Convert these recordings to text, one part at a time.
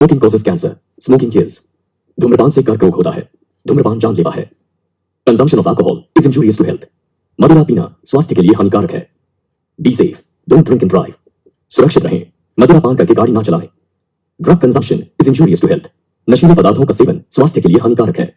Smoking causes cancer, smoking kills. धूम्रपान से कर्क रोग होता है। धूम्रपान जानलेवा है। Consumption of alcohol is injurious to health. मदिरा पीना स्वास्थ्य के लिए हानिकारक है। Be safe, don't drink and drive. सुरक्षित रहें, मदिरा पान करके गाड़ी ना चलाएं। Drug consumption is injurious to health. नशीले पदार्थों का सेवन स्वास्थ्य के लिए हानिकारक है।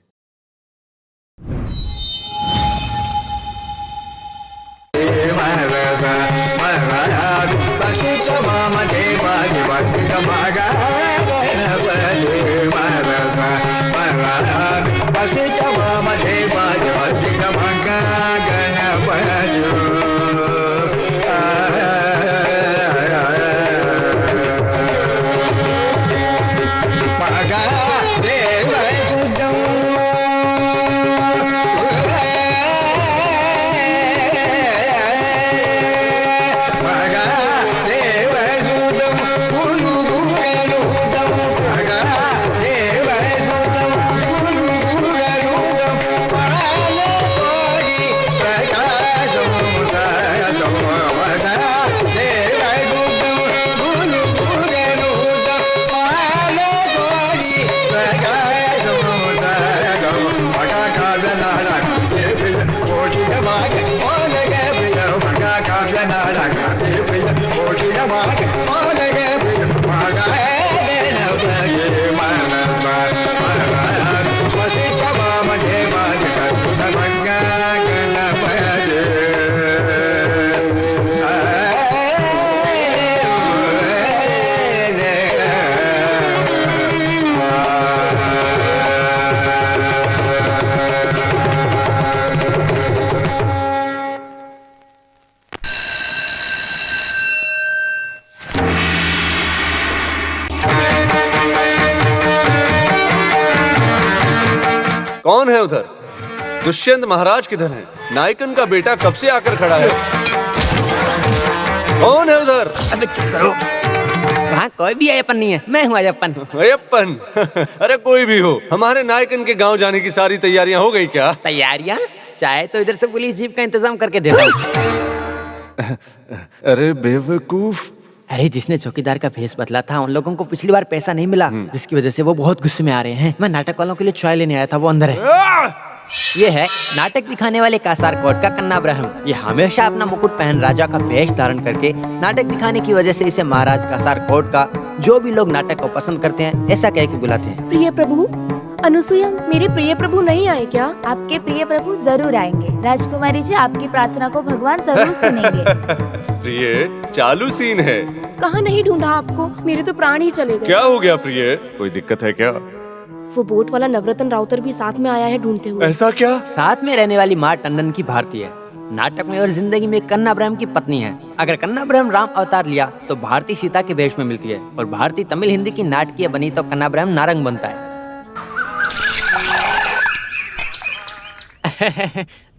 कौन है उधर? दुष्यंत महाराज किधर है? नायकन का बेटा कब से आकर खड़ा है? कौन है उधर? अबे चुप करो। वहाँ कोई भी अयप्पन नहीं है, मैं हूँ अयप्पन। अयप्पन? अरे कोई भी हो, हमारे नायकन के गांव जाने की सारी तैयारियां हो गई क्या? तैयारियां? चाहे तो इधर से पुलिस जीप का इंतजाम करके देता हूँ। अरे बेवकूफ। अरे जिसने चौकीदार का भेष बदला था उन लोगों को पिछली बार पैसा नहीं मिला, जिसकी वजह से वो बहुत गुस्से में आ रहे हैं। मैं नाटक वालों के लिए चाय लेने आया था, वो अंदर है। ये है नाटक दिखाने वाले कासार कोट का कन्ना ब्रह्म। ये हमेशा अपना मुकुट पहन राजा का वेश धारण करके नाटक दिखाने की वजह से इसे महाराज कासार कोट का जो भी लोग नाटक को पसंद करते हैं ऐसा कह के बुलाते हैं। प्रिय प्रभु, अनुसुईया, मेरे प्रिय प्रभु नहीं आए क्या? आपके प्रिय प्रभु जरूर आएंगे। राजकुमारी जी, आपकी प्रार्थना को भगवान जरूर सुनेंगे। प्रिय, चालू सीन है। कहाँ नहीं ढूंढा आपको, मेरे तो प्राण ही चले गए। क्या हो गया प्रिय? कोई दिक्कत है क्या? वो बोट वाला नवरत्न राउतर भी साथ में आया है ढूंढते हुए। ऐसा क्या? साथ में रहने वाली माँ टंडन की भारती है। नाटक में और जिंदगी में कन्ना ब्रह्म की पत्नी है। अगर कन्ना ब्रह्म राम अवतार लिया तो भारती सीता के वेश में मिलती है, और भारती तमिल हिंदी की नाटकीय बनी तो कन्ना ब्रह्म नारंग बनता है।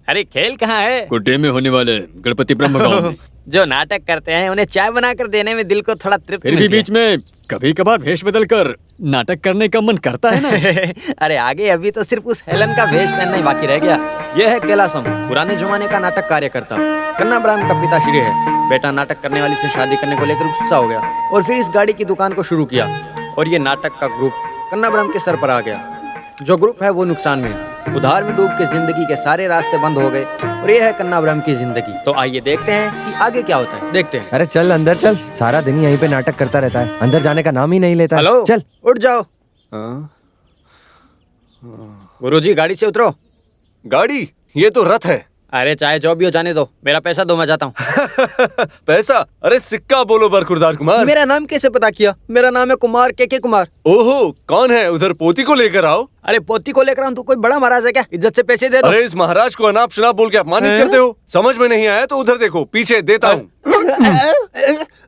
अरे खेल कहाँ है? गुड्डे में होने वाले गणपति ब्रह्म गांव में। जो नाटक करते हैं उन्हें चाय बनाकर देने में दिल को थोड़ा तृप्ति फिर भी मिलती है। बीच में कभी कभार भेष बदल कर नाटक करने का मन करता है ना। अरे आगे अभी तो सिर्फ उस हेलन का वेश पहनना ही बाकी रह गया। यह है कैलासम, पुराने जमाने का नाटक कार्यकर्ता। कन्ना ब्रह्म का पिताश्री है। बेटा नाटक करने वाली से शादी करने को लेकर गुस्सा हो गया और फिर इस गाड़ी की दुकान को शुरू किया, और ये नाटक का ग्रुप कन्ना ब्रह्म के सर पर आ गया। जो ग्रुप है वो नुकसान में है। उधार में डूब के जिंदगी के सारे रास्ते बंद हो गए, और ये है कन्ना ब्रह्म की जिंदगी। तो आइए देखते हैं कि आगे क्या होता है। देखते हैं। अरे चल अंदर चल, सारा दिन यहीं पे नाटक करता रहता है, अंदर जाने का नाम ही नहीं लेता। हेलो, चल उठ जाओ। गुरुजी गाड़ी से उतरो। गाड़ी? ये तो रथ है। अरे चाहे जो भी हो जाने दो, मेरा पैसा दो, मैं जाता हूँ। पैसा? अरे सिक्का बोलो बरखुरदार कुमार। मेरा नाम कैसे पता किया? मेरा नाम है कुमार के कुमार। ओहो, कौन है? उधर पोती को लेकर आओ। अरे पोती को लेकर आऊं तो कोई बड़ा महाराज है क्या? इज्जत से पैसे दे दो। अरे इस महाराज को अनाप शनाप बोल के अपमानित करते हो। समझ में नहीं आया तो उधर देखो, पीछे देता हूँ।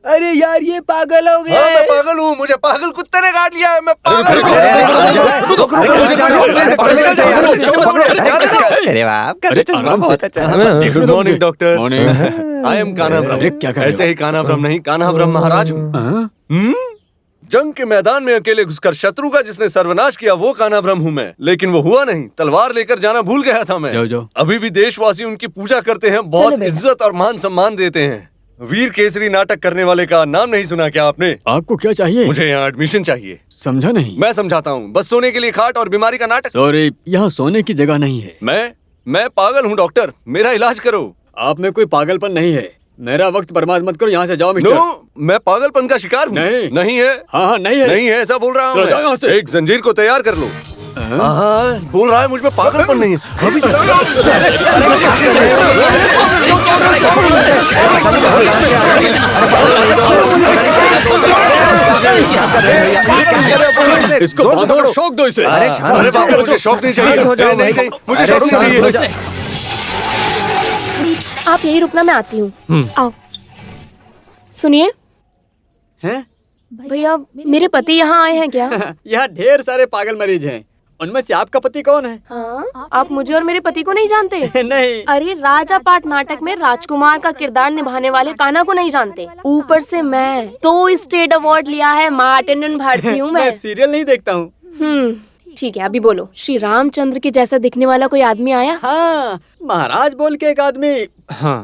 अरे यार ये पागल हो गया। हाँ, मैं पागल हूँ, मुझे पागल कुत्ते ने काट लिया है। मैं पागल हूँ। अरे वाह, बहुत अच्छा। Good morning doctor. Morning. I am Kanha ब्रह्म। क्या कर रहे हो? ऐसे ही कान्हा ब्रह्म नहीं, कान्हा ब्रह्म महाराज हूँ। जंग के मैदान में अकेले घुसकर शत्रु का जिसने सर्वनाश किया वो कान्हा ब्रह्म हूँ मैं। लेकिन वो हुआ नहीं, तलवार लेकर जाना भूल गया था मैं। जाओ जाओ। अभी भी देशवासी उनकी पूजा करते हैं, बहुत इज्जत और मान सम्मान देते हैं। वीर केसरी नाटक करने वाले का नाम नहीं सुना क्या आपने? आपको क्या चाहिए? मुझे यहाँ एडमिशन चाहिए। समझा नहीं। मैं समझाता हूँ, बस सोने के लिए खाट और बीमारी का नाटक। सॉरी, यहाँ सोने की जगह नहीं है। मैं पागल हूँ डॉक्टर, मेरा इलाज करो। आप में कोई पागलपन नहीं है। मेरा वक्त बर्बाद मत करो, यहाँ से जाओ मिस्टर। नो, मैं पागलपन का शिकार हूँ। नहीं। नहीं है। हाँ नहीं है। नहीं है, ऐसा बोल रहा चलो जाओ यहाँ हूँ। से। एक जंजीर को तैयार कर लो। हाँ, बोल रहा है मुझ में पागलपन नहीं है। अभी इसको बांधो और शौक दो इसे। अरे शांत अरे हो जाओ। बाबा, मुझे शौक नहीं चाहिए। शांत हो जाओ नहीं, भाई। नहीं, मुझे अरे शौक नहीं शांत चाहिए। हो जाओ। आप यही रुकना, मैं आती हूँ। आओ। सुनिए हैं? भैया, मेरे पति यहाँ आए हैं क्या? यहाँ ढेर सारे पागल मरीज हैं। उनमें से आपका पति कौन है? हाँ, आप मुझे और मेरे पति को नहीं जानते? नहीं। अरे, राजा पाठ नाटक में राजकुमार का किरदार निभाने वाले कान्हा को नहीं जानते? ऊपर से मैं 2 स्टेट अवार्ड लिया है, मार्टिन भारती हूँ मैं। मैं सीरियल नहीं देखता हूँ। ठीक है, अभी बोलो। श्री रामचंद्र के जैसा दिखने वाला कोई आदमी आया? हाँ, महाराज बोल के एक आदमी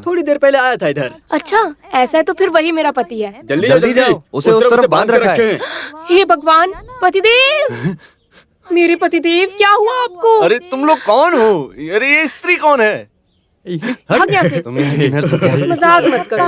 थोड़ी देर पहले आया था इधर। अच्छा, ऐसा है तो फिर वही मेरा पति है। जल्दी जाओ, उसे उस तरफ बांध रखा है। हे भगवान, पतिदेव! मेरे पतिदेव, क्या हुआ आपको? अरे तुम लोग कौन हो? अरे ये स्त्री कौन है? भाग यहाँ से। तुम यहाँ की नर्स हो? मजाक मत करो।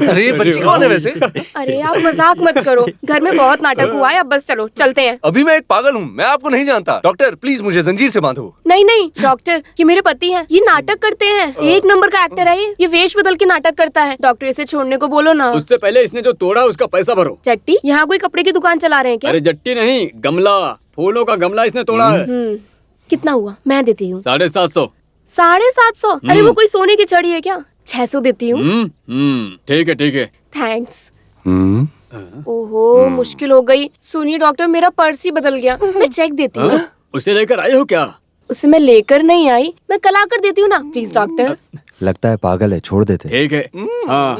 अरे ये बच्ची कौन है वैसे? अरे आप मजाक मत करो, घर में बहुत नाटक हुआ है, अब बस चलो चलते हैं। अभी मैं एक पागल हूँ, मैं आपको नहीं जानता। डॉक्टर प्लीज मुझे जंजीर से बांधो। नहीं नहीं डॉक्टर, ये मेरे पति हैं, ये नाटक करते हैं, 1 नंबर का एक्टर है ये वेश बदल के नाटक करता है। डॉक्टर इसे छोड़ने को बोलो ना। उससे पहले इसने जो तोड़ा उसका पैसा भरो। चट्टी, यहाँ कोई कपड़े की दुकान चला रहे हैं क्या? अरे जट्टी नहीं, गमला, फूलों का गमला इसने तोड़ा है। कितना हुआ? मैं देती हूँ। 750। 750? अरे वो कोई सोने की छड़ी है क्या? 600 देती हूँ। ठीक है ठीक है। थैंक्स। ओहो, मुश्किल हो गई। सुनिए डॉक्टर, मेरा पर्स ही बदल गया, मैं चेक देती हूँ। उसे लेकर आए हो क्या? उसे मैं लेकर नहीं आई, मैं कल आकर देती हूँ ना, प्लीज डॉक्टर। लगता है पागल है, छोड़ देते। ठीक है। हाँ,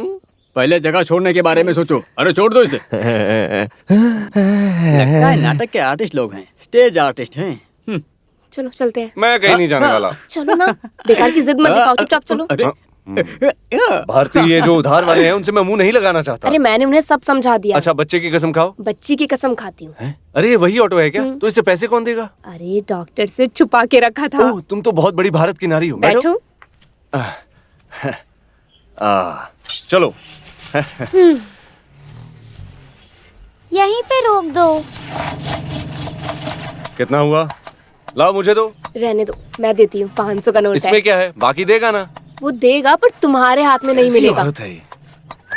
पहले जगह छोड़ने के बारे में सोचो। अरे छोड़ दो इसे। लगता है नाटक के आर्टिस्ट लोग हैं, स्टेज आर्टिस्ट हैं। चलो चलते हैं। मैं कहीं नहीं जाने वाला। चलो ना, बेकार की जिद मत दिखाओ, चुपचाप चलो। अरे भारतीय ये जो उधार वाले हैं उनसे मैं मुंह नहीं लगाना चाहता। अरे मैंने उन्हें सब समझा दिया। अच्छा, बच्चे की कसम खाओ। बच्ची की कसम खाती हूँ। अरे ये वही ऑटो है क्या? तो इससे पैसे कौन देगा? अरे डॉक्टर से छुपा के रखा था। ओह, तुम तो बहुत बड़ी भारत की नारी हो। बैठो। चलो। यहीं पे रोक दो। कितना हुआ? लाओ मुझे दो। रहने दो, मैं देती हूँ। 500 का नोट है। इसमें क्या है? बाकी देगा ना? वो देगा, पर तुम्हारे हाथ में नहीं कैसी मिलेगा। औरत है ये?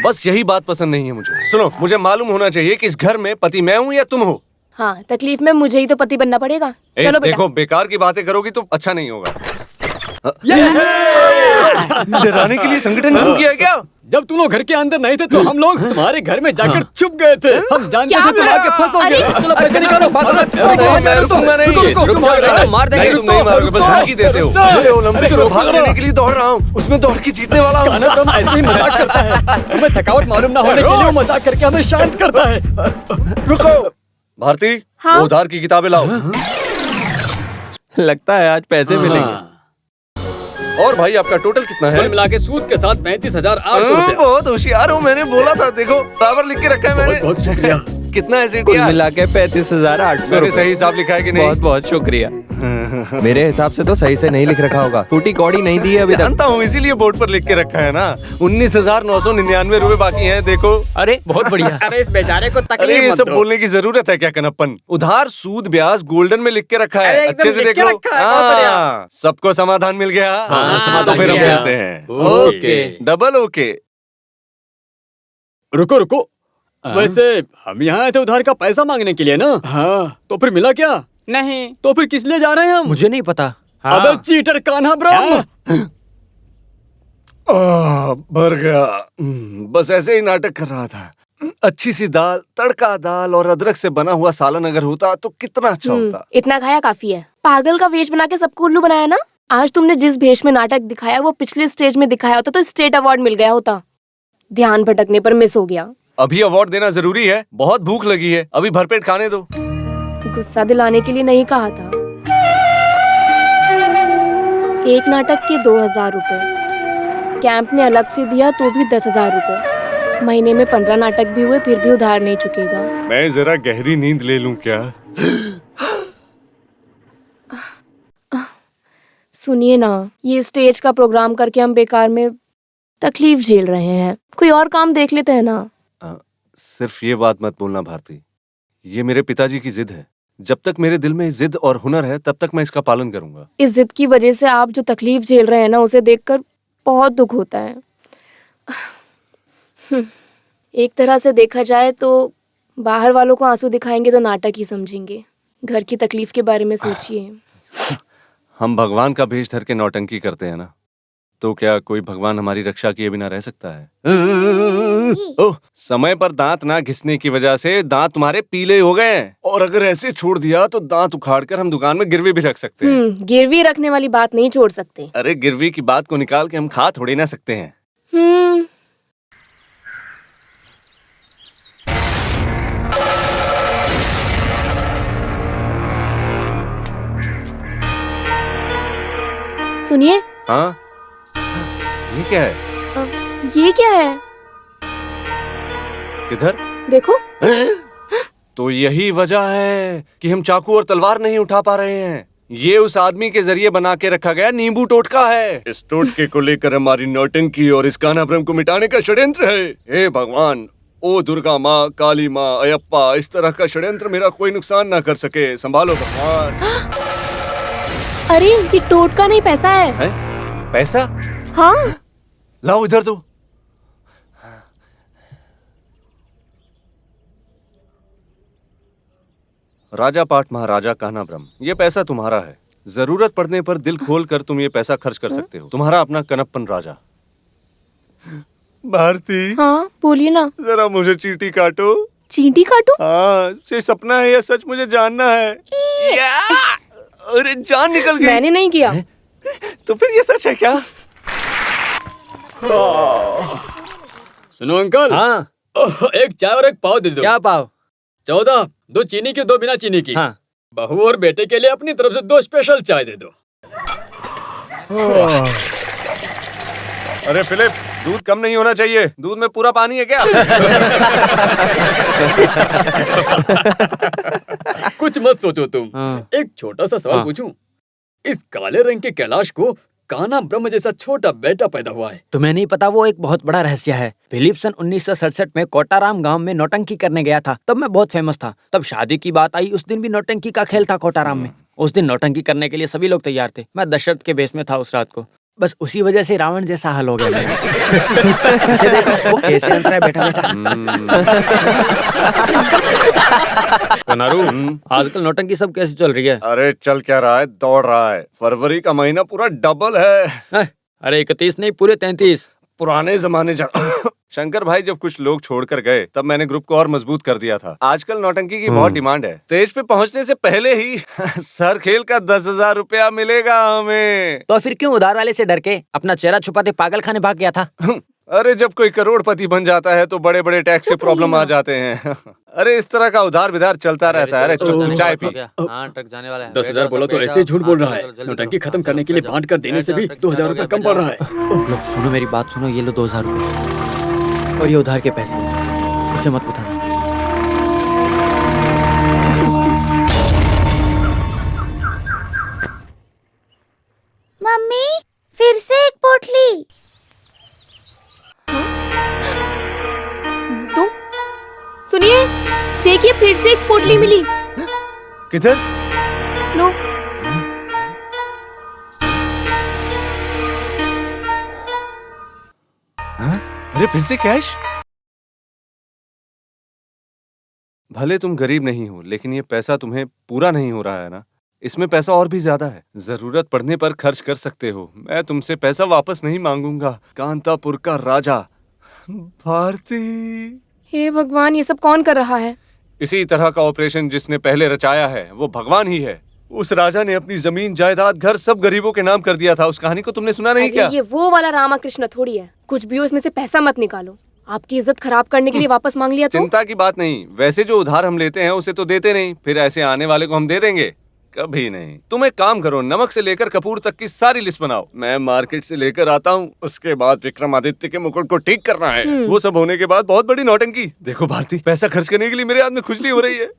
बस यही बात पसंद नहीं है मुझे। सुनो, मुझे मालूम होना चाहिए कि इस घर में पति मैं हूँ या तुम हो। हाँ, तकलीफ में मुझे ही तो पति बनना पड़ेगा। ए, चलो बेटा। देखो, बेकार की बातें करोगी तो अच्छा नहीं होगा। डराने के लिए संगठन शुरू किया है क्या? जब तुम लोग घर के अंदर नहीं थे तो हम लोग तुम्हारे घर में जाकर छुप गए थे। हम जानते क्या थे तुम आके फंसोगे। अरे! चलो पैसे निकालो। मैं रुकूंगा नहीं। मार देंगे। नहीं, तुम नहीं मारोगे, बस धमकी देते हो। मैं ओलंपिक में भाग लेने के लिए दौड़ रहा हूँ, उसमें दौड़ के जीतने वाला हूँ। कान्हा ब्रह्म ऐसे ही मजाक करता है। हमें थकावट मालूम ना होने के लिए वो मजाक करके हमें शांत करता है। रुको भारती, हाँ? वो उधार की किताबें लाओ। लगता है आज पैसे मिलेंगे। और भाई आपका टोटल कितना है? कुल मिला के सूद के साथ 35,800 रुपया। बहुत होशियार हूँ, मैंने बोला था। देखो बराबर लिख के रखा है मैंने। बहुत शुक्रिया। कितना है कुल सेठिया? मिला के 35,800। मैंने सही हिसाब लिखा है कि नहीं? बहुत बहुत शुक्रिया। मेरे हिसाब से तो सही से नहीं लिख रखा होगा, फूटी कौड़ी नहीं दी है अभी तक। जानता हूँ, इसीलिए बोर्ड पर लिख के रखा है ना। 19,999 रुपए बाकी हैं, देखो। अरे बहुत बढ़िया। अरे इस बेचारे को अरे तकलीफ ये मत सब दो। बोलने की जरूरत है क्या कनप्पन? उधार सूद ब्याज गोल्डन में लिख के रखा है, अरे एकदम अच्छे से लिख देख के लो। रखा है, बहुत बढ़िया। हाँ, सबको समाधान मिल गया। समाधान तो फिर मिल हम गया। मिलते हैं। ओके। Double okay. रुको रुको, वैसे हम यहाँ आए थे उधार का पैसा मांगने के लिए ना। हाँ, तो फिर मिला क्या? नहीं, तो फिर किस लिए जा रहे हैं हम? मुझे नहीं पता। अबे चीटर कान्हा ब्रह्म। भर गया। बस ऐसे ही नाटक कर रहा था। अच्छी सी दाल, तड़का दाल और अदरक से बना हुआ सालन अगर होता तो कितना अच्छा होता। इतना खाया काफी है। पागल का वेश बना के सबको उल्लू बनाया ना। आज तुमने जिस भेष में नाटक दिखाया वो पिछले स्टेज में दिखाया होता तो स्टेट अवार्ड मिल गया होता। ध्यान भटकने पर मिस हो गया। अभी अवार्ड देना जरूरी है, बहुत भूख लगी है, अभी भरपेट खाने दो। गुस्सा दिलाने के लिए नहीं कहा था। एक नाटक के 2,000 रुपए, कैंप ने अलग से दिया तो भी 10,000 रुपए। महीने में 15 नाटक भी हुए फिर भी उधार नहीं चुकेगा। मैं जरा गहरी नींद ले लूं क्या? सुनिए ना, ये स्टेज का प्रोग्राम करके हम बेकार में तकलीफ झेल रहे हैं। कोई और काम देख लेते हैं ना। सिर्फ ये बात मत बोलना भारती, ये मेरे पिताजी की जिद है। जब तक मेरे दिल में जिद और हुनर है तब तक मैं इसका पालन करूंगा। इस जिद की वजह से आप जो तकलीफ झेल रहे हैं ना, उसे देखकर बहुत दुख होता है। एक तरह से देखा जाए तो बाहर वालों को आंसू दिखाएंगे तो नाटक ही समझेंगे। घर की तकलीफ के बारे में सोचिए। हम भगवान का भेष धर के नौटंकी करते हैं ना, तो क्या कोई भगवान हमारी रक्षा किए बिना रह सकता है? ओह, समय पर दांत ना घिसने की वजह से दांत तुम्हारे पीले हो गए हैं, और अगर ऐसे छोड़ दिया तो दांत उखाड़ कर हम दुकान में गिरवी भी रख सकते हैं। गिरवी रखने वाली बात नहीं छोड़ सकते। अरे गिरवी की बात को निकाल के हम खा थोड़ी ना सकते हैं। सुनिए। हाँ, ये क्या है? ये क्या है? किधर? देखो। तो यही वजह है कि हम चाकू और तलवार नहीं उठा पा रहे हैं। ये उस आदमी के जरिए बना के रखा गया नींबू टोटका है। इस टोटके को लेकर हमारी नौटंकी और इस कान्हा भ्रम को मिटाने का षड्यंत्र है। हे भगवान, ओ दुर्गा माँ, काली माँ, अयप्पा, इस तरह का षड्यंत्र मेरा कोई नुकसान ना कर सके। संभालो भगवान। अरे ये टोटका नहीं, पैसा है। पैसा? हाँ। लाओ इधर दो। राजा पाठ महाराजा कान्हा ब्रह्म, ये पैसा तुम्हारा है। जरूरत पड़ने पर दिल खोल कर तुम ये पैसा खर्च कर सकते हो। तुम्हारा अपना कनप्पन राजा। भारती। हाँ बोलिए ना। जरा मुझे चींटी काटो। चींटी काटो? हाँ, ये सपना है या सच, मुझे जानना है। अरे जान निकल गई। मैंने नहीं किया। तो फिर ये सच है क्या? सुनो अंकल। हाँ। एक चाय और एक पाव दे दो। क्या पाव? 14, 2 चीनी की 2 बिना चीनी की। हाँ। बहू और बेटे के लिए अपनी तरफ से 2 स्पेशल चाय दे दो। अरे फिलिप, दूध कम नहीं होना चाहिए। दूध में पूरा पानी है क्या? कुछ मत सोचो तुम। हाँ। एक छोटा सा सवाल पूछूं? इस काले रंग के कैलाश को कान्हा ब्रह्म जैसा छोटा बेटा पैदा हुआ है। तुम्हें नहीं पता, वो एक बहुत बड़ा रहस्य है। फिलिप सन 1967 में कोटाराम गांव में नौटंकी करने गया था। तब मैं बहुत फेमस था। तब शादी की बात आई, उस दिन भी नौटंकी का खेल था कोटाराम में। उस दिन नौटंकी करने के लिए सभी लोग तैयार थे। मैं दशरथ के भेष में था उस रात को। बस उसी वजह से रावण जैसा हाल हो गया मेरा। इसे देखो, वो कैसे हंस रहा है बैठा बैठा। कनारू, आजकल नौटंकी सब कैसे चल रही है? अरे चल क्या रहा है, दौड़ रहा है। फरवरी का महीना पूरा डबल है। अरे 31 नहीं, पूरे 33। पुराने जमाने शंकर भाई जब कुछ लोग छोड़कर गए तब मैंने ग्रुप को और मजबूत कर दिया था। आजकल नौटंकी की बहुत डिमांड है। स्टेज पे पहुंचने से पहले ही सर खेल का 10,000 रुपया मिलेगा हमें। तो फिर क्यों उधार वाले से डर के अपना चेहरा छुपाते पागल खाने भाग गया था? अरे जब कोई करोड़पति बन जाता है तो बड़े बड़े टैक्स से प्रॉब्लम आ जाते हैं। अरे इस तरह का उधार विधार चलता रहता है। अरे चुप चाय पी। हाँ, ट्रक जाने वाला है। 10,000 बोला तो ऐसे ही झूठ बोल रहा है। नौटंकी खत्म करने के लिए बांट कर देने से भी 2,000 रुपया कम पड़ रहा है। लो सुनो मेरी बात सुनो, ये लो 2,000 रुपए और ये उधार के पैसे। उसे मत बताना। मम्मी फिर से एक पोटली। तो सुनिए, देखिए फिर से एक पोटली मिली। किधर? लो। अरे फिर से कैश? भले तुम गरीब नहीं हो, लेकिन ये पैसा तुम्हें पूरा नहीं हो रहा है ना। इसमें पैसा और भी ज्यादा है। जरूरत पड़ने पर खर्च कर सकते हो। मैं तुमसे पैसा वापस नहीं मांगूंगा। कांतापुर का राजा भारती। हे भगवान, ये सब कौन कर रहा है? इसी तरह का ऑपरेशन जिसने पहले रचाया है वो भगवान ही है। उस राजा ने अपनी जमीन जायदाद घर सब गरीबों के नाम कर दिया था। उस कहानी को तुमने सुना नहीं क्या? ये वो वाला रामाकृष्ण थोड़ी है। कुछ भी हो, इसमें से पैसा मत निकालो। आपकी इज्जत खराब करने के लिए वापस मांग लिया तो? चिंता की बात नहीं। वैसे जो उधार हम लेते हैं उसे तो देते नहीं, फिर ऐसे आने वाले को हम दे देंगे। कभी नहीं। तुम एक काम करो, नमक से लेकर कपूर तक की सारी लिस्ट बनाओ, मैं मार्केट से लेकर आता हूँ। उसके बाद विक्रमादित्य के मुकुट को ठीक करना है। वो सब होने के बाद बहुत बड़ी नौटंकी। देखो भारती, पैसा खर्च करने के लिए मेरे हाथ में खुजली हो रही है।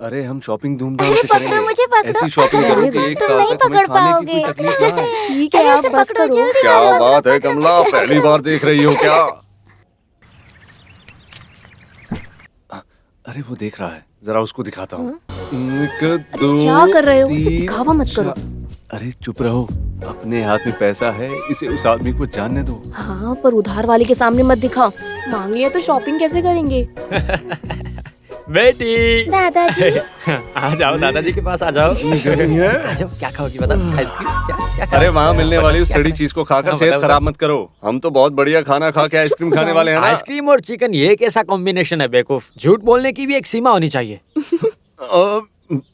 अरे हम शॉपिंग धूमधाम से पकड़ो, करेंगे। मुझे पकड़ो। ऐसी शॉपिंग अरे, करो कि एक तुम साल नहीं तक हमें पकड़ खाने की कोई पाओगे। तकलीफ ना आए। ठीक है, अरे, आप इसे बस पकड़ो, करो। जल्दी क्या करो। बात है कमला, पहली बार देख रही हो क्या? अरे वो देख रहा है, जरा उसको दिखाता हूँ। क्या कर रहे हो? इसे दिखावा मत करो। अरे चुप रहो, अपने हाथ में पैसा है, इसे उस आदमी को जानने दो। हाँ, पर उधार वाले के सामने मत दिखाओ। मांग लिया तो शॉपिंग कैसे करेंगे? बेटी दादाजी आ जाओ, दादाजी के पास आ जाओ। आ जाओ, क्या खाओगी बता? आइसक्रीम? क्या क्या अरे वहाँ मिलने वाली उस सड़ी चीज को खाकर हाँ, सेहत बताओ, खराब मत करो। हम तो बहुत बढ़िया खाना खा के आइसक्रीम खाने वाले हैं ना। आइसक्रीम और चिकन, ये कैसा कॉम्बिनेशन है बेवकूफ? झूठ बोलने की भी एक सीमा होनी चाहिए।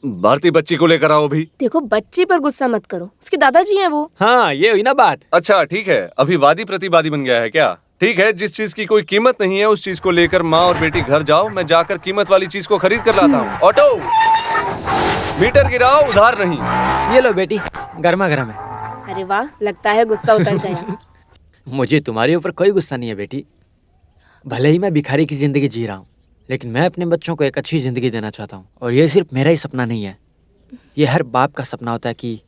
भारती बच्ची को लेकर आओ भी। देखो, बच्ची पर गुस्सा मत करो, उसके दादाजी हैं वो। हाँ, ये हुई ना बात। अच्छा ठीक है, अभी वादी प्रतिवादी बन गया है क्या? ठीक है, जिस चीज की कोई कीमत नहीं है उस चीज को लेकर माँ और बेटी घर जाओ, मैं जाकर कीमत वाली चीज को खरीद कर लाता हूँ। ऑटो, मीटर गिराओ, उधार नहीं। ये लो बेटी, गर्मा गर्म है। अरे वाह, लगता है गुस्सा उतर गया। मुझे तुम्हारे ऊपर कोई गुस्सा नहीं है बेटी। भले ही मैं भिखारी की जिंदगी जी रहा हूँ, लेकिन मैं अपने बच्चों को एक अच्छी जिंदगी देना चाहता हूँ। और ये सिर्फ मेरा ही सपना नहीं है, ये हर बाप का सपना होता है कि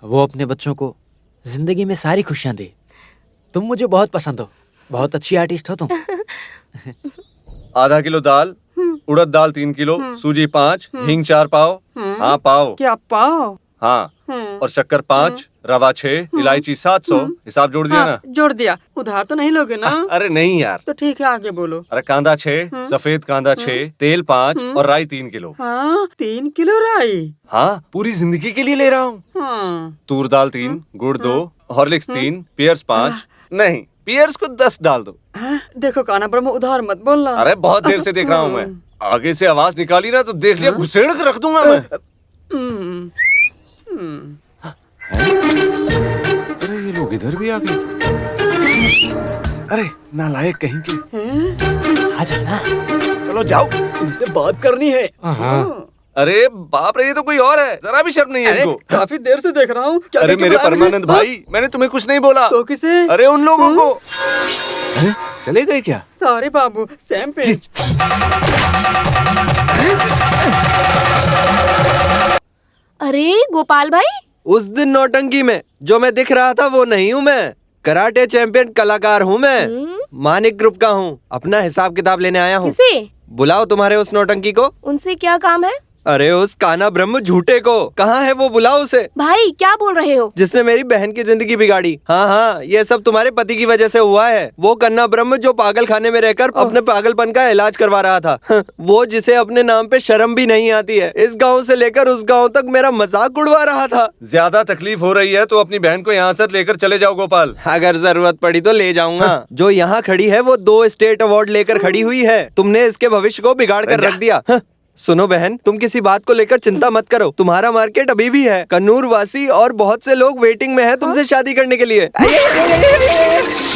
वो अपने बच्चों को जिंदगी में सारी खुशियाँ दे। तुम मुझे बहुत पसंद हो, बहुत अच्छी आर्टिस्ट हो तुम। आधा किलो दाल, उड़द दाल 3 किलो, सूजी 5, हींग 4 पाव। हाँ पाव। क्या पाव? हाँ, और शक्कर 5, रवा 6, इलायची 700। हिसाब जोड़ दिया ना? जोड़ दिया। उधार तो नहीं लोगे ना? अरे नहीं यार। तो ठीक है, आगे बोलो। अरे कांदा 6, सफेद कांदा 6, तेल 5 और राई 3 किलो। हाँ, 3 किलो राई। हाँ, पूरी जिंदगी के लिए ले रहा हूँ। हाँ, तूर दाल 3, गुड़ 2, हॉर्लिक्स 3, पियर्स 5। नहीं, पियर्स को 10 डाल दो। देखो काना ब्रह्म, उधार मत बोलना। अरे बहुत देर से देख रहा हूँ मैं। आगे से आवाज निकाली ना तो देख लिया, घुसेड़ के रख दूंगा मैं। हम्म, हम्म। अरे ये लोग इधर भी आ गए। अरे नालायक कहीं के। आ जाना। चलो जाओ। तुमसे बात करनी है। अरे बाप रे, ये तो कोई और है, जरा भी शर्म नहीं है अरे इनको। काफी देर से देख रहा हूँ। क्या अरे देख के मेरे बुलाया मुझे? परमानंद भाई, मैंने तुम्हें कुछ नहीं बोला। तो किसे? अरे उन लोगों को। अरे, चले गए क्या? सॉरी बाबू, सेम पेज। अरे गोपाल भाई, उस दिन नौटंकी में जो मैं दिख रहा था वो नहीं हूँ मैं। कराटे चैंपियन कलाकार हूँ मैं। मानिक ग्रुप का हूँ। अपना हिसाब किताब लेने आया हूँ। किसे? बुलाओ तुम्हारे उस नौटंकी को। उनसे क्या काम है? अरे उस काना ब्रह्म झूठे को। कहाँ है वो? बुलाओ उसे। भाई क्या बोल रहे हो? जिसने मेरी बहन की जिंदगी बिगाड़ी। हाँ हाँ, ये सब तुम्हारे पति की वजह से हुआ है। वो कन्ना ब्रह्म जो पागल खाने में रहकर अपने पागलपन का इलाज करवा रहा था। वो जिसे अपने नाम पे शर्म भी नहीं आती है, इस गांव से लेकर उस गांव तक मेरा मजाक उड़वा रहा था। ज्यादा तकलीफ हो रही है तो अपनी बहन को यहाँ से लेकर चले जाओ गोपाल। अगर जरूरत पड़ी तो ले जाऊंगा। जो यहाँ खड़ी है वो 2 स्टेट अवार्ड लेकर खड़ी हुई है। तुमने इसके भविष्य को बिगाड़ कर रख दिया। सुनो बहन, तुम किसी बात को लेकर चिंता मत करो। तुम्हारा मार्केट अभी भी है। कन्नूर वासी और बहुत से लोग वेटिंग में हैं तुमसे शादी करने के लिए।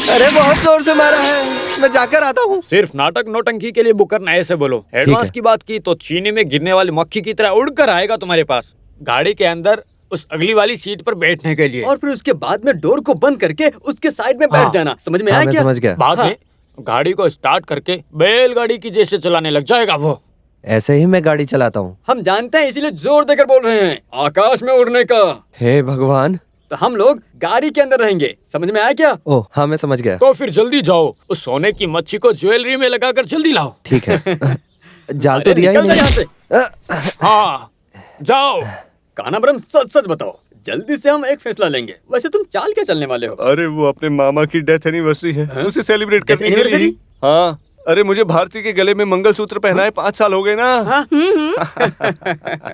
अरे बहुत जोर से मारा है, मैं जाकर आता हूँ। सिर्फ नाटक नौटंकी के लिए बुक करना है, ऐसे बोलो। एडवांस की बात की तो चीनी में गिरने वाली मक्खी की तरह उड़कर आएगा तुम्हारे पास, गाड़ी के अंदर उस अगली वाली सीट पर बैठने के लिए। और फिर उसके बाद में डोर को बंद करके उसके साइड में बैठ जाना। समझ में आया क्या? समझ गया। बाद में गाड़ी को स्टार्ट करके बैलगाड़ी की जैसे चलाने लग जाएगा वो। ऐसे ही मैं गाड़ी चलाता हूँ। हम जानते हैं, इसीलिए जोर देकर बोल रहे हैं आकाश में उड़ने का। हे भगवान। तो हम लोग गाड़ी के अंदर रहेंगे। समझ में आया क्या? ओह हाँ, मैं समझ गया। तो फिर जल्दी जाओ, उस सोने की मच्छी को ज्वेलरी में लगाकर जल्दी लाओ। ठीक है। जाल तो अरे दिया ही निकल जा यहाँ नहीं। से। हाँ जाओ। काना ब्रह्म, सच सच बताओ, जल्दी से हम एक फैसला लेंगे। वैसे तुम चाल क्या चलने वाले हो? अरे वो अपने मामा की डेथ एनिवर्सरी है, उसे सेलिब्रेट Death करने के लिए ही। anniversary? हाँ, अरे मुझे भारती के गले में मंगलसूत्र पहनाए 5 साल हो गए ना।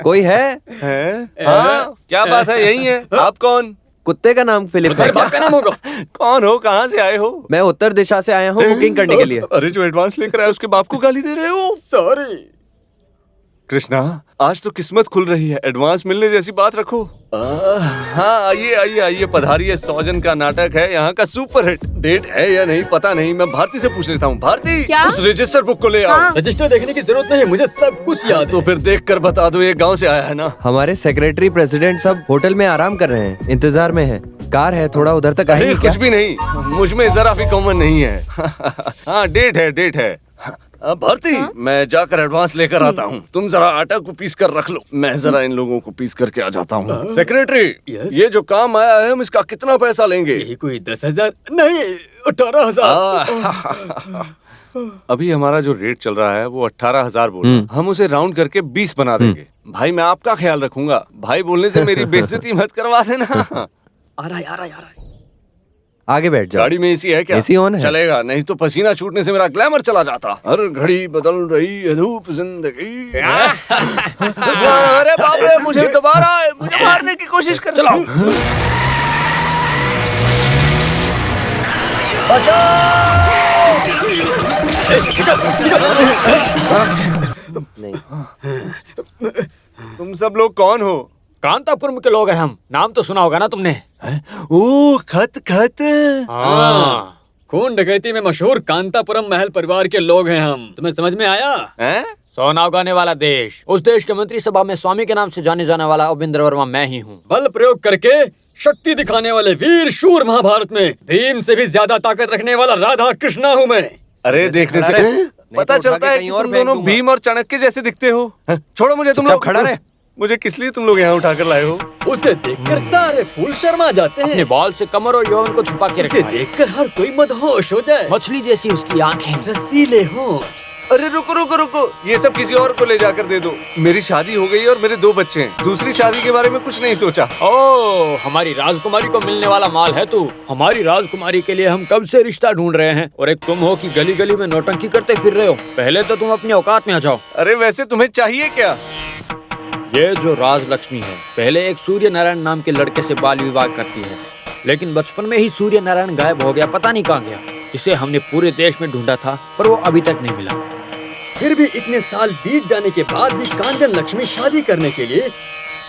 कोई है? हाँ, क्या बात है? यही है। आप कौन? कुत्ते का नाम फिलिप है। अरे बाप का नाम होगा। कौन हो? कहाँ से आए हो? मैं उत्तर दिशा से आया हूँ बुकिंग करने के लिए। अरे जो एडवांस लेकर आए उसके बाप को गाली दे रहे हो? सॉरी। कृष्णा, आज तो किस्मत खुल रही है। एडवांस मिलने जैसी बात रखो। हाँ, आइए आइए आइए, पधारिए। सौजन का नाटक है यहाँ का सुपर हिट। डेट है या नहीं पता नहीं, मैं भारती से पूछ लेता हूँ। भारती, क्या? उस रजिस्टर बुक को ले आओ। हाँ। रजिस्टर देखने की जरूरत नहीं, मुझे सब कुछ याद है। तो फिर देख कर बता दो, ये गाँव से आया है ना। हमारे सेक्रेटरी प्रेसिडेंट सब होटल में आराम कर रहे हैं, इंतजार में है। कार है, थोड़ा उधर तक अरे आएंगे क्या? कुछ भी नहीं, मुझ में जरा भी कॉमन नहीं है। हाँ, डेट है, डेट है। भारती, मैं जाकर एडवांस लेकर आता हूँ। तुम जरा आटा को पीस कर रख लो, मैं जरा इन लोगों को पीस करके आ जाता हूँ। Secretary, yes? ये जो काम आया है, हम इसका कितना पैसा लेंगे? यही कोई 10,000 नहीं 18,000। अभी हमारा जो रेट चल रहा है वो 18,000 बोला। हम उसे राउंड करके 20 बना देंगे। भाई, मैं आपका ख्याल रखूंगा। भाई बोलने से मेरी बेइज्जती मत करवा देना। आ रहा है, आ रहा है, आ रहा है। आगे बैठ जाओ। गाड़ी में एसी है क्या? एसी ऑन है। चलेगा, नहीं तो पसीना छूटने से मेरा ग्लैमर चला जाता। हर घड़ी बदल रही है धूप जिंदगी। अरे बाप रे, मुझे दोबारा मुझे मारने की कोशिश कर। चलो, तुम सब लोग कौन हो? कांतापुरम के लोग हैं हम। नाम तो सुना होगा ना तुमने? ओ, खत खत। हाँ। खून डकैती में मशहूर कांतापुरम महल परिवार के लोग हैं हम। तुम्हें समझ में आया? हैं? सोना उगाने वाला देश, उस देश के मंत्री सभा में स्वामी के नाम से जाने जाने वाला अविंद्र वर्मा मैं ही हूँ। बल प्रयोग करके शक्ति दिखाने वाले वीर शूर महाभारत में भीम से भी ज्यादा ताकत रखने वाला राधा कृष्णा हूँ मैं। अरे देखने से पता तो उठा चलता के है कहीं कि और तुम फेंक दोनों दूंगा। भीम और चाणक्य जैसे दिखते हो। छोड़ो मुझे, तुम लोग खड़ा रहे। मुझे किस लिए तुम लोग यहाँ उठाकर लाए हो? उसे देखकर सारे फूल शर्मा जाते अपने हैं। बॉल से कमर और यौवन को छुपा के उसे रखा है। देखकर हर कोई मदहोश हो जाए। मछली जैसी उसकी आंखें। रसीले होंठ। अरे रुको रुको रुको, ये सब किसी और को ले जाकर दे दो। मेरी शादी हो गई और मेरे 2 बच्चे हैं। दूसरी शादी के बारे में कुछ नहीं सोचा। ओ, हमारी राजकुमारी को मिलने वाला माल है तू। हमारी राजकुमारी के लिए हम कब से रिश्ता ढूंढ रहे हैं, और एक तुम हो कि गली गली में नौटंकी करते फिर रहे हो। पहले तो तुम अपनी औकात में आ जाओ। अरे वैसे तुम्हें चाहिए क्या? ये जो राजलक्ष्मी है, पहले एक सूर्य नारायण नाम के लड़के से बाल विवाह करती है, लेकिन बचपन में ही सूर्य नारायण गायब हो गया, पता नहीं कहाँ गया। जिसे हमने पूरे देश में ढूंढा था, पर वो अभी तक नहीं मिला। फिर भी इतने साल बीत जाने के बाद भी कांचन लक्ष्मी शादी करने के लिए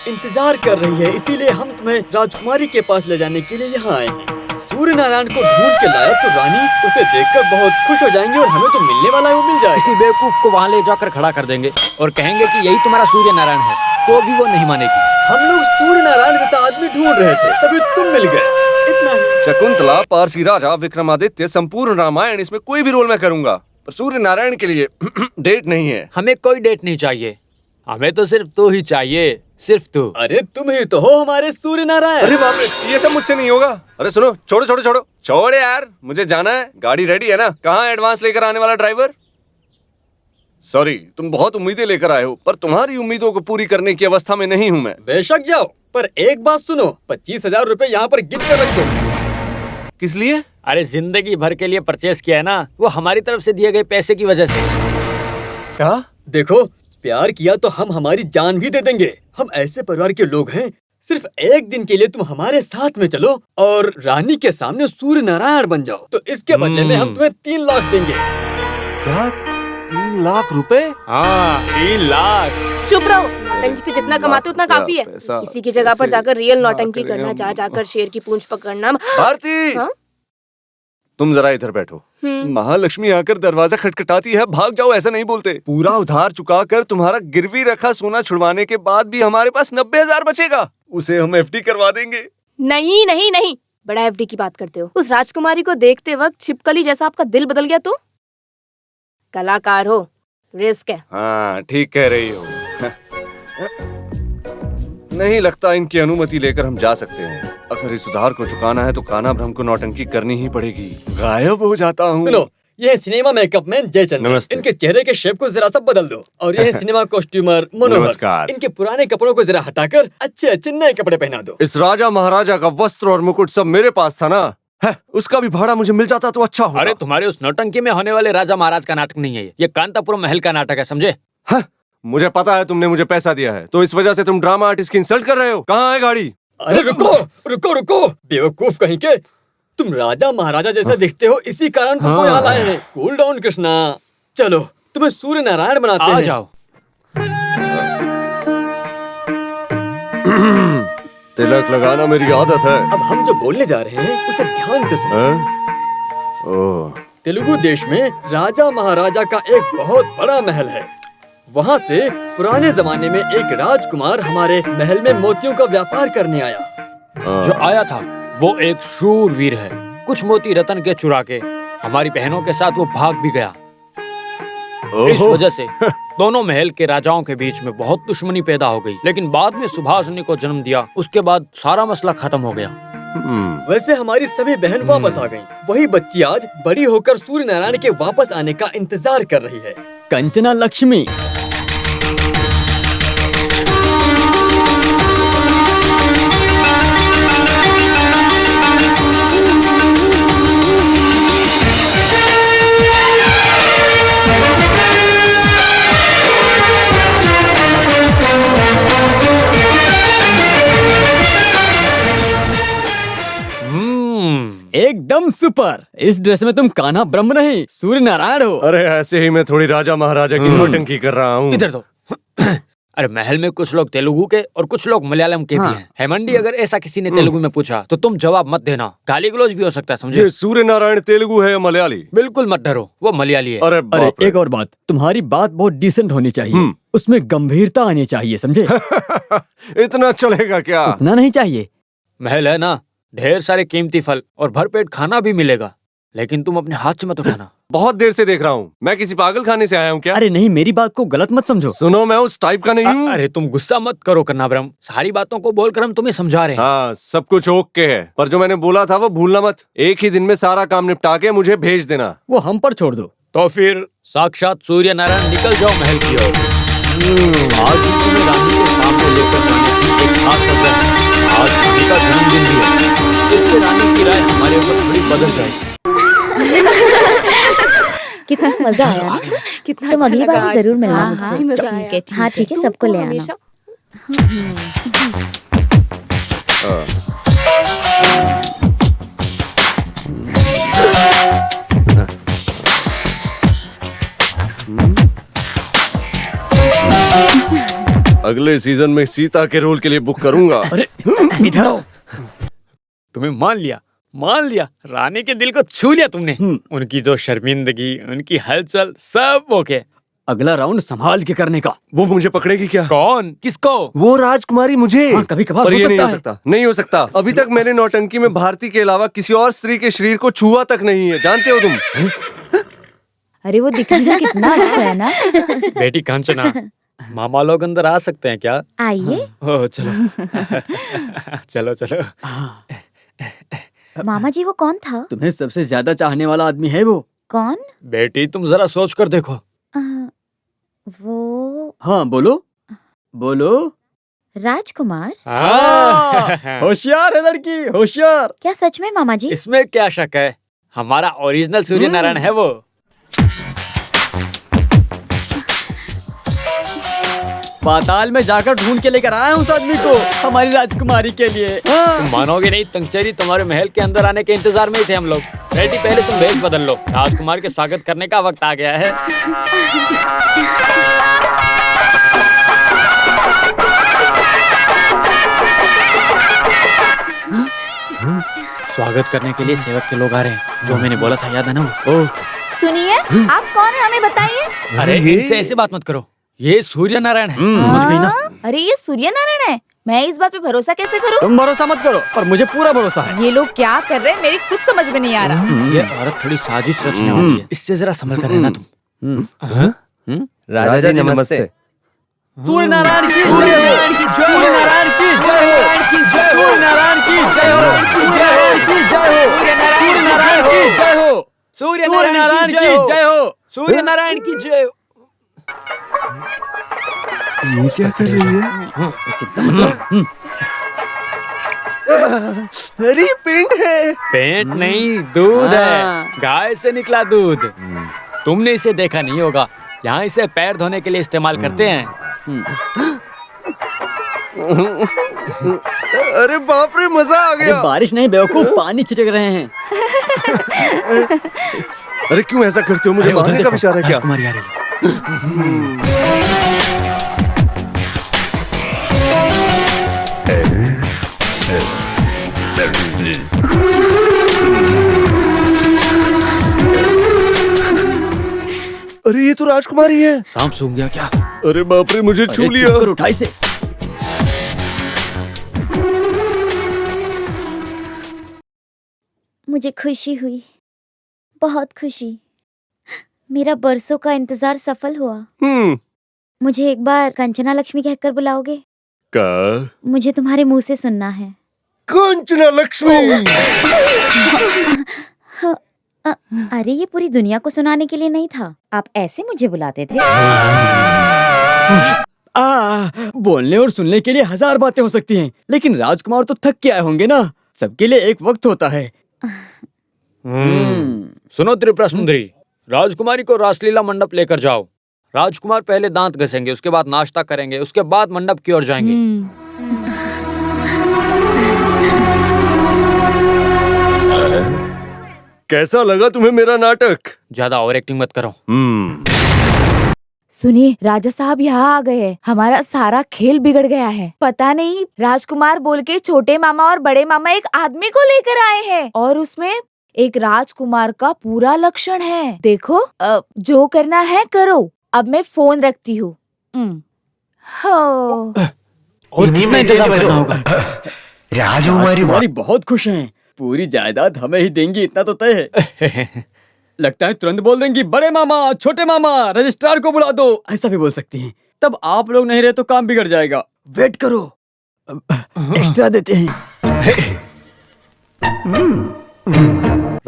इंतजार कर रही है। इसीलिए हम तुम्हें राजकुमारी के पास ले जाने के लिए यहाँ आए हैं। सूर्य नारायण को ढूंढ के लाया तो रानी उसे देखकर बहुत खुश हो जाएंगी और हमें जो मिलने वाला है वो मिल जाएगा। किसी बेवकूफ को वहाँ ले जाकर खड़ा कर देंगे और कहेंगे कि यही तुम्हारा सूर्य नारायण है, तो भी वो नहीं मानेगी। हम लोग सूर्य नारायण जैसा आदमी ढूंढ रहे थे, तभी तुम मिल गए। इतना ही। शकुंतला, पारसी राजा, विक्रमादित्य, संपूर्ण रामायण, इसमें कोई भी रोल मैं करूंगा, पर सूर्य नारायण के लिए डेट नहीं है। हमें कोई डेट नहीं चाहिए, हमें तो सिर्फ तू ही चाहिए, सिर्फ तू। अरे तुम ही तो हो हमारे सूर्य नारायण। अरे बाप रे, ये सब मुझसे नहीं होगा। अरे सुनो, छोड़ो छोड़ो छोड़ो छोड़ यार, मुझे जाना है। गाड़ी रेडी है ना? कहाँ है एडवांस लेकर आने वाला ड्राइवर? सॉरी, तुम बहुत उम्मीदें लेकर आए हो, पर तुम्हारी उम्मीदों को पूरी करने की अवस्था में नहीं हूँ मैं। बेशक जाओ, पर एक बात सुनो, 25,000 रुपए यहाँ पर गिन कर रख दो। किस लिए? अरे जिंदगी भर के लिए परचेस किया है ना, वो हमारी तरफ से दिए गए पैसे की वजह से। क्या? देखो, प्यार किया तो हम हमारी जान भी दे देंगे। हम ऐसे परिवार के लोग हैं, सिर्फ एक दिन के लिए तुम हमारे साथ में चलो और रानी के सामने सूर्य नारायण बन जाओ, तो इसके बदले में हम तुम्हें 3 लाख देंगे। क्या? 3 लाख रुपए? हाँ, 3 लाख। चुप रहो, नौटंकी से जितना कमाते उतना काफी है। पैसा किसी की जगह पर कैसे जाकर रियल ना नौटंकी करें करना, हम? जा जाकर शेर की पूंछ पकड़ना। भारती, हाँ? तुम जरा इधर बैठो। महालक्ष्मी आकर दरवाजा खटखटाती है, भाग जाओ ऐसा नहीं बोलते। पूरा उधार चुका कर तुम्हारा गिरवी रखा सोना छुड़वाने के बाद भी हमारे पास 90,000 बचेगा, उसे हम एफडी करवा देंगे। नहीं नहीं नहीं, बड़ा एफडी की बात करते हो। उस राजकुमारी को देखते वक्त छिपकली जैसा आपका दिल बदल गया तो? कलाकार हो, रिस्क है। हाँ, ठीक कह रही हो। नहीं लगता इनकी अनुमति लेकर हम जा सकते हैं। अगर इस उधार को चुकाना है तो कान्हा ब्रह्म को नौटंकी करनी ही पड़ेगी। गायब हो जाता हूँ। सुनो, ये सिनेमा मेकअप मैन जयचंद्र, नमस्ते। इनके चेहरे के शेप को जरा सा बदल दो। और ये सिनेमा कॉस्ट्यूमर मनोहर, नमस्कार। इनके पुराने कपड़ों को जरा हटाकर अच्छे अच्छे नए कपड़े पहना दो। इस राजा महाराजा का वस्त्र और मुकुट सब मेरे पास था ना, है, उसका भी भाड़ा मुझे मिल जाता तो अच्छा होता। अरे तुम्हारे उस नौटंकी में होने वाले राजा महाराज का नाटक नहीं है ये कांतापुरम महल का नाटक है, समझे? हाँ, मुझे पता है तुमने मुझे पैसा दिया है, तो इस वजह से तुम ड्रामा आर्टिस्ट की इंसल्ट कर रहे हो। कहाँ है गाड़ी? अरे रुको रुको रुको, बेवकूफ कहीं के। तुम राजा महाराजा जैसे दिखते हो, इसी कारण तुमको यहाँ लाए हैं। कूल डाउन कृष्णा, चलो तुम्हें सूर्य नारायण बनाते आ हैं। जाओ। तिलक लगाना मेरी आदत है। अब हम जो बोलने जा रहे हैं उसे ध्यान से सुनो। हैं? ओह, तेलुगु देश में राजा महाराजा का एक बहुत बड़ा महल है। वहाँ से पुराने जमाने में एक राजकुमार हमारे महल में मोतियों का व्यापार करने आया। जो आया था वो एक शूरवीर है। कुछ मोती रतन के चुरा के हमारी बहनों के साथ वो भाग भी गया। इस ओहो। वजह से दोनों महल के राजाओं के बीच में बहुत दुश्मनी पैदा हो गई। लेकिन बाद में सुभाषनी को जन्म दिया, उसके बाद सारा मसला खत्म हो गया। वैसे हमारी सभी बहन वापस आ गईं। वही बच्ची आज बड़ी होकर सूर्य नारायण के वापस आने का इंतजार कर रही है। कंचना लक्ष्मी। एकदम सुपर। इस ड्रेस में तुम कान्हा ब्रह्म नहीं सूर्य नारायण हो। अरे ऐसे ही मैं थोड़ी राजा महाराजा की नौटंकी कर रहा हूँ। इधर दो। अरे महल में कुछ लोग तेलुगु के और कुछ लोग मलयालम के भी हैं। हेमंडी, अगर ऐसा किसी ने तेलुगु में पूछा तो तुम जवाब मत देना। गाली गलौज भी हो सकता है, समझे? ये सूर्य नारायण तेलुगु है या मलयाली? बिल्कुल मत डरो, वो मलयाली है। अरे अरे बाप रे। एक और बात, तुम्हारी बात बहुत डिसेंट होनी चाहिए। उसमें गंभीरता आनी चाहिए, समझे? इतना चलेगा क्या? इतना नहीं चाहिए। महल है ना, ढेर सारे कीमती फल और भरपेट खाना भी मिलेगा, लेकिन तुम अपने हाथ से मत उठाना। बहुत देर से देख रहा हूँ। मैं किसी पागल खाने से आया हूँ क्या? अरे नहीं, मेरी बात को गलत मत समझो। सुनो, मैं उस टाइप का नहीं हूँ। अरे तुम गुस्सा मत करो कन्नाब्रह्म, सारी बातों को बोलकर हम तुम्हें समझा रहे हैं। हाँ, सब कुछ ओके है, पर जो मैंने बोला था वो भूलना मत। एक ही दिन में सारा काम निपटा के मुझे भेज देना। वो हम पर छोड़ दो। तो फिर साक्षात सूर्य नारायण निकल जाओ महल की ओर। आज ही तुम्हें रानी के सामने लेकर जाने की एक खास वजह है। आज रानी का जन्मदिन भी है, इससे रानी की राय हमारे ऊपर थोड़ी बदल जाएगी। कितना मजा आया ना? कितना तुम अगली अच्छा बार लगा जरूर आज। मिलना हाँ, मुझसे। मजा आया। हाँ ठीक है, सबको ले आना। हमेशा अगले सीजन में सीता के रोल के लिए बुक करूंगा। अरे इधर आओ। तुम्हें मान लिया, रानी के दिल को छू लिया तुमने। उनकी जो शर्मिंदगी, उनकी हलचल, सब ओके। अगला राउंड संभाल के करने का। वो मुझे पकड़ेगी क्या? कौन? किसको? वो राजकुमारी मुझे। हाँ, कभी कभार पर हो ये नहीं सकता हो है। सकता, नहीं हो सकता। अभी तक मैंने नौटंकी में भारती के अलावा किसी और स्त्री के शरीर को छुआ तक नहीं है, जानते हो तुम? अरे वो दिखने में कितना अच्छा है ना। बेटी कांचना, मामा लोग अंदर आ सकते हैं क्या? आइए। ओह चलो। चलो चलो। मामा जी वो कौन था? तुम्हें सबसे ज्यादा चाहने वाला आदमी है वो। कौन? बेटी तुम जरा सोच कर देखो। वो हाँ बोलो। राजकुमार। होशियार है लड़की, होशियार। क्या सच में मामा जी? इसमें क्या शक है, हमारा ओरिजिनल सूर्य नारायण है वो। पाताल में जाकर ढूंढ के लेकर आया हूँ उस आदमी को, हमारी राजकुमारी के लिए। तुम मानोगे नहीं, तंगचेरी तुम्हारे महल के अंदर आने के इंतजार में ही थे हम लोग। बेटी पहले तुम भेष बदल लो, राजकुमार के स्वागत करने का वक्त आ गया है। स्वागत करने के लिए सेवक के लोग आ रहे हैं, जो मैंने बोला था, याद है ना वो? सुनिए, आप कौन है हमें बताइए। अरे इनसे ऐसे बात मत करो, ये सूर्य नारायण है। समझ गई ना? अरे ये सूर्य नारायण है, मैं इस बात पे भरोसा कैसे करूं? तुम भरोसा मत करो, पर मुझे पूरा भरोसा है। ये लोग क्या कर रहे हैं, मेरी कुछ समझ में नहीं आ रहा। ये औरत थोड़ी साजिश रचने वाली है, इससे जरा संभल कर रहना तुम। राजा जी नमस्ते। सूर्य नारायण की जय हो, सूर्य नारायण की जय हो, सूर्य नारायण की जय हो, सूर्य नारायण की जय हो, सूर्य नारायण की जय हो, सूर्य नारायण की जय हो, सूर्य नारायण की जय हो। ये क्या कर रही है? अरे पेंट है। पेंट नहीं, दूध है, गाय से निकला दूध। तुमने इसे देखा नहीं होगा, यहाँ इसे पैर धोने के लिए इस्तेमाल करते हैं। अरे बाप रे, मजा आ अरे गया। बारिश नहीं बेवकूफ, पानी छिटक रहे हैं। अरे क्यों ऐसा करते हो? मुझे अरे उधर मारने का देखो, इशारा है क्या? राजकुमारी आ रही है। अरे ये तो राजकुमारी है। सांप सूंघ गया क्या? अरे बाप रे, मुझे छू अरे लिया। चुप कर, उठा इसे। मुझे खुशी हुई, बहुत खुशी। मेरा बरसों का इंतजार सफल हुआ। मुझे एक बार कंचना लक्ष्मी कहकर बुलाओगे? का मुझे तुम्हारे मुंह से सुनना है। कंचना लक्ष्मी। अरे ये पूरी दुनिया को सुनाने के लिए नहीं था, आप ऐसे मुझे बुलाते थे। बोलने और सुनने के लिए हजार बातें हो सकती हैं, लेकिन राजकुमार तो थक के आए होंगे ना। सबके लिए एक वक्त होता है। सुनो त्रिपुरा सुंदरी, राजकुमारी को रासलीला मंडप लेकर जाओ। राजकुमार पहले दांत घसेंगे, उसके बाद नाश्ता करेंगे, उसके बाद मंडप की ओर जाएंगे। कैसा लगा तुम्हें मेरा नाटक? ज्यादा ओवर एक्टिंग मत करो। सुनिए, राजा साहब यहाँ आ गए हैं। हमारा सारा खेल बिगड़ गया है। पता नहीं राजकुमार बोल के छोटे मामा और बड़े मामा एक आदमी को लेकर आए हैं, और उसमें एक राजकुमार का पूरा लक्षण है। देखो, जो करना है करो। अब मैं फोन रखती हूँ। और कितना इंतजार करना होगा? राजकुमारी बहुत खुश हैं। पूरी जायदाद हमें ही देंगी, इतना तो तय है। लगता है तुरंत बोल देंगी, बड़े मामा, छोटे मामा, रजिस्ट्रार को बुला दो, ऐसा भी बोल सकती हैं। तब आप लोग नहीं रहे तो काम बिगड़ जाएगा। वेट करो, एक्स्ट्रा देते हैं।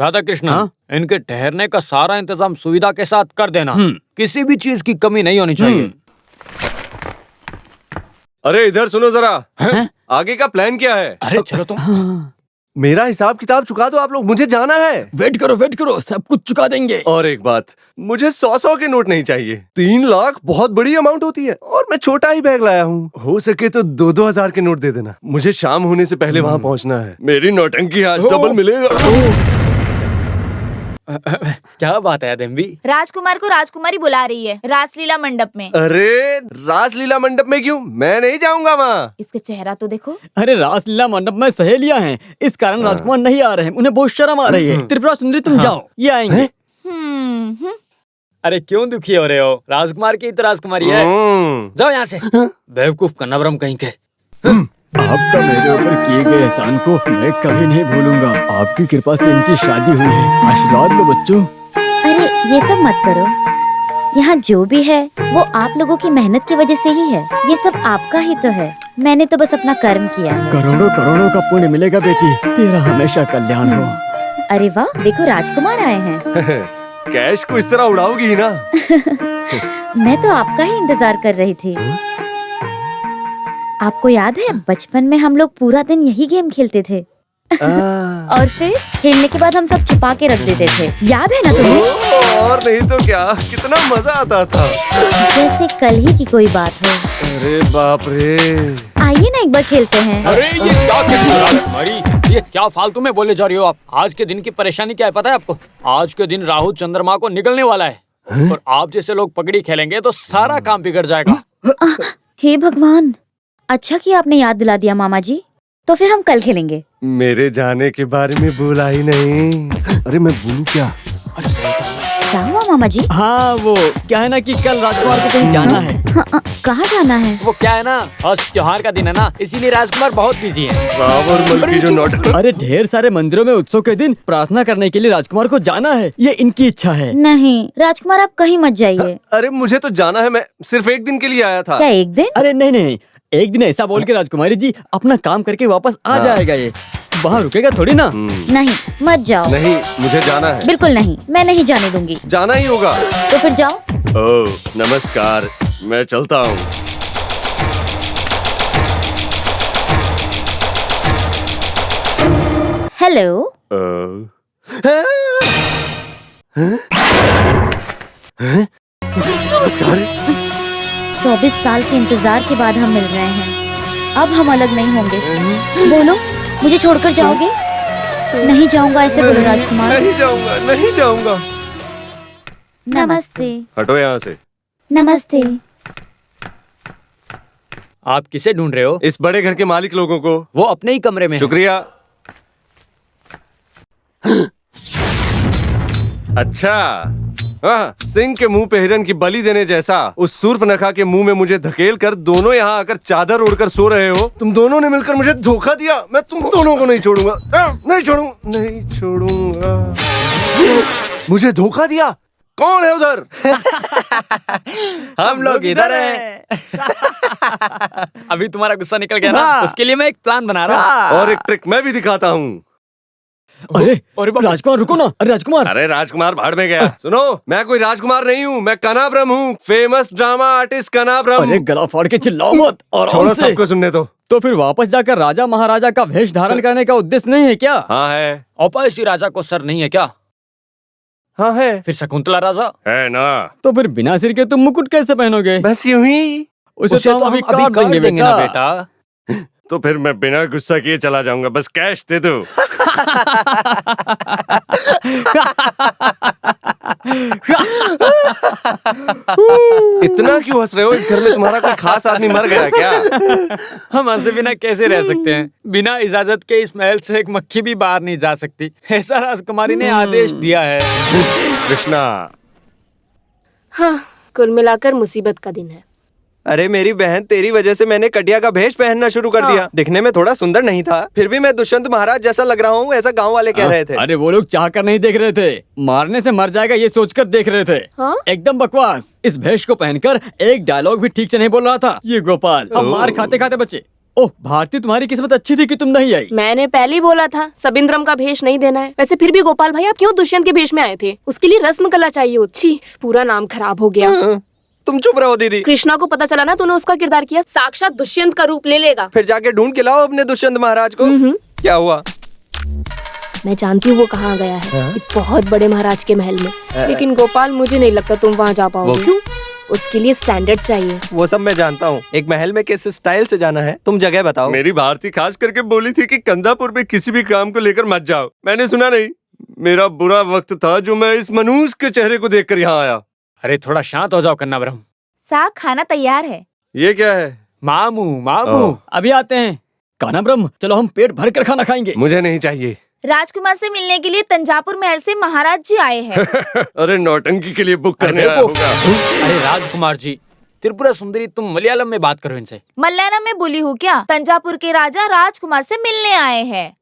राधा कृष्ण, इनके ठहरने का सारा इंतजाम सुविधा के साथ कर देना। किसी भी चीज की कमी नहीं होनी चाहिए। अरे इधर सुनो जरा। आगे का प्लान क्या है? अरे चलो तुम। मेरा हिसाब किताब चुका दो आप लोग, मुझे जाना है। वेट करो, सब कुछ चुका देंगे। और एक बात, मुझे 100 के नोट नहीं चाहिए। 3 लाख बहुत बड़ी अमाउंट होती है, और मैं छोटा ही बैग लाया हूँ। हो सके तो 2-2 हजार के नोट दे देना। मुझे शाम होने से पहले वहाँ पहुँचना है। मेरी नौटंकी आज डबल मिलेगा। क्या बात है देवी? राजकुमार को राजकुमारी बुला रही है रासलीला मंडप में। अरे रासलीला मंडप में क्यों? मैं नहीं जाऊंगा वहाँ। इसका चेहरा तो देखो। अरे रासलीला मंडप में सहेलियां हैं, इस कारण राजकुमार नहीं आ रहे हैं। उन्हें बहुत शर्म आ रही है। त्रिपुरा सुंदरी तुम जाओ, ये आएंगे। अरे क्यों दुखी हो रहे हो? राजकुमार की तो राजकुमारी है। जाओ यहाँ से, बेवकूफ कन्नावरम कहीं के। आपका मेरे ऊपर किए गए एहसान को मैं कभी नहीं भूलूंगा। आपकी कृपा से इनकी शादी हुई है। आशीर्वाद लो बच्चों। अरे ये सब मत करो। यहाँ जो भी है वो आप लोगों की मेहनत की वजह से ही है। ये सब आपका ही तो है। मैंने तो बस अपना कर्म किया है। करोड़ों करोड़ों का पुण्य मिलेगा बेटी, तेरा हमेशा कल्याण हो। अरे वाह, देखो राजकुमार आए हैं। कैश को इस तरह उड़ाओगी ही ना। मैं तो आपका ही इंतजार कर रही थी। आपको याद है बचपन में हम लोग पूरा दिन यही गेम खेलते थे। और फिर खेलने के बाद हम सब छुपा के रख देते थे, याद है ना तुम्हें? और नहीं तो क्या, कितना मजा आता था। जैसे कल ही की कोई बात हो। अरे बाप रे। आइए ना एक बार खेलते हैं। अरे ये क्या कर रही हो राजकुमारी? ये क्या फालतू में बोले जा रही हो आप? आज के दिन की परेशानी क्या है पता है आपको? आज के दिन राहु चंद्रमा को निकलने वाला है, और आप जैसे लोग पगड़ी खेलेंगे तो सारा काम बिगड़ जाएगा। हे भगवान, अच्छा किया आपने याद दिला दिया मामा जी। तो फिर हम कल खेलेंगे। मेरे जाने के बारे में बोला ही नहीं। अरे मैं बोलूं क्या? क्या हुआ मामा जी? हाँ, वो क्या है ना कि कल राजकुमार को कहीं जाना है। हाँ, कहाँ जाना है? वो क्या है ना, आज त्योहार का दिन है ना, इसीलिए राजकुमार बहुत बिजी है। बाबर मल की जो नाटक। अरे ढेर सारे मंदिरों में उत्सव के दिन प्रार्थना करने के लिए राजकुमार को जाना है। ये इनकी इच्छा है। नहीं राजकुमार, आप कहीं मत जाइए। अरे मुझे तो जाना है, मैं सिर्फ एक दिन के लिए आया था। क्या एक दिन? अरे नहीं, एक दिन ऐसा बोल के राजकुमारी जी अपना काम करके वापस आ जाएगा। ये वहाँ रुकेगा थोड़ी ना। नहीं, मत जाओ। नहीं, मुझे जाना है। बिल्कुल नहीं, मैं नहीं जाने दूंगी। जाना ही होगा। तो फिर जाओ। ओह नमस्कार, मैं चलता हूँ। हेलो। नमस्कार। 24 साल के इंतजार के बाद हम मिल रहे हैं। अब हम अलग नहीं होंगे। बोलो, मुझे छोड़कर जाओगे? नहीं जाऊंगा, ऐसे बोलो राजकुमार। नहीं जाऊंगा, नहीं जाऊंगा। नमस्ते। हटो यहाँ से। नमस्ते। आप किसे ढूंढ रहे हो? इस बड़े घर के मालिक लोगों को। वो अपने ही कमरे में है। शुक्रिया। अच्छा, हाँ, सिंह के मुंह पे हिरन की बलि देने जैसा उस सूर्पनखा के मुंह में मुझे धकेल कर दोनों यहाँ आकर चादर ओढ़कर सो रहे हो। तुम दोनों ने मिलकर मुझे धोखा दिया। मैं तुम दोनों को नहीं छोड़ूंगा, नहीं छोड़ूंगा। मुझे धोखा दिया। कौन है उधर? हम लोग इधर हैं। अभी तुम्हारा गुस्सा निकल गया ना, उसके लिए मैं एक प्लान बना रहा हूँ। और एक ट्रिक मैं भी दिखाता हूँ। अरे राजकुमार रुको ना। अरे राजकुमार, अरे राजकुमार भाड़ में गया। सुनो, मैं कोई राजकुमार नहीं हूँ, मैं कनाब्रह्म हूँ, फेमस ड्रामा आर्टिस्ट कनाब्रह्म। अरे गला फाड़ के चिल्लाओ मत। और छोड़ो, सबको सुनने दो। तो फिर वापस जाकर राजा महाराजा का वेश धारण करने का उद्देश्य नहीं है क्या? हाँ है। औपासी राजा को सर नहीं है क्या? हाँ है। फिर शकुंतला राजा है ना। तो फिर बिना सिर के तुम मुकुट कैसे पहनोगे? बस यूं ही। उसे तो हम अभी काट देंगे ना बेटा। बेटा। तो फिर मैं बिना गुस्सा किए चला जाऊंगा, बस कैश दे दो। इतना क्यों हंस रहे हो? इस घर में तुम्हारा कोई खास आदमी मर गया क्या? हम हंसे बिना कैसे रह सकते हैं? बिना इजाजत के इस महल से एक मक्खी भी बाहर नहीं जा सकती, ऐसा राजकुमारी ने आदेश दिया है। कृष्णा, हाँ, कुल मिलाकर मुसीबत का दिन है। अरे मेरी बहन, तेरी वजह से मैंने कटिया का भेष पहनना शुरू कर दिया। दिखने में थोड़ा सुंदर नहीं था, फिर भी मैं दुष्यंत महाराज जैसा लग रहा हूँ, ऐसा गांव वाले कह रहे थे। अरे वो लोग चाह कर नहीं देख रहे थे, मारने से मर जाएगा ये सोचकर देख रहे थे। हाँ? एकदम बकवास। इस भेष को पहनकर एक डायलॉग भी ठीक से नहीं बोल रहा था ये गोपाल। अब मार खाते खाते बचे। ओह भारती, तुम्हारी किस्मत अच्छी थी कि तुम नहीं आई। मैंने पहले ही बोला था सबिंद्रम का भेष नहीं देना है। वैसे फिर भी गोपाल भाई, आप क्यों दुष्यंत के भेष में आए थे? उसके लिए रस्म कला चाहिए होती। छी, पूरा नाम खराब हो गया। तुम चुप रहो दीदी। कृष्णा को पता चला ना तूने उसका किरदार किया, साक्षात दुष्यंत का रूप ले लेगा। फिर जाके ढूंढ के लाओ अपने दुष्यंत महाराज को। क्या हुआ? मैं जानती हूँ वो कहाँ गया है, एक बहुत बड़े महाराज के महल में। लेकिन गोपाल, मुझे नहीं लगता तुम वहाँ जा पाओगे। वो क्यों? उसके लिए स्टैंडर्ड चाहिए। वो सब मैं जानता हूँ, एक महल में किस स्टाइल से जाना है। तुम जगह बताओ। मेरी भारती खास करके बोली थी कि कंदापुर में किसी भी काम को लेकर मत जाओ। मैंने सुना नहीं। मेरा बुरा वक्त था जो मैं इस मनूस के चेहरे को देखकर यहाँ आया। अरे थोड़ा शांत हो जाओ कन्नाब्रह्म। साहब खाना तैयार है। ये क्या है? मामू मामू अभी आते हैं। कानाब्रह्म, चलो हम पेट भर कर खाना खाएंगे। मुझे नहीं चाहिए। राजकुमार से मिलने के लिए तंजापुर महल से महाराज जी आए हैं। अरे नौटंकी के लिए बुक करने आया होगा। अरे राजकुमार जी, त्रिपुरा सुंदरी, तुम मलयालम में बात करो इनसे। मलयालम में बोली हूँ क्या? तंजापुर के राजा राजकुमार से मिलने आए हैं।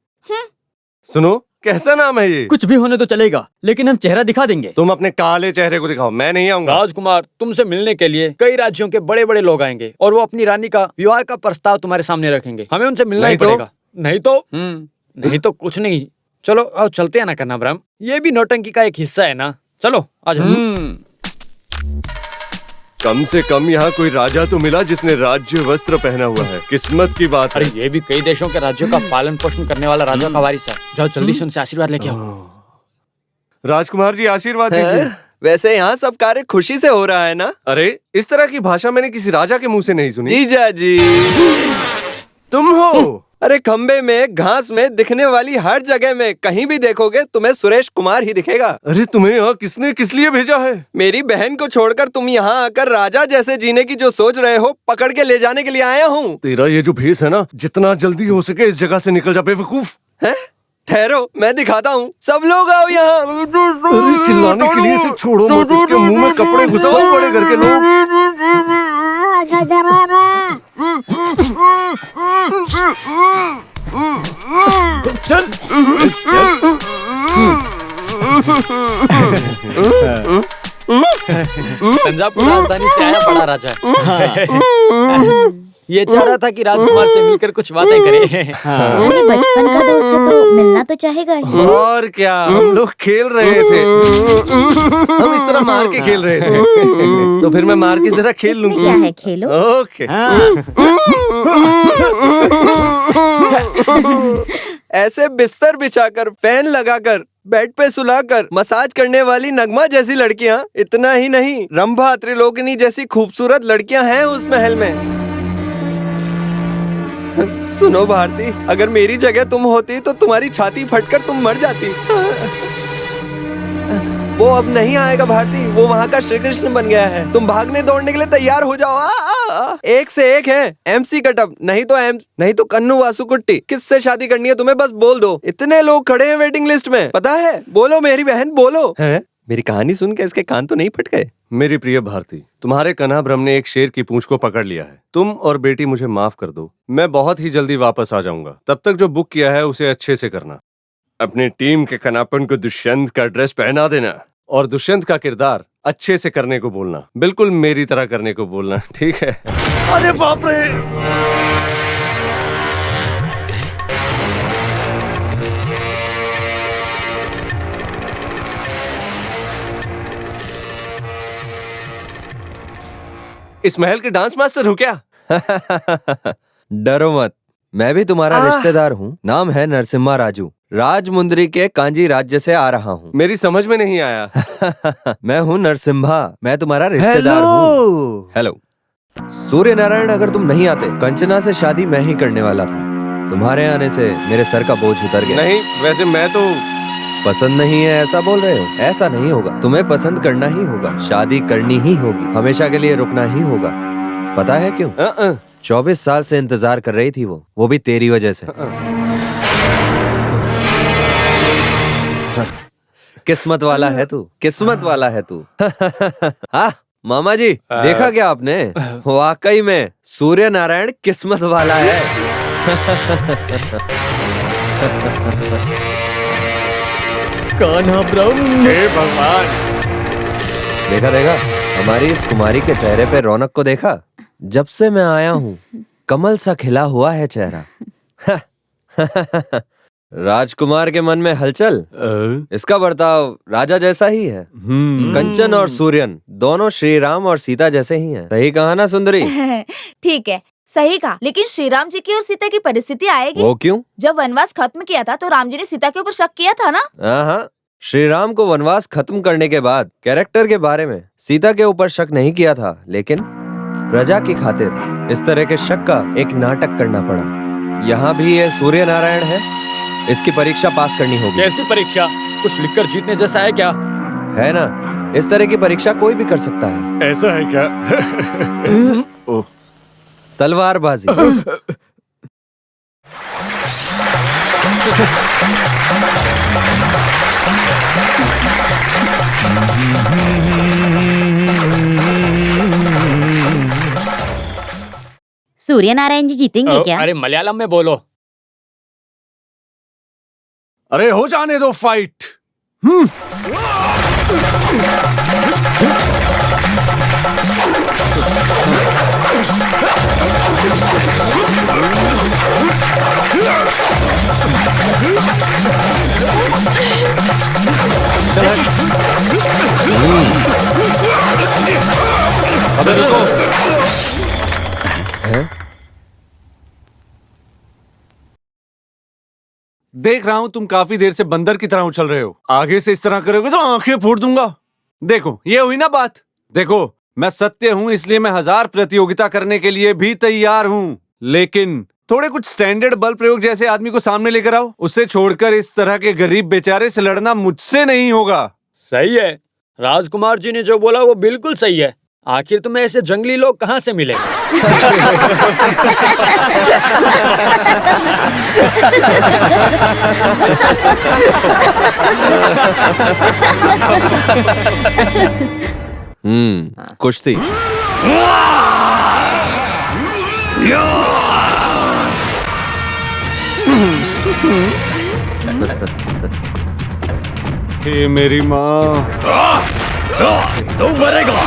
सुनो, कैसा नाम है ये? कुछ भी होने तो चलेगा, लेकिन हम चेहरा दिखा देंगे। तुम अपने काले चेहरे को दिखाओ, मैं नहीं आऊंगा। राजकुमार, तुमसे मिलने के लिए कई राज्यों के बड़े बड़े लोग आएंगे और वो अपनी रानी का विवाह का प्रस्ताव तुम्हारे सामने रखेंगे। हमें उनसे मिलना ही पड़ेगा। नहीं तो कुछ नहीं। चलो आओ चलते हैं ना कन्नाब्रह्म, ये भी नौटंकी का एक हिस्सा है ना। चलो आ जाओ। कम से कम यहाँ कोई राजा तो मिला जिसने राज्य वस्त्र पहना हुआ है। किस्मत की बात अरे है। ये भी कई देशों के राज्यों का पालन पोषण करने वाला राजा का वारिस है। जाओ जल्दी से उनसे आशीर्वाद लेके आओ। राजकुमार जी, आशीर्वाद दीजिए। वैसे यहाँ सब कार्य खुशी से हो रहा है ना? अरे इस तरह की भाषा मैंने किसी राजा के मुंह से नहीं सुनी। जीजा जी, तुम हो? अरे खंबे में, घास में, दिखने वाली हर जगह में कहीं भी देखोगे तुम्हें सुरेश कुमार ही दिखेगा। अरे तुम्हें यहाँ किसने किस लिए भेजा है? मेरी बहन को छोड़कर तुम यहाँ आकर राजा जैसे जीने की जो सोच रहे हो, पकड़ के ले जाने के लिए आया हूँ। तेरा ये जो भेष है ना, जितना जल्दी हो सके इस जगह से निकल जा बेवकूफ। हैं? ठहरो, मैं दिखाता हूँ। सब लोग आओ यहाँ। अरे चिल्लाने के लिए इसे छोड़ो मत, इसके मुंह में कपड़े घुसाओ बड़े घर के लोग। चल तंजापुर राजधानी से आया बड़ा राजा। ये चाह रहा था कि राजकुमार से मिलकर कुछ बातें करे। अरे बचपन का दोस्त है तो मिलना तो चाहेगा ही। और क्या, हम लोग खेल रहे थे। हम इस तरह मार के खेल रहे थे। तो फिर मैं मार के जरा खेल लूंगी। क्या है, खेलो। ओके। ऐसे बिस्तर बिछाकर, फैन लगाकर, बेड पे सुलाकर मसाज करने वाली नगमा जैसी लड़कियां, इतना ही नहीं रंभा, त्रिलोकनी जैसी खूबसूरत लड़कियां हैं उस महल में। सुनो भारती, अगर मेरी जगह तुम होती तो तुम्हारी छाती फटकर तुम मर जाती। वो अब नहीं आएगा भारती, वो वहाँ का श्री कृष्ण बन गया है। तुम भागने दौड़ने के लिए तैयार हो जाओ। एक से एक है, MC कटअप, नहीं तो कन्नू वासुकुट्टी। किससे शादी करनी है तुम्हें, बस बोल दो। इतने लोग खड़े हैं वेटिंग लिस्ट में, पता है? बोलो मेरी बहन, बोलो। है मेरी कहानी सुन के इसके कान तो नहीं फट गए? मेरी प्रिय भारती, तुम्हारे कन्हाभ्रम ने एक शेर की पूंछ को पकड़ लिया है। तुम और बेटी मुझे माफ कर दो, मैं बहुत ही जल्दी वापस आ जाऊंगा। तब तक जो बुक किया है उसे अच्छे से करना। अपनी टीम के कनापन को दुष्यंत का ड्रेस पहना देना और दुष्यंत का किरदार अच्छे से करने को बोलना, बिल्कुल मेरी तरह करने को बोलना, ठीक है? अरे बाप रे! इस महल के डांस मास्टर हो क्या? डरो मत, मैं भी तुम्हारा रिश्तेदार हूँ। नाम है नरसिम्हा राजू, राजमुंदरी के कांजी राज्य से आ रहा हूँ। मेरी समझ में नहीं आया। मैं हूँ नरसिम्हा, मैं तुम्हारा रिश्तेदार हूँ। हेलो। सूर्य नारायण, अगर तुम नहीं आते कंचना से शादी मैं ही करने वाला था। तुम्हारे आने से मेरे सर का बोझ उतर गया। नहीं, वैसे मैं तो पसंद नहीं है ऐसा बोल रहे हो? ऐसा नहीं होगा, तुम्हें पसंद करना ही होगा, शादी करनी ही होगी, हमेशा के लिए रुकना ही होगा। पता है क्यों? 24 साल से इंतजार कर रही थी वो भी तेरी वजह से। किस्मत वाला है तू, किस्मत वाला है तू। हाँ मामा जी, देखा क्या आपने? वाकई में सूर्य नारायण किस्मत वाला है। कान्हाभ्रम, हे भगवान! देखा देखा, हमारी इस कुमारी के चेहरे पे रौनक को देखा? जब से मैं आया हूँ कमल सा खिला हुआ है चेहरा। राजकुमार के मन में हलचल, इसका बर्ताव राजा जैसा ही है। कंचन और सूर्यन दोनों श्री राम और सीता जैसे ही हैं। सही कहा ना सुंदरी? ठीक है, सही कहा। लेकिन श्री राम जी की और सीता की परिस्थिति आएगी। वो क्यों? जब वनवास खत्म किया था तो राम जी ने सीता के ऊपर शक किया था ना? हाँ, श्री राम को वनवास खत्म करने के बाद कैरेक्टर के बारे में सीता के ऊपर शक नहीं किया था, लेकिन प्रजा की खातिर इस तरह के शक का एक नाटक करना पड़ा। यहाँ भी ये सूर्य नारायण है, इसकी परीक्षा पास करनी होगी। कैसी परीक्षा? कुछ लिखकर जीतने जैसा है क्या? है ना, इस तरह की परीक्षा कोई भी कर सकता है। ऐसा है क्या? ओह, तलवारबाजी। सूर्य नारायण जी जीतेंगे क्या? अरे मलयालम में बोलो। अरे हो जाने दो फाइट। अबे रुको। देख रहा हूं तुम काफी देर से बंदर की तरह उछल रहे हो। आगे से इस तरह करोगे तो आंखें फोड़ दूंगा। देखो, ये हुई ना बात। देखो, मैं सत्य हूं, इसलिए मैं 1000 प्रतियोगिता करने के लिए भी तैयार हूं, लेकिन थोड़े कुछ स्टैंडर्ड बल प्रयोग जैसे आदमी को सामने लेकर आओ। उसे छोड़कर इस तरह के गरीब बेचारे से लड़ना मुझसे नहीं होगा। सही है, राजकुमार जी ने जो बोला वो बिल्कुल सही है। आखिर तुम्हें ऐसे जंगली लोग कहाँ से मिले? कुश्ती। हे मेरी माँ, तू मरेगा।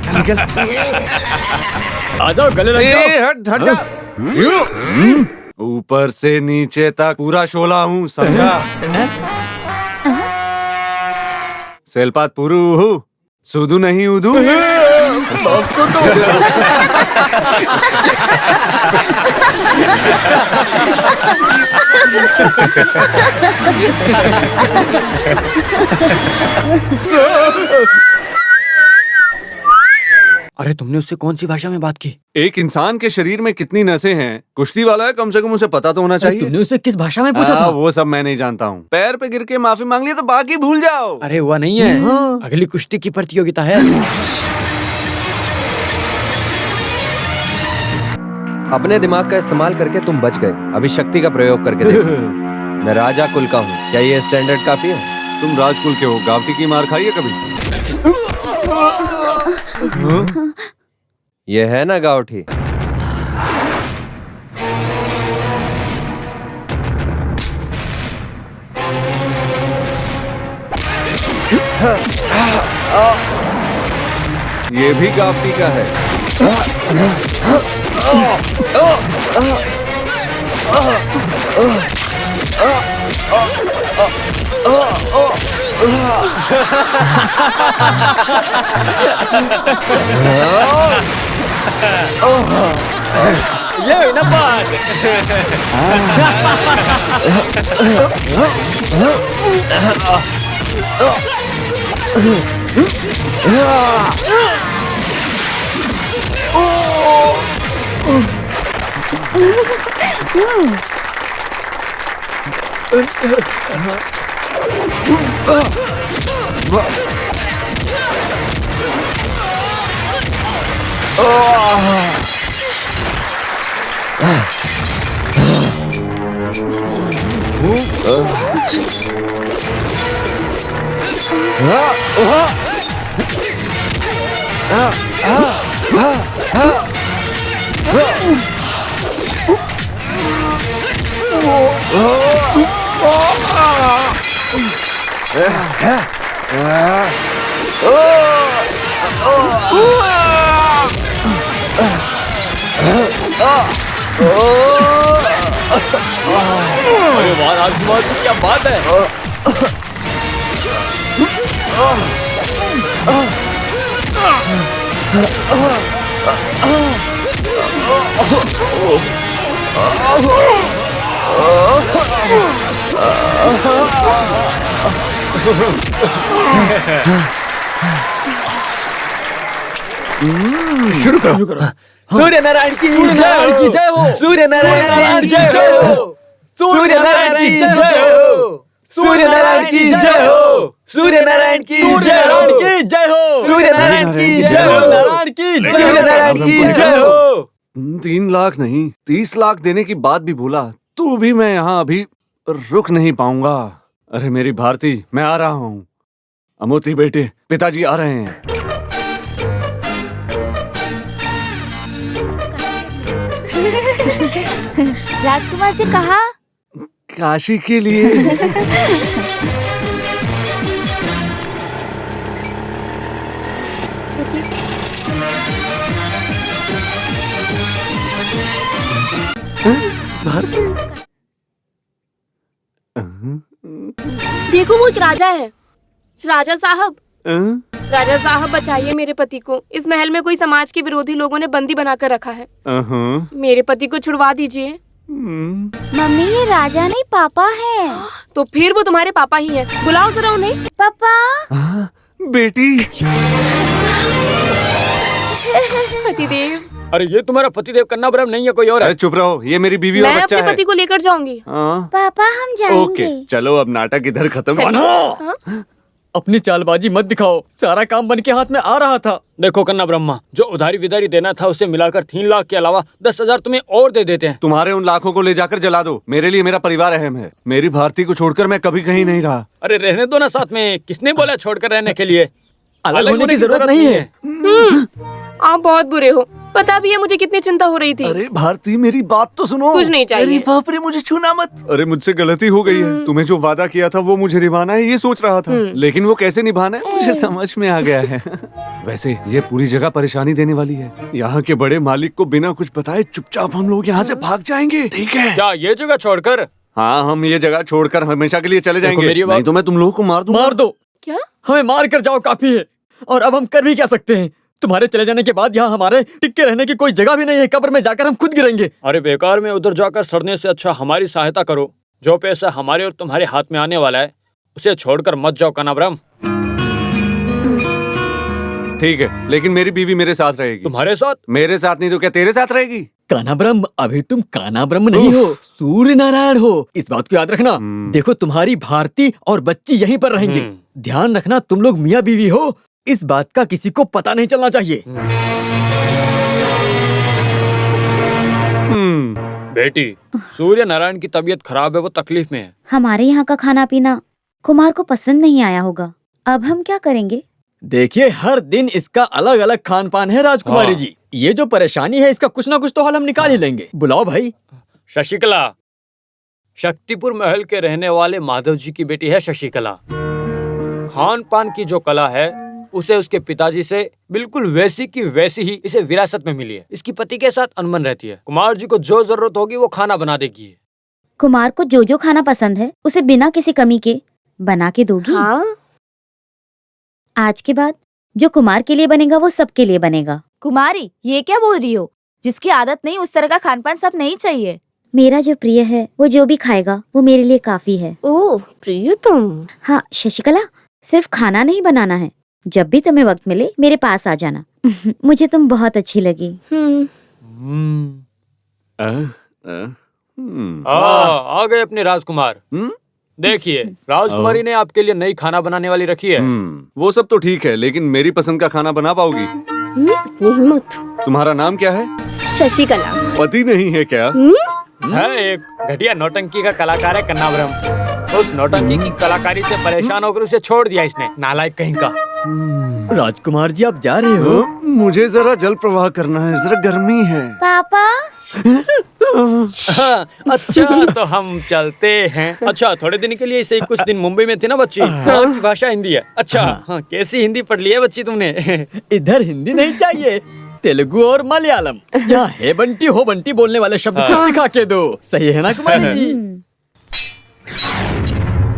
निकल। आ जाओ, गले लग जाओ। हट हट जा। ऊपर से नीचे तक पूरा शोला हूँ, समझा? सेलपात पुरु हूँ, सुदू नहीं उदू। अरे तुमने उससे कौन सी भाषा में बात की? एक इंसान के शरीर में कितनी नसें हैं, कुश्ती वाला है, कम से कम उसे पता तो होना चाहिए। तुमने उससे किस भाषा में पूछा था? वो सब मैं नहीं जानता हूँ। पैर पे गिर के माफी मांग ली तो बाकी भूल जाओ। अरे हुआ नहीं है, अगली कुश्ती की प्रतियोगिता है। अपने दिमाग का इस्तेमाल करके तुम बच गए, अभी शक्ति का प्रयोग करके देखो। मैं राजा कुल का हूँ, क्या ये स्टैंडर्ड काफी है? तुम राजकुल के हो, गावटी की मार खाई है कभी? ये है ना गावठी। ये भी गावटी का है। ये हुई ना बात। अरे वाह राजकुमार जी, क्या बात है। शुरू करो। सूर्य नारायण की जय हो। सूर्य नारायण की जय हो। सूर्य नारायण की जय हो। सूर्य नारायण की जय हो। सूर्य नारायण की जय हो। सूर्य नारायण की जय हो। नारायण की सूर्य नारायण की जय हो। 3 लाख नहीं 30 लाख देने की बात भी भूला, तो भी मैं यहाँ अभी रुक नहीं पाऊंगा। अरे मेरी भारती, मैं आ रहा हूँ। अमोती बेटे, पिताजी आ रहे हैं। राजकुमार जी कहाँ? काशी के लिए। भारती, देखो वो एक राजा है। राजा साहब, राजा साहब बचाइए मेरे पति को। इस महल में कोई समाज के विरोधी लोगों ने बंदी बनाकर रखा है। मेरे पति को छुड़वा दीजिए। मम्मी ये राजा नहीं पापा है। तो फिर वो तुम्हारे पापा ही हैं। बुलाओ जरा उन्हें। पापा। बेटी। पतिदेव। अरे ये तुम्हारा पतिदेव कन्नाब्रह्म नहीं है, कोई और है। अरे चुप रहो, ये मेरी बीवी और मैं बच्चा अपने है। पति को लेकर जाऊंगी। पापा हम जाएंगे। ओके, चलो अब नाटक इधर खत्म। अपनी चालबाजी मत दिखाओ, सारा काम बन के हाथ में आ रहा था। देखो कन्ना ब्रह्मा, जो उधारी विदारी देना था उसे मिलाकर 3 लाख के अलावा 10,000 तुम्हें और दे देते हैं। तुम्हारे उन लाखों को ले जाकर जला दो। मेरे लिए मेरा परिवार अहम है। मेरी भारती को छोड़कर मैं कभी कहीं नहीं रहा। अरे रहने दो ना साथ में, किसने बोला छोड़कर रहने के लिए? अलग होने की जरूरत नहीं है। आप बहुत बुरे हो, पता भी है मुझे कितनी चिंता हो रही थी। अरे भारती, मेरी बात तो सुनो। कुछ नहीं चाहिए। अरे बाप रे, मुझे छूना मत। अरे मुझसे गलती हो गई है। तुम्हें जो वादा किया था वो मुझे निभाना है, ये सोच रहा था। लेकिन वो कैसे निभाना है मुझे समझ में आ गया है। वैसे ये पूरी जगह परेशानी देने वाली है। यहाँ के बड़े मालिक को बिना कुछ बताए चुपचाप हम लोग यहाँ से भाग जाएंगे, ठीक है? क्या ये जगह छोड़कर? हाँ, हम ये जगह छोड़कर हमेशा के लिए चले जाएंगे। नहीं तो मैं तुम लोगों को मार दूंगा। मार दो। क्या? हमें मार कर जाओ काफी है। और अब हम कर भी क्या सकते हैं? तुम्हारे चले जाने के बाद यहाँ हमारे टिक्के रहने की कोई जगह भी नहीं है। कब्र में जाकर हम खुद गिरेंगे। अरे बेकार में उधर जाकर सड़ने से अच्छा हमारी सहायता करो। जो पैसा हमारे और तुम्हारे हाथ में आने वाला है उसे छोड़कर मत जाओ कन्नाब्रह्म। ठीक है, लेकिन मेरी बीवी मेरे साथ रहेगी। तुम्हारे साथ? मेरे साथ नहीं तो क्या तेरे साथ रहेगी? कन्नाब्रह्म, अभी तुम कन्नाब्रह्म नहीं हो, सूर्य नारायण हो। इस बात को याद रखना। देखो तुम्हारी भारती और बच्ची यहीं पर रहेंगे। ध्यान रखना, तुम लोग मियाँ बीवी हो, इस बात का किसी को पता नहीं चलना चाहिए। बेटी, सूर्य नारायण की तबीयत खराब है, वो तकलीफ में है। हमारे यहाँ का खाना पीना कुमार को पसंद नहीं आया होगा। अब हम क्या करेंगे? देखिए, हर दिन इसका अलग अलग खान पान है राजकुमारी जी। ये जो परेशानी है इसका कुछ ना कुछ तो हल हम निकाल ही लेंगे। बुलाओ भाई। शशिकला, शक्तिपुर महल के रहने वाले माधव जी की बेटी है शशिकला। खान पान की जो कला है उसे उसके पिताजी से बिल्कुल वैसी की वैसी ही इसे विरासत में मिली है। इसकी पति के साथ अनबन रहती है। कुमार जी को जो जरूरत होगी वो खाना बना देगी। कुमार को जो जो खाना पसंद है उसे बिना किसी कमी के बना के दोगी? हाँ। आज के बाद जो कुमार के लिए बनेगा वो सबके लिए बनेगा। कुमारी, ये क्या बोल रही हो? जिसकी आदत नहीं उस तरह का खान पान सब नहीं चाहिए। मेरा जो प्रिय है वो जो भी खाएगा वो मेरे लिए काफी है। ओह प्रियतम। हाँ शशिकला, सिर्फ खाना नहीं बनाना है। जब भी तुम्हें वक्त मिले मेरे पास आ जाना। मुझे तुम बहुत अच्छी लगी। आ गए अपने राजकुमार। देखिए, राजकुमारी ने आपके लिए नई खाना बनाने वाली रखी है। वो सब तो ठीक है, लेकिन मेरी पसंद का खाना बना पाओगी? नहीं मत। तुम्हारा नाम क्या है? शशिकला। पति नहीं है क्या? है, एक घटिया नौटंकी का कलाकार है कन्नावरम। उस नौटंकी की कलाकारी से परेशान होकर उसे छोड़ दिया इसने, नालायक कहीं का। राजकुमार जी, आप जा रहे हो? मुझे जरा जल प्रवाह करना है, जरा गर्मी है। पापा। अच्छा, तो हम चलते हैं। अच्छा, थोड़े दिन के लिए इसे कुछ दिन मुंबई में थी ना बच्ची। वहाँ की भाषा हिंदी है। अच्छा, हाँ, कैसी हिंदी पढ़ ली है बच्ची तुमने? इधर हिंदी नहीं चाहिए, तेलुगु और मलयालम। यहाँ है बंटी हो बंटी बोलने वाले शब्द को सिखा के दो। सही है ना कुमारी जी?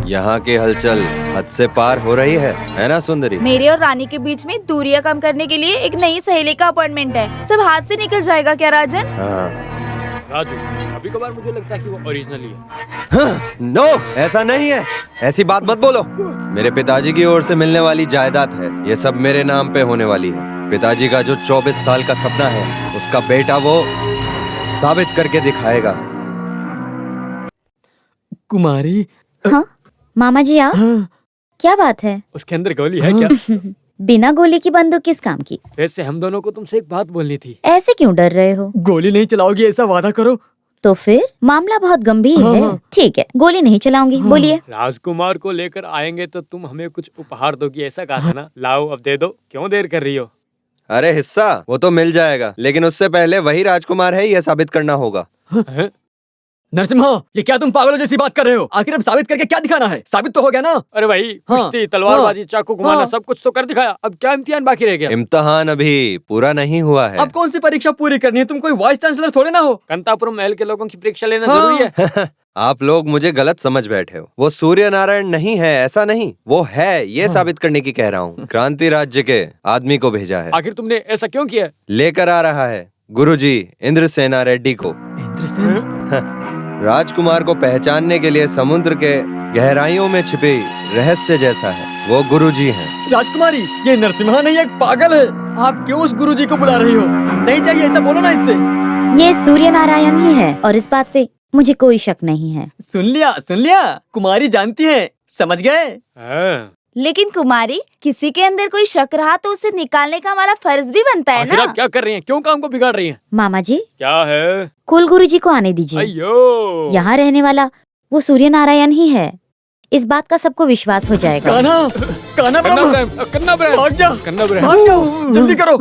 यहाँ की हलचल हद से पार हो रही है ना सुंदरी? मेरे और रानी के बीच में दूरियां कम करने के लिए एक नई सहेली का अपॉइंटमेंट है। सब हाथ से निकल जाएगा क्या राजन? राजू, कभी कभार मुझे लगता है कि वो ओरिजिनल ही है। हाँ, नो, ऐसा नहीं है। ऐसी बात मत बोलो। मेरे पिताजी की ओर से मिलने वाली जायदाद है, ये सब मेरे नाम पे होने वाली है। पिताजी का जो 24 साल का सपना है उसका बेटा वो साबित करके दिखाएगा। कुमारी। हाँ मामा जी आप। क्या बात है? उसके अंदर गोली है क्या? बिना गोली की बंदूक किस काम की? वैसे हम दोनों को तुमसे एक बात बोलनी थी। ऐसे क्यों डर रहे हो? गोली नहीं चलाओगी ऐसा वादा करो। तो फिर मामला बहुत गंभीर है। ठीक है, गोली नहीं चलाऊंगी। बोलिए। राजकुमार को लेकर आएंगे तो तुम हमें कुछ उपहार दोगी, ऐसा कहा था ना? लाओ अब दे दो, क्यों देर कर रही हो? अरे हिस्सा वो तो मिल जाएगा, लेकिन उससे पहले वही राजकुमार है यह साबित करना होगा। नरसिम्हा, ये क्या तुम पागलों जैसी बात कर रहे हो? आखिर अब साबित करके क्या दिखाना है? साबित तो हो गया ना? अरे भाई, कुश्ती, तलवारबाजी, चाकू घुमाना, सब कुछ तो कर दिखाया। अब क्या इम्तिहान बाकी रह गया? इम्तिहान अभी पूरा नहीं हुआ है। अब कौन सी परीक्षा पूरी करनी है? तुम कोई वाइस चांसलर थोड़े ना हो। कंतापुरम महल के लोगों की परीक्षा लेना जरूरी है। आप लोग मुझे गलत समझ बैठे हो। वो सूर्य नारायण नहीं है, ऐसा नहीं। वो है, ये साबित करने की कह रहा हूँ। क्रांति राज्य के आदमी को भेजा है। आखिर तुमने ऐसा क्यों किया? लेकर आ रहा है गुरुजी इंद्रसेना रेड्डी को। राजकुमार को पहचानने के लिए समुद्र के गहराइयों में छिपी रहस्य जैसा है, वो गुरुजी हैं। राजकुमारी, ये नरसिम्हा नहीं, एक पागल है। आप क्यों उस गुरुजी को बुला रही हो? नहीं चाहिए ऐसा बोलो ना इससे। ये सूर्य नारायण ही है और इस बात पे मुझे कोई शक नहीं है। सुन लिया, कुमारी जानती है, समझ गए? लेकिन कुमारी, किसी के अंदर कोई शक रहा तो उसे निकालने का हमारा फर्ज भी बनता है ना? आप क्या कर रही हैं? क्यों काम को बिगाड़ रही हैं? मामा जी, क्या है? कुल गुरुजी को आने दीजिए। अयो, यहाँ रहने वाला वो सूर्य नारायण ही है। इस बात का सबको विश्वास हो जाएगा। कान्हा ब्रह्म, कन्ना ब्रह्म, भाग जा, कन्ना ब्रह्म, भाग जाओ, जल्दी करो।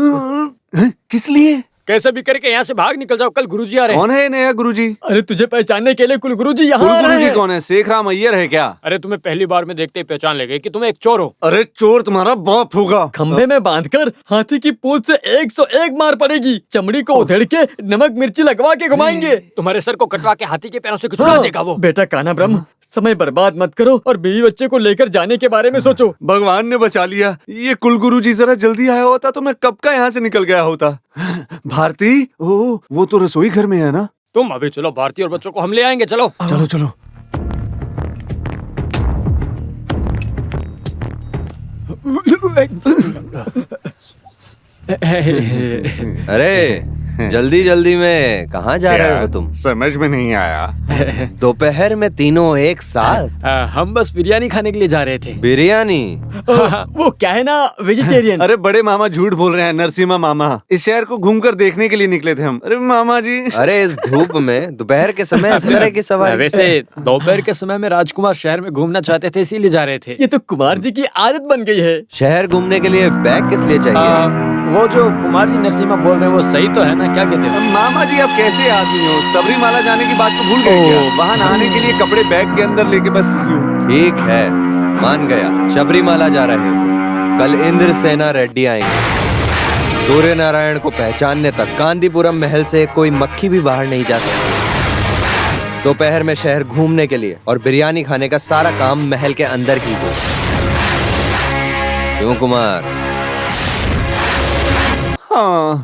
किस लिए? कैसे भी करके यहाँ से भाग निकल जाओ, कल गुरुजी आ रहे हैं। कौन है नया गुरुजी? अरे तुझे पहचानने के लिए कुल गुरुजी यहाँ आ रहे गुरुजी हैं। कौन है? शेख राम अय्यर है क्या? अरे तुम्हें पहली बार में देखते ही पहचान ले गए कि तुम एक चोर हो। अरे चोर तुम्हारा बाप होगा। खंभे में बांधकर हाथी की पूंछ से 101 मार पड़ेगी। चमड़ी को उधेड़ के नमक मिर्ची लगवा के घुमाएंगे। तुम्हारे सर को कटवा के हाथी के पैरों से कुछ उड़ा देगा वो। बेटा कान्हा ब्रह्म, समय बर्बाद मत करो और बीवी बच्चे को लेकर जाने के बारे में सोचो। भगवान ने बचा लिया। ये कुलगुरु जी जरा जल्दी आया होता तो मैं कब का यहाँ से निकल गया होता। भारती, ओ वो तो रसोई घर में है ना? तुम अभी चलो, भारती और बच्चों को हम ले आएंगे। चलो चलो चलो। अरे जल्दी जल्दी में कहाँ जा रहे हो तुम? समझ में नहीं आया। दोपहर में तीनों एक साथ? हम बस बिरयानी खाने के लिए जा रहे थे। बिरयानी? वो क्या है ना, वेजिटेरियन। अरे बड़े मामा झूठ बोल रहे हैं, नरसिम्हा मामा। इस शहर को घूमकर देखने के लिए निकले थे हम। अरे मामा जी। अरे इस धूप में दोपहर के समय इस तरह की सवारी? वैसे दोपहर के समय में राजकुमार शहर में घूमना चाहते थे, इसीलिए जा रहे थे। ये तो कुमार जी की आदत बन गई है। शहर घूमने के लिए बैग किस लिए चाहिए? वो जो कुमार जी नरसिम्हा बोल रहे हैं वो सही तो है ना, क्या कहते हो? मामा जी आप कैसे आदमी हो, सबरीमाला जाने की बात तो भूल गए क्या? वहाँ नहाने के लिए कपड़े बैग के अंदर लेके बस यूं। ठीक है, मान गया, शबरीमाला जा रहे हो। कल इंद्रसेना रेड्डी आएंगे। सूर्य नारायण को पहचानने तक कांदीपुरम महल से कोई मक्खी भी बाहर नहीं जा सकती। दोपहर में शहर घूमने के लिए और बिरयानी खाने का सारा काम महल के अंदर ही हो। क्यों कुमार? हाँ।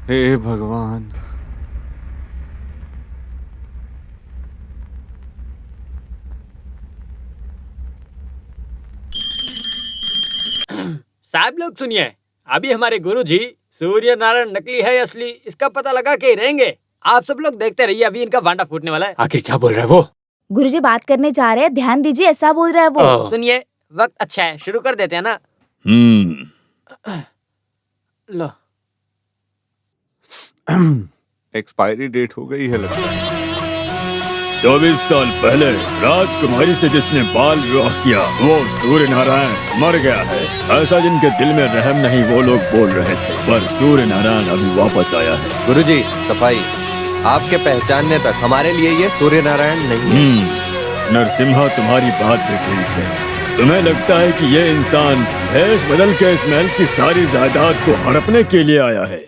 हे भगवान। साहब लोग सुनिए, अभी हमारे गुरुजी सूर्य नारायण नकली है या असली, इसका पता लगा के ही रहेंगे। आप सब लोग देखते रहिए, अभी इनका भांडा फूटने वाला है। आखिर क्या बोल रहा है वो? गुरुजी बात करने जा रहे हैं, ध्यान दीजिए, ऐसा बोल रहा है वो। सुनिए, वक्त अच्छा है, शुरू कर देते हैं ना। लो। एक्सपायरी डेट हो गई है लगता है। 24 साल पहले राजकुमारी से जिसने बाल विवाह किया वो सूर्य नारायण मर गया है, ऐसा जिनके दिल में रहम नहीं वो लोग बोल रहे थे, पर सूर्य नारायण अभी वापस आया है। गुरुजी सफाई, आपके पहचानने तक हमारे लिए ये सूर्य नारायण नहीं है। नरसिम्हा तुम्हारी बात भी ठीक है। तुम्हें लगता है कि ये इंसान भेष बदल के इस महल की सारी जायदाद को हड़पने के लिए आया है?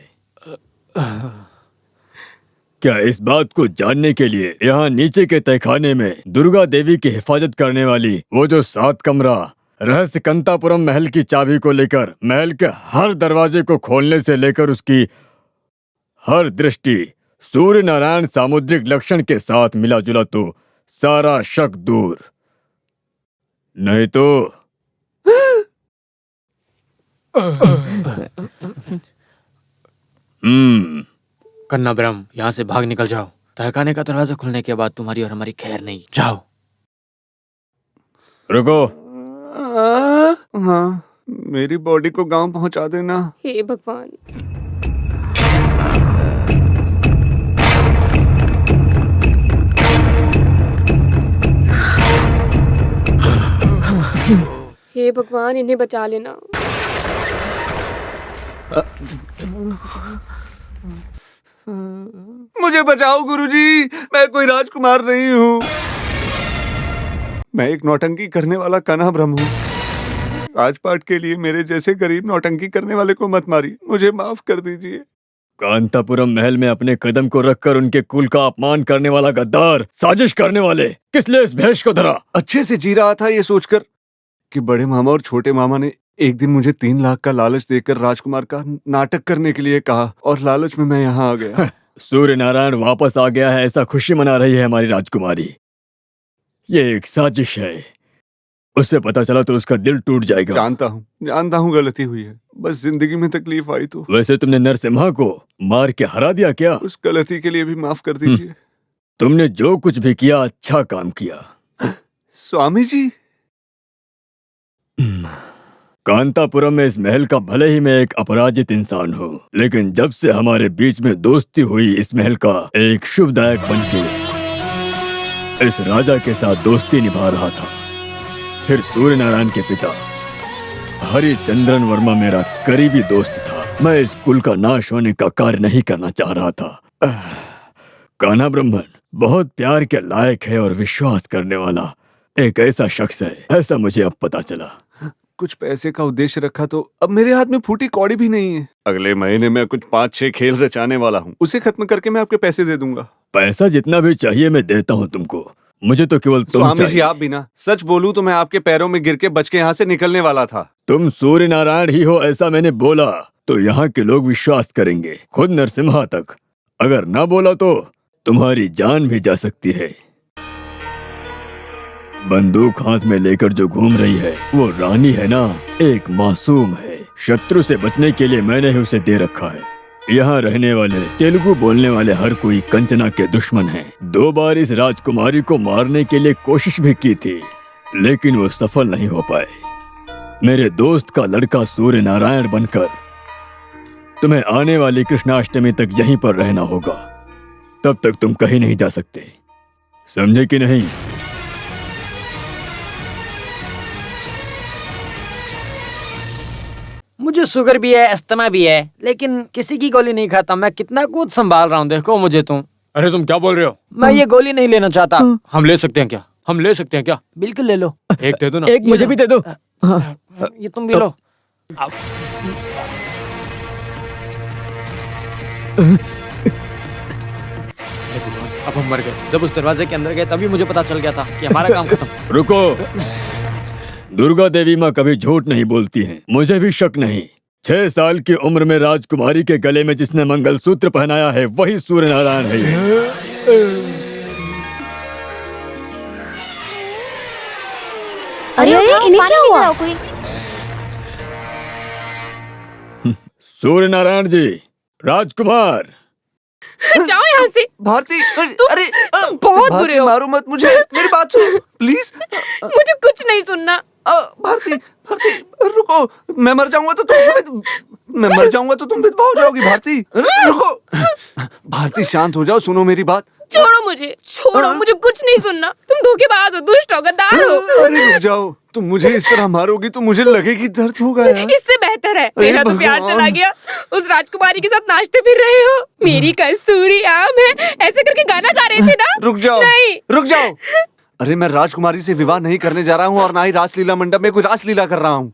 क्या इस बात को जानने के लिए यहाँ नीचे के तहखाने में दुर्गा देवी की हिफाजत करने वाली वो जो 7 कमरा रहस्य कंतापुरम महल की चाबी को लेकर महल के हर दरवाजे को खोलने से लेकर उसकी हर दृष्टि सूर्य नारायण सामुद्रिक लक्षण के साथ मिला जुला तो सारा शक दूर, नहीं तो कन्ना ब्रह्म, यहाँ से भाग निकल जाओ। तहखाने का दरवाजा खुलने के बाद तुम्हारी और हमारी खैर नहीं। जाओ। रुको। हाँ, मेरी बॉडी को गांव पहुंचा देना। हे भगवान। हे भगवान, इन्हें बचा लेना। मुझे बचाओ गुरुजी, मैं कोई राजकुमार नहीं हूँ। मैं एक नौटंकी करने वाला कान्हा ब्रह्म हूँ। राजपाट के लिए मेरे जैसे गरीब नौटंकी करने वाले को मत मारिए, मुझे माफ कर दीजिए। कांतापुरम महल में अपने कदम को रखकर उनके कुल का अपमान करने वाला गद्दार, साजिश करने वाले, किस लिए इस भेष को धरा? अच्छे से जी रहा था ये सोचकर कि बड़े मामा और छोटे मामा ने एक दिन मुझे 3 लाख का लालच देकर राजकुमार का नाटक करने के लिए कहा और लालच में मैं यहाँ आ गया। सूर्य नारायण वापस आ गया है ऐसा खुशी मना रही है हमारी राजकुमारी। ये एक साजिश है। उससे पता चला तो उसका दिल टूट जाएगा। जानता हूँ गलती हुई है, बस जिंदगी में तकलीफ आई तो। वैसे तुमने नरसिम्हा को मार के हरा दिया क्या? उस गलती के लिए भी माफ कर दीजिए। तुमने जो कुछ भी किया अच्छा काम किया। स्वामी जी, कांतापुरम में इस महल का भले ही मैं एक अपराजित इंसान हूँ, लेकिन जब से हमारे बीच में दोस्ती हुई इस महल का एक शुभदायक बनके इस राजा के साथ दोस्ती निभा रहा था। फिर सूर्य नारायण के पिता हरिचंद्रन वर्मा मेरा करीबी दोस्त था। मैं इस कुल का नाश होने का कार्य नहीं करना चाह रहा था। कान्हा ब्राह्मण बहुत प्यार के लायक है और विश्वास करने वाला एक ऐसा शख्स है, ऐसा मुझे अब पता चला। कुछ पैसे का उद्देश्य रखा तो अब मेरे हाथ में फूटी कौड़ी भी नहीं है। अगले महीने मैं कुछ 5-6 खेल रचाने वाला हूँ, उसे खत्म करके मैं आपके पैसे दे दूंगा। पैसा जितना भी चाहिए मैं देता हूँ तुमको, मुझे तो केवल तुम स्वामी जी चाहिए। आप भी ना, सच बोलूं तो मैं आपके पैरों में गिर के बच के यहाँ से निकलने वाला था। तुम सूर्य नारायण ही हो ऐसा मैंने बोला तो यहाँ के लोग विश्वास करेंगे, खुद नरसिम्हा तक। अगर ना बोला तो तुम्हारी जान भी जा सकती है। बंदूक हाथ में लेकर जो घूम रही है वो रानी है ना, एक मासूम है। शत्रु से बचने के लिए मैंने ही उसे दे रखा है। यहाँ रहने वाले तेलुगु बोलने वाले हर कोई कंचना के दुश्मन हैं। 2 बार इस राजकुमारी को मारने के लिए कोशिश भी की थी, लेकिन वो सफल नहीं हो पाए। मेरे दोस्त का लड़का सूर्य नारायण बनकर तुम्हें आने वाली कृष्णाष्टमी तक यहीं पर रहना होगा, तब तक तुम कहीं नहीं जा सकते, समझे कि नहीं? मुझे शुगर भी है, अस्थमा भी है, लेकिन किसी की गोली नहीं खाता। मैं कितना कुछ संभाल रहा हूँ, देखो मुझे तुम। अरे तुम क्या बोल रहे हो? मैं ये गोली नहीं लेना चाहता। हम ले सकते हैं क्या? हम ले सकते हैं क्या? बिल्कुल ले लो। एक दे दो ना। एक मुझे भी दे दो। ये तुम भी लो। अब हम मर गए। जब उस दरवाजे के अंदर गए तभी मुझे पता चल गया था कि हमारा काम खत्म। रुको, दुर्गा देवी माँ कभी झूठ नहीं बोलती हैं। मुझे भी शक नहीं, 6 साल की उम्र में राजकुमारी के गले में जिसने मंगलसूत्र पहनाया है वही सूर्य नारायण है। अरे इन्हें क्या हुआ? सूर्य नारायण जी, राजकुमार। जाओ यहाँ से। भारती, अरे तुम बहुत बुरे हो। मारो मत मुझे, मेरी बात सुन प्लीज। मुझे कुछ नहीं सुनना। भारती रुको, मैं मर जाऊंगा तो तुम विधवा हो जाओगी। भारती रुको, भारती शांत हो जाओ, सुनो मेरी बात। छोड़ो मुझे कुछ नहीं सुनना। तुम धोखेबाज हो, दुष्ट हो, गद्दार हो। अरे रुक जाओ, तुम मुझे इस तरह मारोगी तो मुझे लगेगी दर्द होगा यार। इससे बेहतर है मेरा तो प्यार चला गया। उस राजकुमारी के साथ नाचते फिर रहे हो। मेरी कस्तूरी आम है, ऐसे करके गाना गा रहे थे ना। रुक जाओ, नहीं रुक जाओ। अरे मैं राजकुमारी से विवाह नहीं करने जा रहा हूँ और ना ही रासलीला मंडप में कोई रासलीला कर रहा हूँ।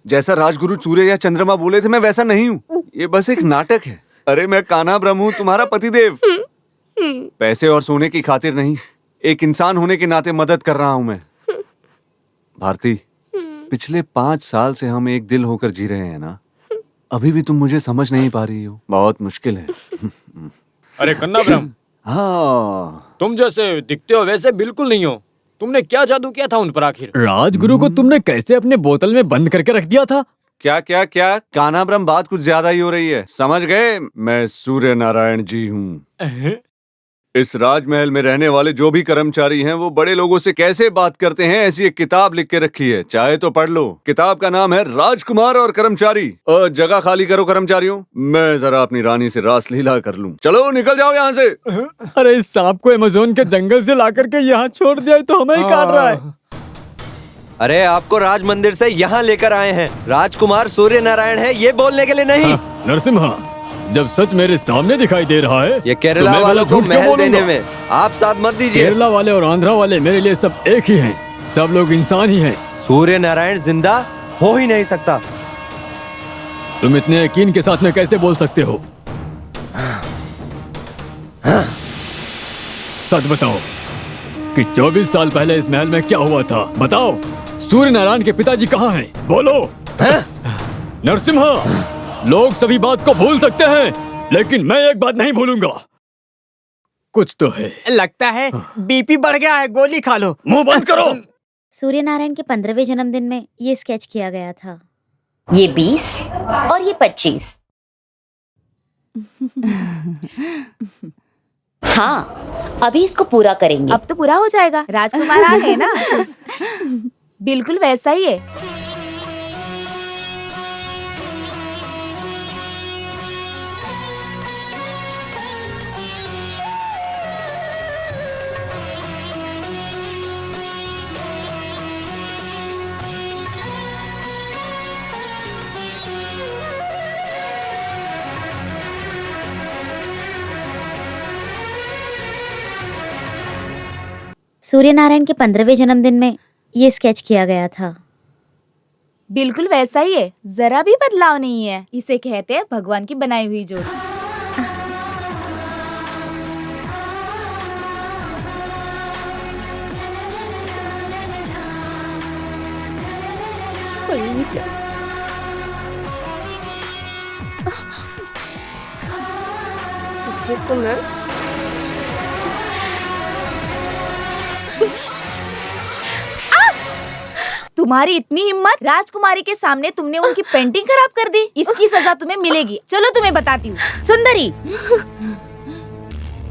जैसा राजगुरु सूर्य या चंद्रमा बोले थे मैं वैसा नहीं हूँ। ये बस एक नाटक है। अरे मैं कान्हा ब्रह्म हूँ, तुम्हारा पतिदेव। पैसे और सोने की खातिर नहीं, एक इंसान होने के नाते मदद कर रहा हूँ मैं। भारती, पिछले 5 साल से हम एक दिल होकर जी रहे हैं ना, अभी भी तुम मुझे समझ नहीं पा रही हो। बहुत मुश्किल है। अरे कन्ना ब्रह्म, हाँ, तुम जैसे दिखते हो वैसे बिल्कुल नहीं हो। तुमने क्या जादू किया था उन पर आखिर? राजगुरु को तुमने कैसे अपने बोतल में बंद करके रख दिया था? क्या कान्हा ब्रह्म, बात कुछ ज्यादा ही हो रही है। समझ गए, मैं सूर्य नारायण जी हूँ। इस राजमहल में रहने वाले जो भी कर्मचारी हैं वो बड़े लोगों से कैसे बात करते हैं ऐसी एक किताब लिख के रखी है, चाहे तो पढ़ लो। किताब का नाम है राजकुमार और कर्मचारी। जगह खाली करो कर्मचारियों, मैं जरा अपनी रानी से रासलीला कर लूं। चलो निकल जाओ यहाँ से। अरे इस सांप को अमेज़न के जंगल से ला करके यहाँ छोड़ दिया तो हमें ही काट रहा है। अरे आपको राज मंदिर से यहाँ लेकर आए हैं। राजकुमार सूर्य नारायण है ये बोलने के लिए नहीं। नरसिम्हा, जब सच मेरे सामने दिखाई दे रहा है ये केरला तो वालों को महल देने में आप साथ मत दीजिए। केरला वाले और आंध्रा वाले मेरे लिए सब एक ही हैं, सब लोग इंसान ही हैं। सूर्य नारायण जिंदा हो ही नहीं सकता। तुम इतने यकीन के साथ में कैसे बोल सकते हो? सच बताओ कि 24 साल पहले इस महल में क्या हुआ था? बताओ, सूर्य नारायण के पिताजी कहाँ हैं? बोलो। नरसिम्हा, लोग सभी बात को भूल सकते हैं, लेकिन मैं एक बात नहीं भूलूंगा। कुछ तो है। लगता है बीपी बढ़ गया है, गोली खा लो। मुंह बंद करो। सूर्य नारायण के 15वें जन्मदिन में ये स्केच किया गया था। ये 20 और ये 25। हाँ, अभी इसको पूरा करेंगे। अब तो पूरा हो जाएगा, राजकुमार आ गए ना। बिल्कुल वैसा ही है। सूर्य नारायण के 15वें जन्मदिन में ये स्केच किया गया था। बिल्कुल वैसा ही है, जरा भी बदलाव नहीं है। इसे कहते हैं भगवान की बनाई हुई जोड़ी। तुझे तो मैं तुम्हारी इतनी हिम्मत, राजकुमारी के सामने तुमने उनकी पेंटिंग खराब कर दी। इसकी सजा तुम्हें मिलेगी। चलो तुम्हें बताती हूँ। सुंदरी,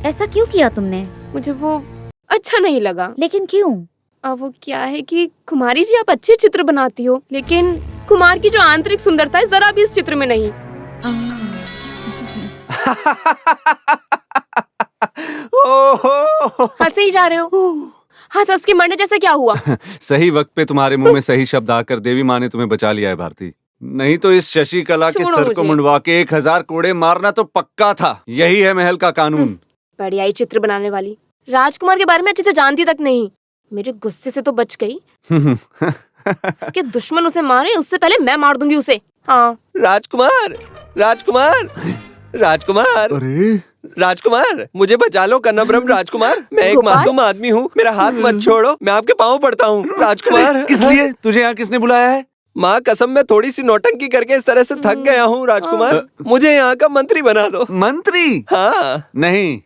ऐसा क्यों किया तुमने? मुझे वो अच्छा नहीं लगा। लेकिन क्यों? अब वो क्या है कि कुमारी जी आप अच्छे चित्र बनाती हो, लेकिन कुमार की जो आंतरिक सुंदरता है जरा भी इस चित्र में नहीं। हंसे ही जा रहे हो। हंस के मरने जैसा क्या हुआ? सही वक्त पे तुम्हारे मुंह में सही शब्द आकर देवी माँ ने तुम्हें बचा लिया है भारती। नहीं तो इस शशि कला के सर को मुंडवा के 1000 कोड़े मारना तो पक्का था। यही है महल का कानून। बढ़िया ही चित्र बनाने वाली। राजकुमार के बारे में अच्छे से जानती तक नहीं। मेरे गुस्से से तो बच गई। उसके दुश्मन उसे मारे, उससे पहले मैं मार दूंगी उसे। हाँ। राजकुमार, राजकुमार, राजकुमार, अरे राजकुमार, मुझे बचा लो कन्नाब्रह्म राजकुमार। मैं एक गोपाल? मासूम आदमी हूँ, मेरा हाथ मत छोड़ो, मैं आपके पाँव पड़ता हूँ राजकुमार। किस लिए? तुझे यहाँ किसने बुलाया है? माँ कसम, मैं थोड़ी सी नौटंकी करके इस तरह से थक गया हूँ राजकुमार। मुझे यहाँ का मंत्री बना दो। मंत्री? हाँ। नहीं,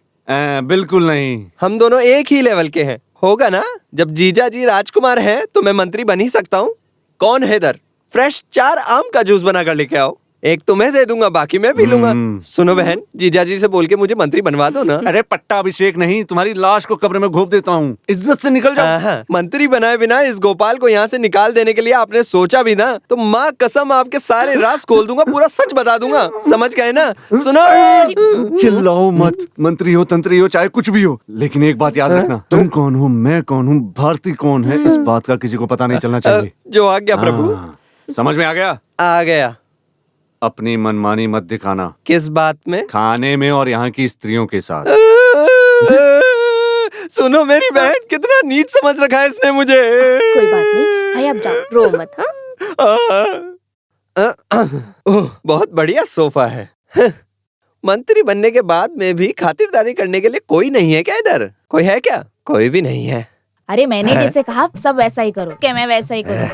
बिल्कुल नहीं। हम दोनों एक ही लेवल के हैं, होगा ना? जब जीजा जी राजकुमार हैं तो मैं मंत्री बन ही सकता हूँ। कौन है इधर? फ्रेश 4 आम का जूस बना कर लेके आओ। एक तुम्हें दे दूंगा, बाकी मैं पी लूंगा। सुनो बहन, जीजा जी से बोल के मुझे मंत्री बनवा दो ना। अरे पट्टा अभिषेक नहीं, तुम्हारी लाश को कब्र में घोप देता हूँ। इज्जत से निकल जाओ। मंत्री बनाए बिना इस गोपाल को यहाँ से निकाल देने के लिए आपने सोचा भी ना, तो माँ कसम आपके सारे राज खोल दूंगा, पूरा सच बता दूंगा। समझ गए ना? सुनो, चिल्लाओ मत। मंत्री हो, तंत्री हो, चाहे कुछ भी हो, लेकिन एक बात याद रखना, तुम कौन हो, मैं कौन हूँ, भारती कौन है, इस बात का किसी को पता नहीं चलना चाहिए। जो आज्ञा प्रभु। समझ में आ गया? आ गया। अपनी मनमानी मत दिखाना। किस बात में? खाने में और यहाँ की स्त्रियों के साथ। सुनो मेरी बहन, कितना नीच समझ रखा है इसने मुझे। कोई बात नहीं भाई, अब जाओ, रो मत। हाँ? ओह, बहुत बढ़िया सोफा है। मंत्री बनने के बाद में भी खातिरदारी करने के लिए कोई नहीं है क्या इधर? कोई है क्या? कोई भी नहीं है। अरे मैंने जैसे कहा सब वैसा ही करो। क्या मैं वैसा ही करूँ?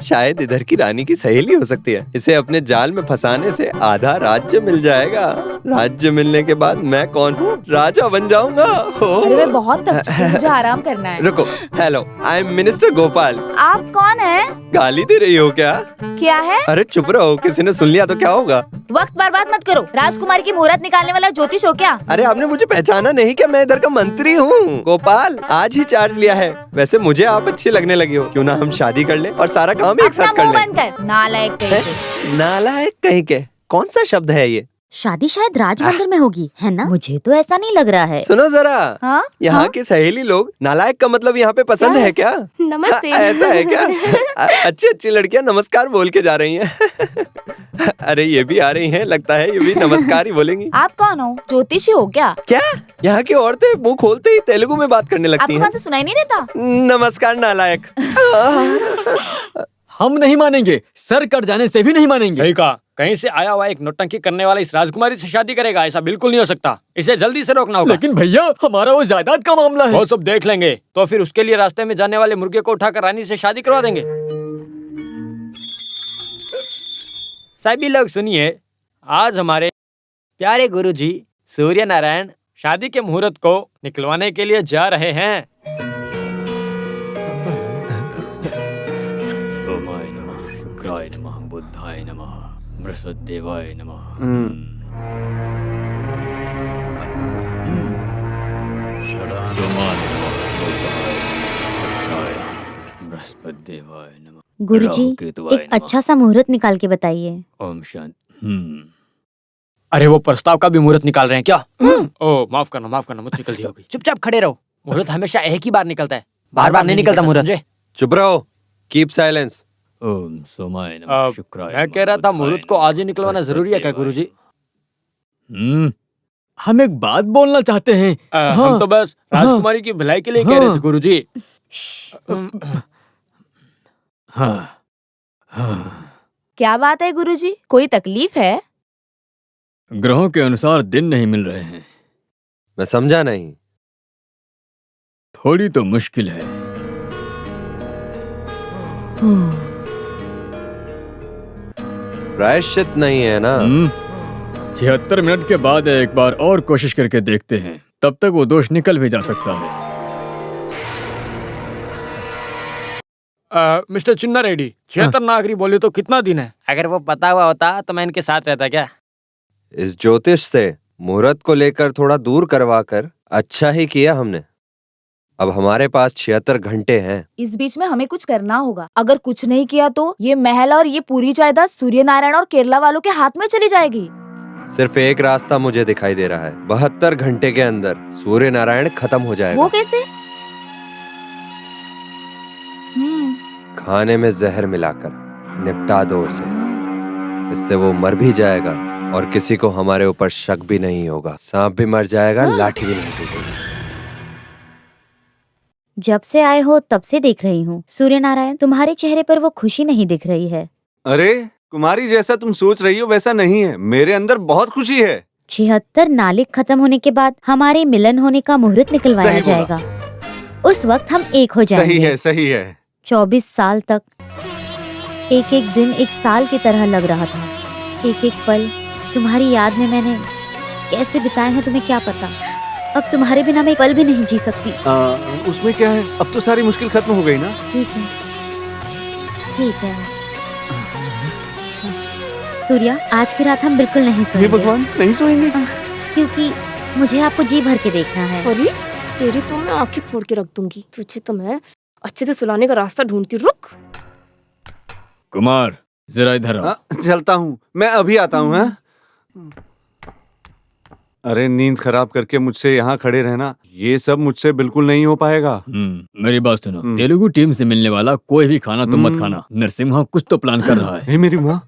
शायद इधर की रानी की सहेली हो सकती है। इसे अपने जाल में फंसाने से आधा राज्य मिल जाएगा। राज्य मिलने के बाद मैं कौन हूँ? राजा बन जाऊंगा। अरे मैं बहुत थक चुकी हूँ, मुझे आराम करना है। रुको, hello, I am minister Gopal. आप कौन है? गाली दे रही हो क्या? क्या है? अरे चुप रहो, किसी ने सुन लिया तो क्या होगा? वक्त बर्बाद मत करो। राजकुमार की मुहूर्त निकालने वाला ज्योतिष हो क्या? अरे आपने मुझे पहचाना नहीं क्या? मैं इधर का मंत्री हूँ। गोपाल, आज ही चार्ज लिया है। वैसे मुझे आप अच्छी लगने लगी हो, क्यों ना हम शादी कर ले और सारा काम एक साथ कर ले। नालायक कहीं के। नालायक कहीं के? कौन सा शब्द है ये? शादी शायद राज मंदिर में होगी, है ना? मुझे तो ऐसा नहीं लग रहा है। सुनो जरा, हाँ? यहाँ की सहेली लोग नालायक का मतलब यहाँ पे पसंद है क्या? नमस्ते। ऐसा है क्या? अच्छी अच्छी लड़कियाँ नमस्कार बोल के जा रही हैं। अरे ये भी आ रही हैं, लगता है ये भी नमस्कार ही बोलेंगी। आप कौन हो? ज्योतिषी हो क्या? क्या? यहाँ की औरतें मुंह खोलते ही तेलुगु में बात करने लगती हैं। आपको सुनाई नहीं देता? नमस्कार नालायक। हम नहीं मानेंगे, सर कट जाने से भी नहीं मानेंगे। सही कहा। कहीं से आया हुआ एक नौटंकी करने वाला इस राजकुमारी से शादी करेगा, ऐसा बिल्कुल नहीं हो सकता। इसे जल्दी से रोकना होगा। लेकिन भैया, हमारा वो जायदाद का मामला है। वो सब देख लेंगे। तो फिर उसके लिए रास्ते में जाने वाले मुर्गे को उठाकर रानी से शादी करवा देंगे। सभी लोग सुनिए, आज हमारे प्यारे गुरुजी सूर्य नारायण शादी के मुहूर्त को निकलवाने के लिए जा रहे हैं। सोमाय नमः, शुक्राय नमः, बुद्धाय नमः, बृहस्पतिदेवाय नमः। सोमाय नमः, बुद्धाय नमः, शुक्राय नमः, बृहस्पतिदेवाय नमः। गुरुजी, राहु केतुवाय एक नमः। अच्छा सा मुहूर्त निकाल के बताइए। ओम शांति। अरे वो प्रस्ताव का भी मुहूर्त निकाल रहे हैं क्या? ओ माफ करना, मुझसे गलती हो गई। चुपचाप खड़े रहो। मुहूर्त हमेशा एक ही बार निकलता है, बार बार नहीं निकलता मुहूर्त। समझे? चुप रहो, कीप साइलेंस। ओम सोमाय नमः, शुक्राय मैं कह रहा था मुहूर्त को आज ही निकलवाना जरूरी है क्या गुरुजी? हम एक बात बोलना चाहते हैं। हम तो बस राजकुमारी की भलाई के लिए कह रहे थे गुरुजी। क्या बात है गुरुजी, कोई तकलीफ है? ग्रहों के अनुसार दिन नहीं मिल रहे हैं। मैं समझा नहीं। थोड़ी तो मुश्किल है। प्रायश्चित नहीं है ना? 76 मिनट के बाद एक बार और कोशिश करके देखते हैं, तब तक वो दोष निकल भी जा सकता है। मिस्टर चिन्ना रेड्डी, 76 नागरी बोले तो कितना दिन है? अगर वो पता हुआ होता तो मैं इनके साथ रहता क्या? इस ज्योतिष से मुहूर्त को लेकर थोड़ा दूर करवा कर अच्छा ही किया हमने। अब हमारे पास 76 घंटे हैं। इस बीच में हमें कुछ करना होगा। अगर कुछ नहीं किया तो ये महल और ये पूरी जायदाद सूर्य नारायण और केरला वालों के हाथ में चली जाएगी। सिर्फ एक रास्ता मुझे दिखाई दे रहा है। 72 घंटे के अंदर सूर्य नारायण खत्म हो जाएगा। वो कैसे? खाने में जहर मिलाकर निपटा दो उसे। इससे वो मर भी जाएगा और किसी को हमारे ऊपर शक भी नहीं होगा। सांप भी मर जाएगा, लाठी भी नहीं टूटेगी। जब से आए हो तब से देख रही हूँ सूर्य नारायण, तुम्हारे चेहरे पर वो खुशी नहीं दिख रही है। अरे कुमारी, जैसा तुम सोच रही हो वैसा नहीं है। मेरे अंदर बहुत खुशी है। 76 नालिक खत्म होने के बाद हमारे मिलन होने का मुहूर्त निकलवाया सही बोला। जाएगा। उस वक्त हम एक हो जाएंगे। सही है। 24 साल तक एक एक दिन एक साल की तरह लग रहा था। एक एक पल तुम्हारी याद में मैंने कैसे बिताए हैं तुम्हें क्या पता। अब तुम्हारे बिना मैं एक पल भी नहीं जी सकती। उसमें क्या है, अब तो सारी मुश्किल खत्म हो गई ना। ठीक है सूर्या, आज की रात हम बिल्कुल नहीं सोएंगे। हे भगवान, नहीं सोएंगे? क्योंकि मुझे आपको जी भर के देखना है। अरे तेरी तो मैं आंखें फोड़ के रख दूंगी। तुझे तो मैं अच्छे से सुलाने का रास्ता ढूंढती। रुक कुमार, जरा इधर आओ। चलता हूँ, मैं अभी आता हूँ। हाँ? अरे नींद खराब करके मुझसे यहाँ खड़े रहना, ये सब मुझसे बिल्कुल नहीं हो पाएगा। मेरी बात सुनो, तेलुगु टीम से मिलने वाला कोई भी खाना तुम मत खाना। नरसिम्हा कुछ तो प्लान कर रहा है। हे मेरी माँ,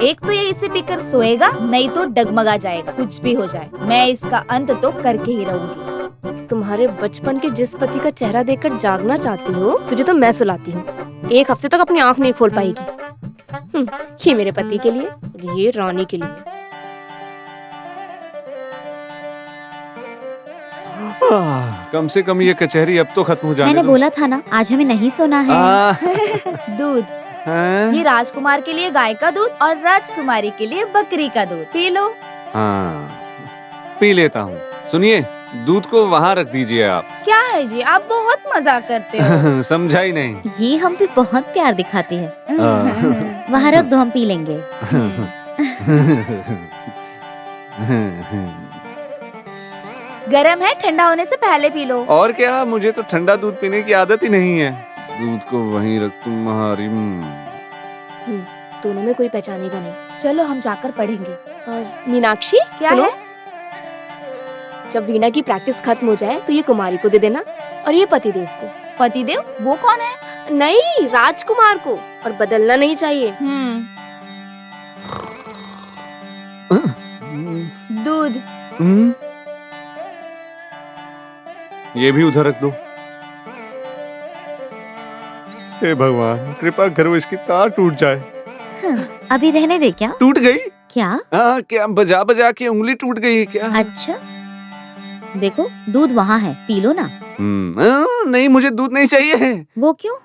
एक तो ये इसे पीकर सोएगा, नहीं तो डगमगा जाएगा। कुछ भी हो जाए मैं इसका अंत तो करके ही रहूंगी। तुम्हारे बचपन के जिस पति का चेहरा देखकर जागना चाहती हो, तुझे तो मैं सुलाती हूँ। एक हफ्ते तक अपनी आंख नहीं खोल पाएगी। ये मेरे पति के लिए और ये रानी के लिए। कम से कम ये कचहरी अब तो खत्म हो जाने मैंने दो। बोला था ना आज हमें नहीं सोना है। दूध, ये राजकुमार के लिए गाय का दूध और राजकुमारी के लिए बकरी का दूध। P low. हाँ, पी लेता हूँ। सुनिए, दूध को वहाँ रख दीजिए आप। क्या है जी, आप बहुत मजाक करते हो। समझा ही नहीं। ये हम पे बहुत प्यार दिखाती है। वहाँ रख दो, हम पी लेंगे। गरम है, ठंडा होने से पहले पी लो। और क्या, मुझे तो ठंडा दूध पीने की आदत ही नहीं है। दूध को वहीं रख तुम्हारी। दोनों में कोई पहचानेगा नहीं। चलो हम जाकर पढ़ेंगे। मीनाक्षी, क्या सुनो? है? जब वीणा की प्रैक्टिस खत्म हो जाए तो ये कुमारी को दे देना और ये पतिदेव को। पतिदेव वो कौन है? नहीं, राजकुमार को। और बदलना नहीं चाहिए। दूध। ये भी उधर रख दो। हे भगवान, कृपा करो इसकी तार टूट जाए। अभी रहने दे। क्या टूट गई? क्या? क्या बजा बजा के उंगली टूट गई क्या? अच्छा, देखो दूध वहाँ है, पी लो ना। नहीं, मुझे दूध नहीं चाहिए। वो क्यों?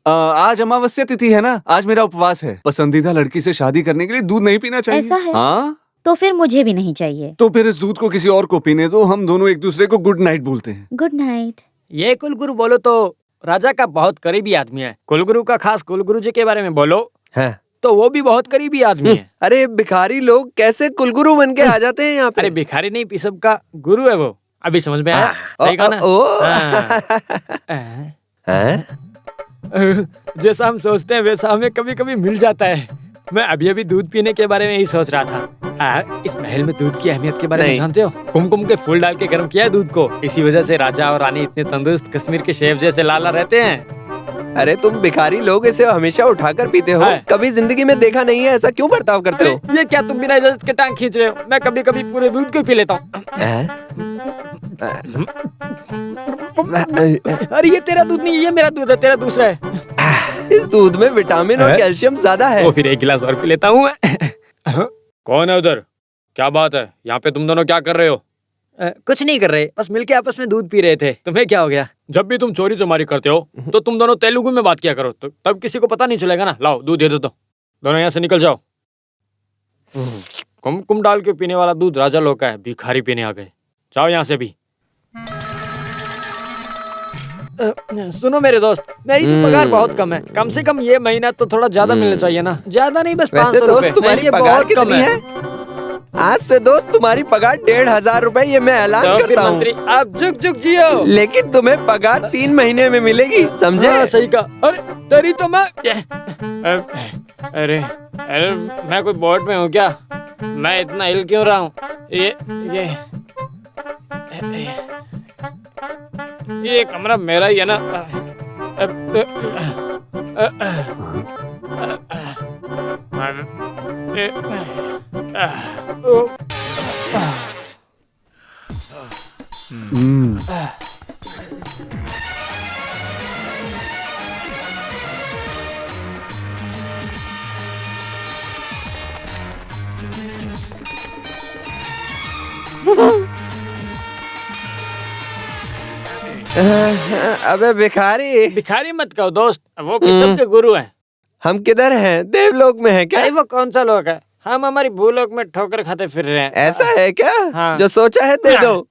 आज अमावस्या तिथि है ना, आज मेरा उपवास है। पसंदीदा लड़की से शादी करने के लिए दूध नहीं पीना चाहिए। ऐसा है? हाँ, तो फिर मुझे भी नहीं चाहिए। तो फिर इस दूध को किसी और को पीने दो। हम दोनों एक दूसरे को गुड नाइट बोलते हैं। Good night. ये कुलगुरु बोलो तो राजा का बहुत करीबी आदमी है। कुलगुरु का खास कुलगुरु जी के बारे में बोलो है तो वो भी बहुत करीबी आदमी है। अरे भिखारी लोग कैसे कुलगुरु बन के आ जाते हैं यहाँ पे? अरे भिखारी नहीं, पिसब का गुरु है वो। अभी समझ में आया? सही कहा ना? जैसा हम सोचते हैं वैसा हमें कभी कभी मिल जाता है। मैं अभी अभी दूध पीने के बारे में ही सोच रहा था। इस महल में दूध की अहमियत के बारे में जानते हो? कुमकुम के फूल डाल के गर्म किया है दूध को। इसी वजह से राजा और रानी इतने तंदुरुस्त, कश्मीर के शेफ जैसे लाला रहते हैं। अरे तुम भिखारी लोग इसे हमेशा उठाकर पीते हो, कभी जिंदगी में देखा नहीं है। ऐसा क्यों बर्ताव करते हो? ये क्या तुम बिना इजाजत के टांग खींच रहे हो? मैं कभी कभी पूरे दूध को पी लेता हूँ। अरे ये तेरा दूध नहीं है, ये मेरा दूध है, तेरा दूसरा है। इस दूध में विटामिन और कैल्शियम ज्यादा है। तो फिर एक गिलास और पी लेता हूँ। कौन है उधर? क्या बात है? यहाँ पे तुम दोनों क्या कर रहे हो? कुछ नहीं कर रहे, बस मिलके आपस में दूध पी रहे थे। तुम्हें क्या हो गया? जब भी तुम चोरी चमारी करते हो तो तुम दोनों तेलुगु में बात किया करो, तो तब किसी को पता नहीं चलेगा ना। लाओ दूध दे दो। दोनों यहाँ से निकल जाओ। कुमकुम डाल के पीने वाला दूध राजा लोग का है, भिखारी पीने आ गए। जाओ यहाँ से भी। सुनो मेरे दोस्त, मेरी तो पगार बहुत कम है। कम से कम ये महीना तो थोड़ा ज्यादा मिलना चाहिए ना। ज्यादा नहीं, बस 500 रुपए। तुम्हारी पगार कितनी है? आज से दोस्त तुम्हारी पगार 1500 रुपए, ये मैं ऐलान करता हूँ। आप जुग जुग जियो। लेकिन तुम्हें पगार 3 महीने में मिलेगी, समझे? हाँ, सही कहा। अरे तेरी तो मैं अरे मैं कोई बोर्ड में हूँ क्या? मैं इतना हिल क्यों रहा हूँ? ये कमरा मेरा ही है ना? अबे भिखारी। भिखारी मत कहो दोस्त, वो पिसब के गुरु हैं। हम किधर हैं? देवलोक में हैं क्या? अरे वो कौन सा लोक है? हम हमारी भूलोक में ठोकर खाते फिर रहे हैं। ऐसा है क्या? हाँ। जो सोचा है दे दो।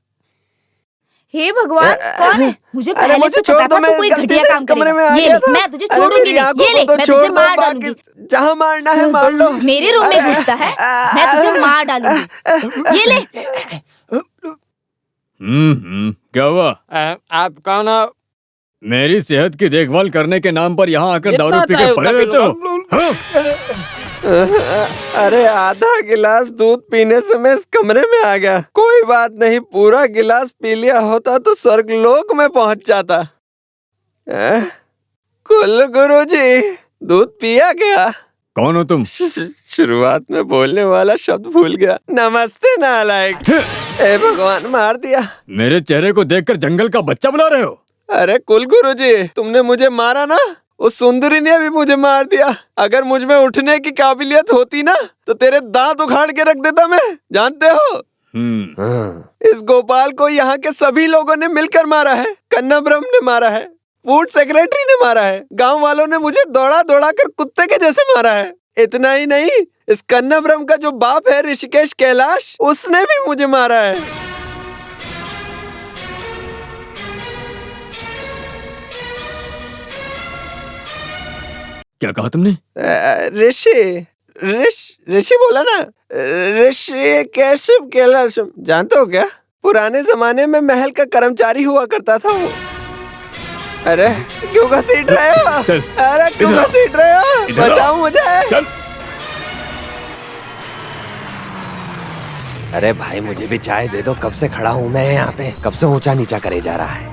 हे भगवान, कौन है? मुझे अरे पहले मुझे से छोड़ पता दो, था मैं तू कोई गलती घटिया से काम इस कमरे में करेगा। आ ये गया ले, था। मैं तुझे अरे छोड़ूंगी मेरी नहीं। आंखों ये को ले, तो मैं छोड़ तुझे दो, मार बाकी डालूंगी। जहाँ मारना है मार लो। मेरे रूम में घुसता है, मैं तुझे मार डालूंगी। ये ले। क्या हुआ? आप कौन हो? मेरी सेहत की देखभाल करने के नाम पर यहाँ आकर जितना दारू पी चाहे के पड़े उतना रहते पी हो? हाँ? अरे आधा गिलास दूध पीने से मैं इस कमरे में आ गया। कोई बात नहीं, पूरा गिलास पी लिया होता तो स्वर्ग लोक में पहुंच जाता। कुल गुरुजी, दूध पिया गया? कौन हो तुम? शुरुआत में बोलने वाला शब्द भूल गया। नमस्ते नालायक। ए भगवान, मार दिया। मेरे चेहरे को देखकर जंगल का बच्चा बुला रहे हो? अरे कुल गुरुजी, तुमने मुझे मारा ना, उस सुंदरी ने भी मुझे मार दिया। अगर मुझ में उठने की काबिलियत होती ना तो तेरे दांत उखाड़ के रख देता मैं, जानते हो? इस गोपाल को यहाँ के सभी लोगों ने मिलकर मारा है। कन्नाब्रह्म ने मारा है, फूड सेक्रेटरी ने मारा है, गांव वालों ने मुझे दौड़ा दौड़ा कर कुत्ते के जैसे मारा है। इतना ही नहीं, इस कन्नाब्रह्म का जो बाप है ऋषिकेश कैलाश, उसने भी मुझे मारा है। क्या कहा तुमने? ऋषि बोला ना, ऋषि कैशव कैलाश। जानते हो क्या, पुराने जमाने में महल का कर्मचारी हुआ करता था वो। अरे क्यों घसीट रहे हो? अरे क्यों घसीट रहे हो? बचाओ मुझे। चल। अरे भाई मुझे भी चाय दे दो, कब से खड़ा हूँ मैं यहाँ पे, कब से ऊंचा नीचा करे जा रहा है।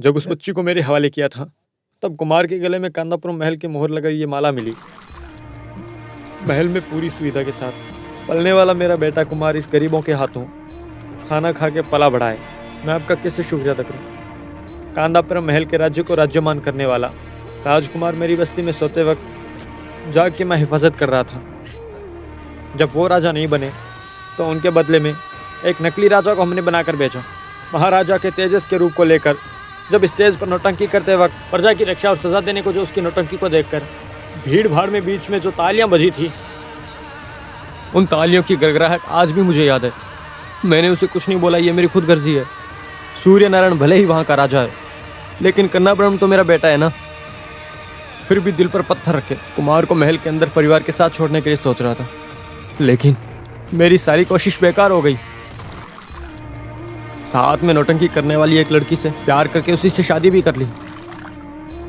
जब उस बच्ची को मेरे हवाले किया था तब कुमार के गले में कांदापुरम महल की मोहर लगाई ये माला मिली। महल में पूरी सुविधा के साथ पलने वाला मेरा बेटा कुमार इस गरीबों के हाथों खाना खा के पला बढ़ा है। मैं आपका कैसे शुक्रिया अदा करूं? कांदापुरम महल के राज्य को राज्यमान करने वाला राजकुमार मेरी बस्ती में सोते वक्त जाग के मैं हिफाजत कर रहा था। जब वो राजा नहीं बने तो उनके बदले में एक नकली राजा को हमने बनाकर भेजा। महाराजा के तेजस के रूप को लेकर जब स्टेज पर नौटंकी करते वक्त प्रजा की रक्षा और सजा देने को जो उसकी नौटंकी को देखकर भीड़ भाड़ में बीच में जो तालियां बजी थी, उन तालियों की गड़गड़ाहट आज भी मुझे याद है। मैंने उसे कुछ नहीं बोला, ये मेरी खुद गर्जी है। सूर्य नारायण भले ही वहाँ का राजा है, लेकिन कन्नाब्रह्म तो मेरा बेटा है ना। फिर भी दिल पर पत्थर रखे कुमार को महल के अंदर परिवार के साथ छोड़ने के लिए सोच रहा था, लेकिन मेरी सारी कोशिश बेकार हो गई। साथ में नौटंकी करने वाली एक लड़की से प्यार करके उसी से शादी भी कर ली।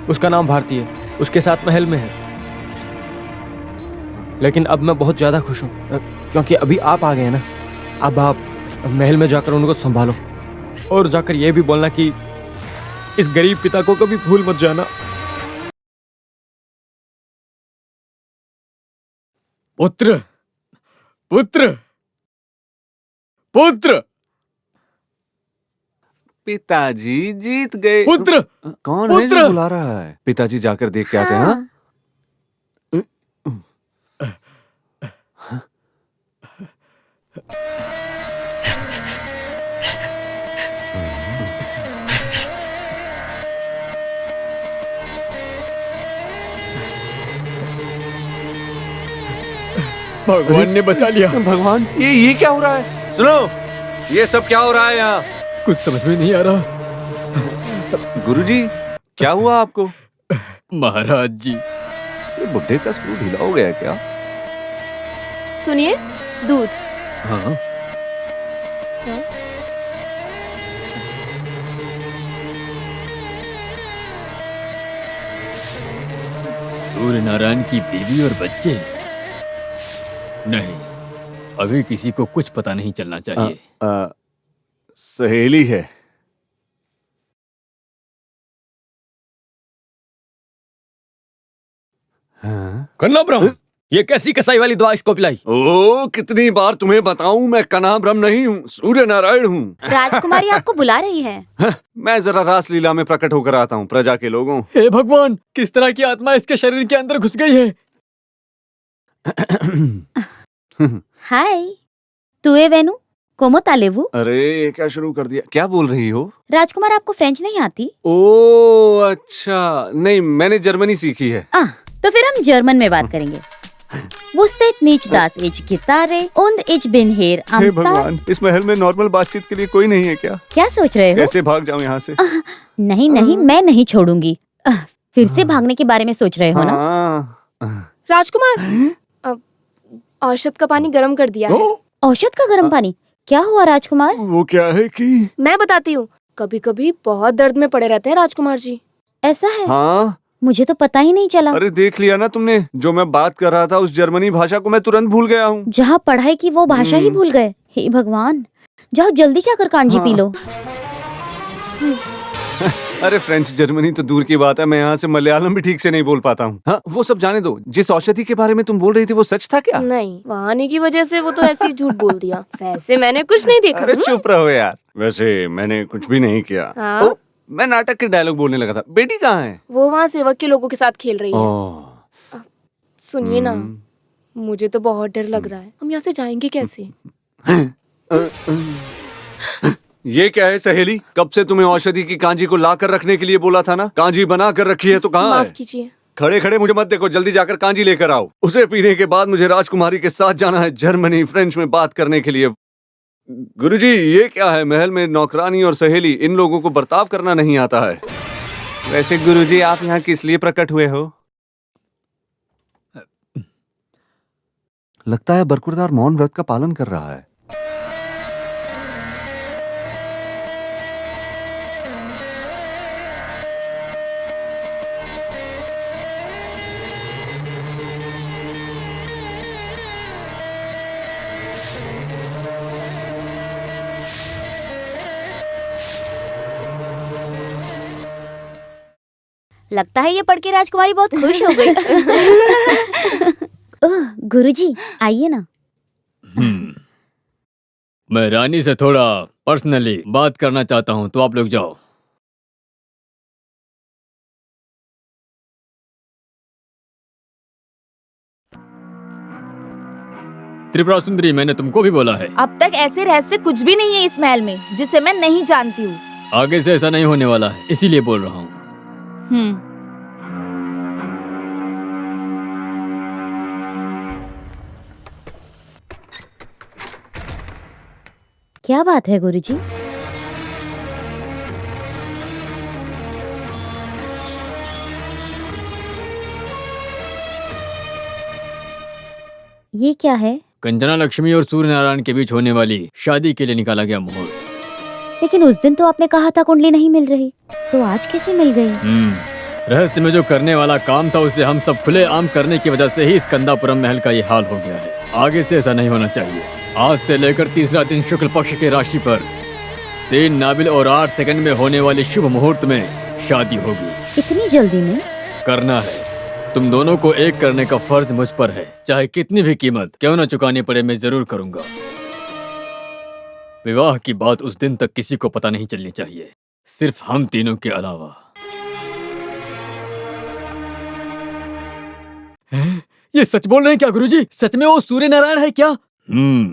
उसका नाम भारती है, उसके साथ महल में है। लेकिन अब मैं बहुत ज्यादा खुश हूँ क्योंकि अभी आप आ गए ना। अब आप महल में जाकर उनको संभालो और जाकर यह भी बोलना कि इस गरीब पिता को कभी भूल मत जाना। पुत्र पुत्र पुत्र पिताजी जीत गए। पुत्र कौन है जो बुला रहा है? पिताजी जाकर देख के आते हैं। हाँ? भगवान ने बचा लिया। भगवान, ये क्या हो रहा है? सुनो, ये सब क्या हो रहा है यहाँ? कुछ समझ में नहीं आ रहा। गुरुजी, क्या हुआ आपको? महाराज जी, ये बुड्ढे का स्क्रू ढीला हो गया है क्या? सुनिए, दूध। हाँ, सूर्य नारायण की बीवी और बच्चे? नहीं, अभी किसी को कुछ पता नहीं चलना चाहिए। सहेली है। हाँ? कन्नाब्रह्म, ये कैसी कसाई वाली दवा इसको पिलाई? ओ, कितनी बार तुम्हें बताऊं, मैं कन्नाब्रह्म नहीं हूँ, सूर्य नारायण हूँ। राजकुमारी आपको बुला रही है। मैं जरा रासलीला में प्रकट होकर आता हूँ प्रजा के लोगों। हे भगवान, किस तरह की आत्मा इसके शरीर के अंदर घुस गई है? हाय, तुए वेनु कोमो तालेवु। अरे, ये क्या शुरू कर दिया? क्या बोल रही हो? राजकुमार, आपको फ्रेंच नहीं आती? ओ अच्छा, नहीं, मैंने जर्मनी सीखी है। तो फिर हम जर्मन में बात करेंगे। Wustet nicht, dass ich Gitarre und ich bin hier am hey Start? भगवान, इस महल में नॉर्मल बातचीत के लिए कोई नहीं है क्या? क्या सोच रहे हो? कैसे भाग जाऊं यहाँ से? नहीं नहीं, मैं नहीं छोड़ूंगी। फिर से भागने के बारे में सोच रहे हो ना? राजकुमार, औषध का पानी गर्म कर दिया है। औषध का गर्म पानी? क्या हुआ राजकुमार? वो क्या है कि मैं बताती हूँ। कभी कभी बहुत दर्द में पड़े रहते हैं राजकुमार जी। ऐसा है? हाँ, मुझे तो पता ही नहीं चला। अरे देख लिया ना तुमने, जो मैं बात कर रहा था उस जर्मनी भाषा को मैं तुरंत भूल गया हूँ। जहाँ पढ़ाई की वो भाषा ही भूल गए। हे भगवान, जाओ जल्दी जाकर कांजी पी लो। अरे फ्रेंच जर्मनी तो दूर की बात है, मैं यहाँ से मलयालम भी ठीक से नहीं बोल पाता हूँ। हाँ, वो सब जाने दो। जिस औषधि के बारे में तुम बोल रही थी वो सच था क्या? नहीं, वहाँ आने की वजह से वो तो ऐसे ही झूठ बोल दिया। वैसे मैंने कुछ नहीं देखा। अरे चुप रहो यार। वैसे मैंने कुछ भी नहीं किया। हाँ? मैं नाटक के डायलॉग बोलने लगा था। बेटी कहाँ है? वो वहाँ सेवक के लोगों के साथ खेल रही है। सुनिए ना, मुझे तो बहुत डर लग रहा है। हम यहाँ से जाएंगे कैसे? ये क्या है सहेली? कब से तुम्हें औषधि की कांजी को ला कर रखने के लिए बोला था ना? कांजी बना कर रखी है तो कहाँ है? माफ कीजिए। खड़े खड़े मुझे मत देखो, जल्दी जाकर कांजी लेकर आओ। उसे पीने के बाद मुझे राजकुमारी के साथ जाना है जर्मनी, फ्रेंच में बात करने के लिए। गुरुजी, ये क्या है? महल में नौकरानी और सहेली, इन लोगों को बर्ताव करना नहीं आता है। वैसे गुरुजी, आप यहाँ किस लिए प्रकट हुए हो? लगता है बरकुरदार मौन व्रत का पालन कर रहा है। लगता है ये पढ़ के राजकुमारी बहुत खुश हो गई। ओह गुरुजी, आइए ना। मैं रानी से थोड़ा पर्सनली बात करना चाहता हूँ, तो आप लोग जाओ। त्रिपुरा सुंदरी, मैंने तुमको भी बोला है। अब तक ऐसे रहस्य कुछ भी नहीं है इस महल में जिसे मैं नहीं जानती हूँ। आगे से ऐसा नहीं होने वाला है, इसीलिए बोल रहा हूँ। क्या बात है गुरुजी? ये क्या है? कंचना लक्ष्मी और सूर्य नारायण के बीच होने वाली शादी के लिए निकाला गया मुहूर्त। लेकिन उस दिन तो आपने कहा था कुंडली नहीं मिल रही, तो आज कैसे मिल गई? रहस्य में जो करने वाला काम था उसे हम सब खुले आम करने की वजह से ही इस कंदापुरम महल का ये हाल हो गया है। आगे से ऐसा नहीं होना चाहिए। आज से लेकर तीसरा दिन शुक्ल पक्ष के राशि पर 3 नाबिल और 8 सेकंड में होने वाले शुभ मुहूर्त में शादी होगी। इतनी जल्दी में? करना है। तुम दोनों को एक करने का फर्ज मुझ पर है, चाहे कितनी भी कीमत क्यों न चुकानी पड़े, मैं जरूर करूंगा। विवाह की बात उस दिन तक किसी को पता नहीं चलनी चाहिए, सिर्फ हम तीनों के अलावा। ये सच बोल रहे हैं क्या गुरुजी? सच में वो सूर्य नारायण है क्या?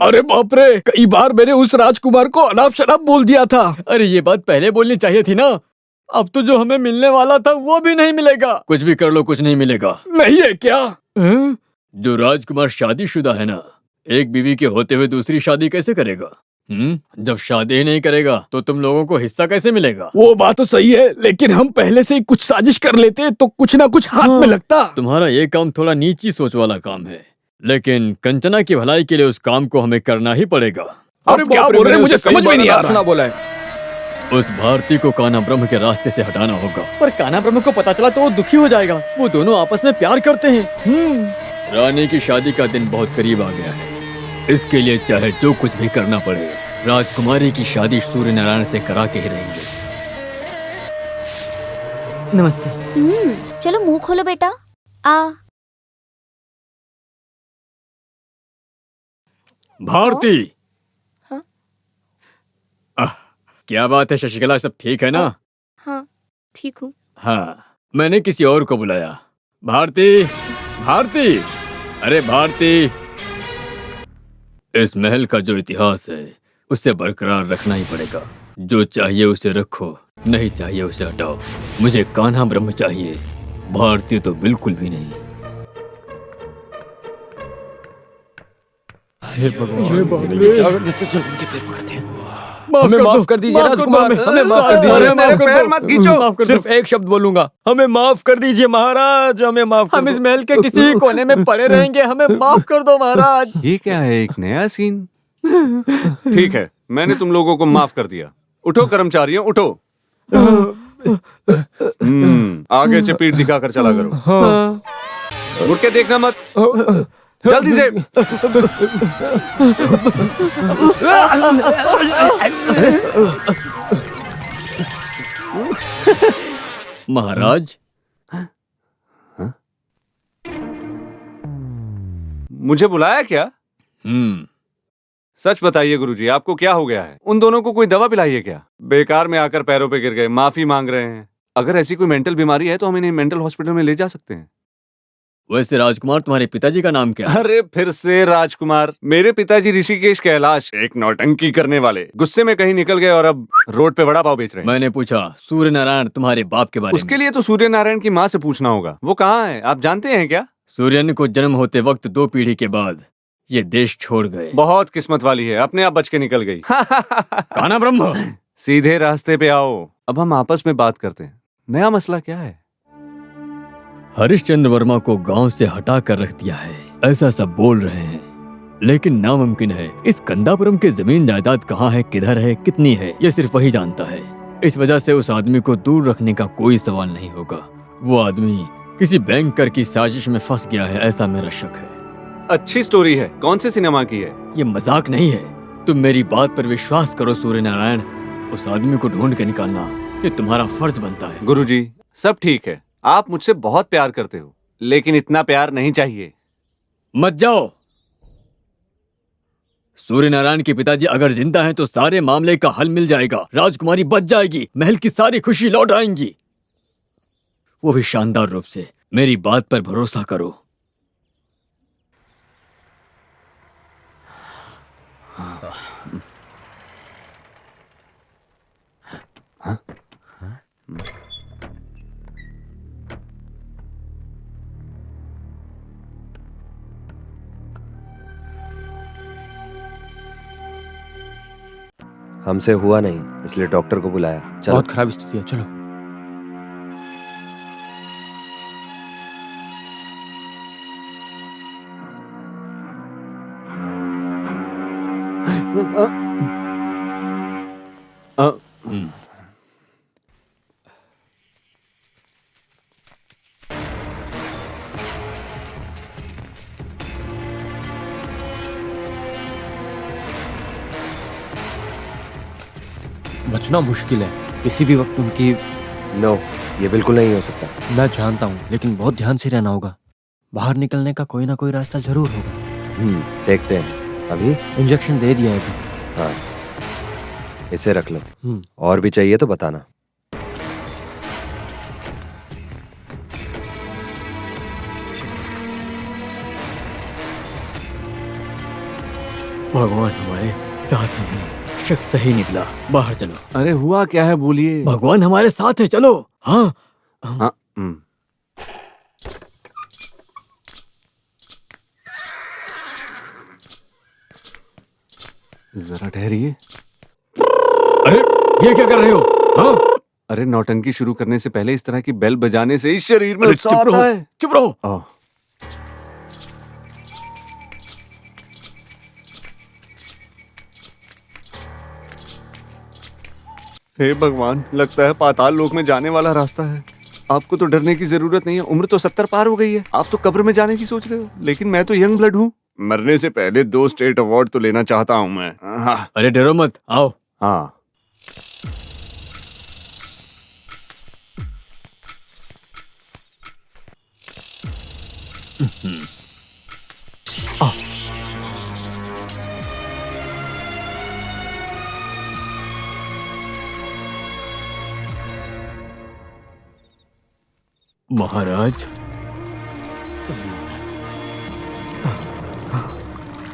अरे बाप रे, कई बार मैंने उस राजकुमार को अनाप शनाप बोल दिया था। अरे ये बात पहले बोलनी चाहिए थी ना। अब तो जो हमें मिलने वाला था वो भी नहीं मिलेगा। कुछ भी कर लो, कुछ नहीं मिलेगा। नहीं है क्या? जो राजकुमार शादीशुदा है ना, एक बीवी के होते हुए दूसरी शादी कैसे करेगा? जब शादी ही नहीं करेगा तो तुम लोगों को हिस्सा कैसे मिलेगा? वो बात तो सही है, लेकिन हम पहले से ही कुछ साजिश कर लेते तो कुछ ना कुछ हाथ में लगता। तुम्हारा ये काम थोड़ा नीची सोच वाला काम है, लेकिन कंचना की भलाई के लिए उस काम को हमें करना ही पड़ेगा। अरे क्या बोल रहे हैं, मुझे समझ में नहीं आ रहा। बोला है। उस भारती को कान्हा ब्रह्म के रास्ते से हटाना होगा। पर कान्हा ब्रह्म को पता चला तो वो दुखी हो जाएगा। वो दोनों आपस में प्यार करते हैं। रानी की शादी का दिन बहुत करीब आ गया है, इसके लिए चाहे जो कुछ भी करना पड़े, राजकुमारी की शादी सूर्य नारायण से करा के ही रहेंगे। नमस्ते। चलो मुंह खोलो बेटा। भारती। हाँ? क्या बात है शशिकला, सब ठीक है ना? हाँ ठीक हूँ। हाँ, मैंने किसी और को बुलाया। भारती, भारती, अरे भारती। इस महल का जो इतिहास है उसे बरकरार रखना ही पड़ेगा। जो चाहिए उसे रखो, नहीं चाहिए उसे हटाओ। मुझे कान्हा ब्रह्म चाहिए, भारती तो बिल्कुल भी नहीं। हे भगवान, चल उनके पैर मारते हैं। हमें माफ कर दीजिए राजकुमार, हमें माफ कर दीजिए। मेरे पैर मत खींचो। सिर्फ एक शब्द बोलूंगा, हमें माफ कर दीजिए महाराज, हमें माफ कर दो। हम इस महल के किसी कोने में पड़े रहेंगे, हमें माफ कर दो महाराज। ये क्या है, एक नया सीन? ठीक है, मैंने तुम लोगों को माफ कर दिया। उठो कर्मचारियों, उठो। आगे से पीठ दिखाकर चला करो। मुड़ के देखना मत, जल्दी से। महाराज, मुझे बुलाया क्या? सच बताइए गुरुजी, आपको क्या हो गया है? उन दोनों को कोई दवा पिलाई है क्या? बेकार में आकर पैरों पे गिर गए, माफी मांग रहे हैं। अगर ऐसी कोई मेंटल बीमारी है तो हम इन्हें मेंटल हॉस्पिटल में ले जा सकते हैं। वैसे राजकुमार, तुम्हारे पिताजी का नाम क्या है? अरे फिर से राजकुमार? मेरे पिताजी ऋषिकेश कैलाश, एक नौटंकी करने वाले, गुस्से में कहीं निकल गए और अब रोड पे वड़ा पाव बेच रहे हैं। मैंने पूछा सूर्य नारायण तुम्हारे बाप के बारे में। उसके लिए तो सूर्य नारायण की माँ से पूछना होगा। वो कहाँ है, आप जानते हैं क्या? सूर्यन को जन्म होते वक्त 2 पीढ़ी के बाद ये देश छोड़ गए। बहुत किस्मत वाली है, अपने आप बच के निकल गई। कान्हा ब्रह्म, सीधे रास्ते पे आओ। अब हम आपस में बात करते हैं। नया मसला क्या है? हरिश्चंद्र वर्मा को गांव से हटा कर रख दिया है, ऐसा सब बोल रहे हैं, लेकिन नामुमकिन है। इस कंदापुरम की जमीन जायदाद कहाँ है, किधर है, कितनी है, ये सिर्फ वही जानता है। इस वजह से उस आदमी को दूर रखने का कोई सवाल नहीं होगा। वो आदमी किसी बैंकर की साजिश में फंस गया है, ऐसा मेरा शक है। अच्छी स्टोरी है, कौन से सिनेमा की है? ये मजाक नहीं है, तुम मेरी बात पर विश्वास करो सूर्य नारायण। उस आदमी को ढूंढ के निकालना ये तुम्हारा फर्ज बनता है। गुरुजी, सब ठीक है, आप मुझसे बहुत प्यार करते हो, लेकिन इतना प्यार नहीं चाहिए। मत जाओ। सूर्य नारायण के पिताजी अगर जिंदा हैं तो सारे मामले का हल मिल जाएगा। राजकुमारी बच जाएगी, महल की सारी खुशी लौट आएंगी, वो भी शानदार रूप से। मेरी बात पर भरोसा करो। हमसे हुआ नहीं, इसलिए डॉक्टर को बुलाया। चलो। बहुत खराब स्थिति है, चलो। बचना मुश्किल है, किसी भी वक्त उनकी। नो, ये बिल्कुल नहीं हो सकता। मैं जानता हूँ, लेकिन बहुत ध्यान से रहना होगा। बाहर निकलने का कोई ना कोई रास्ता जरूर होगा। देखते हैं। अभी इंजेक्शन दे दिया है अभी। हाँ, इसे रख लो। और भी चाहिए तो बताना। भगवान हमारे साथ हैं। शक सही निकला। बाहर चलो। अरे हुआ क्या है, बोलिए। भगवान हमारे साथ है, चलो। हाँ हाँ। जरा ठहरिए। अरे ये क्या कर रहे हो? हाँ? अरे नौटंकी शुरू करने से पहले इस तरह की बेल बजाने से इस शरीर में अरे उत्साह आता है। चुप रहो। हे भगवान, लगता है पाताल लोक में जाने वाला रास्ता है। आपको तो डरने की जरूरत नहीं है, उम्र तो 70 पार हो गई है। आप तो कब्र में जाने की सोच रहे हो, लेकिन मैं तो यंग ब्लड हूँ। मरने से पहले 2 स्टेट अवार्ड तो लेना चाहता हूँ मैं। हाँ। अरे डरो मत, आओ। हाँ। महाराज,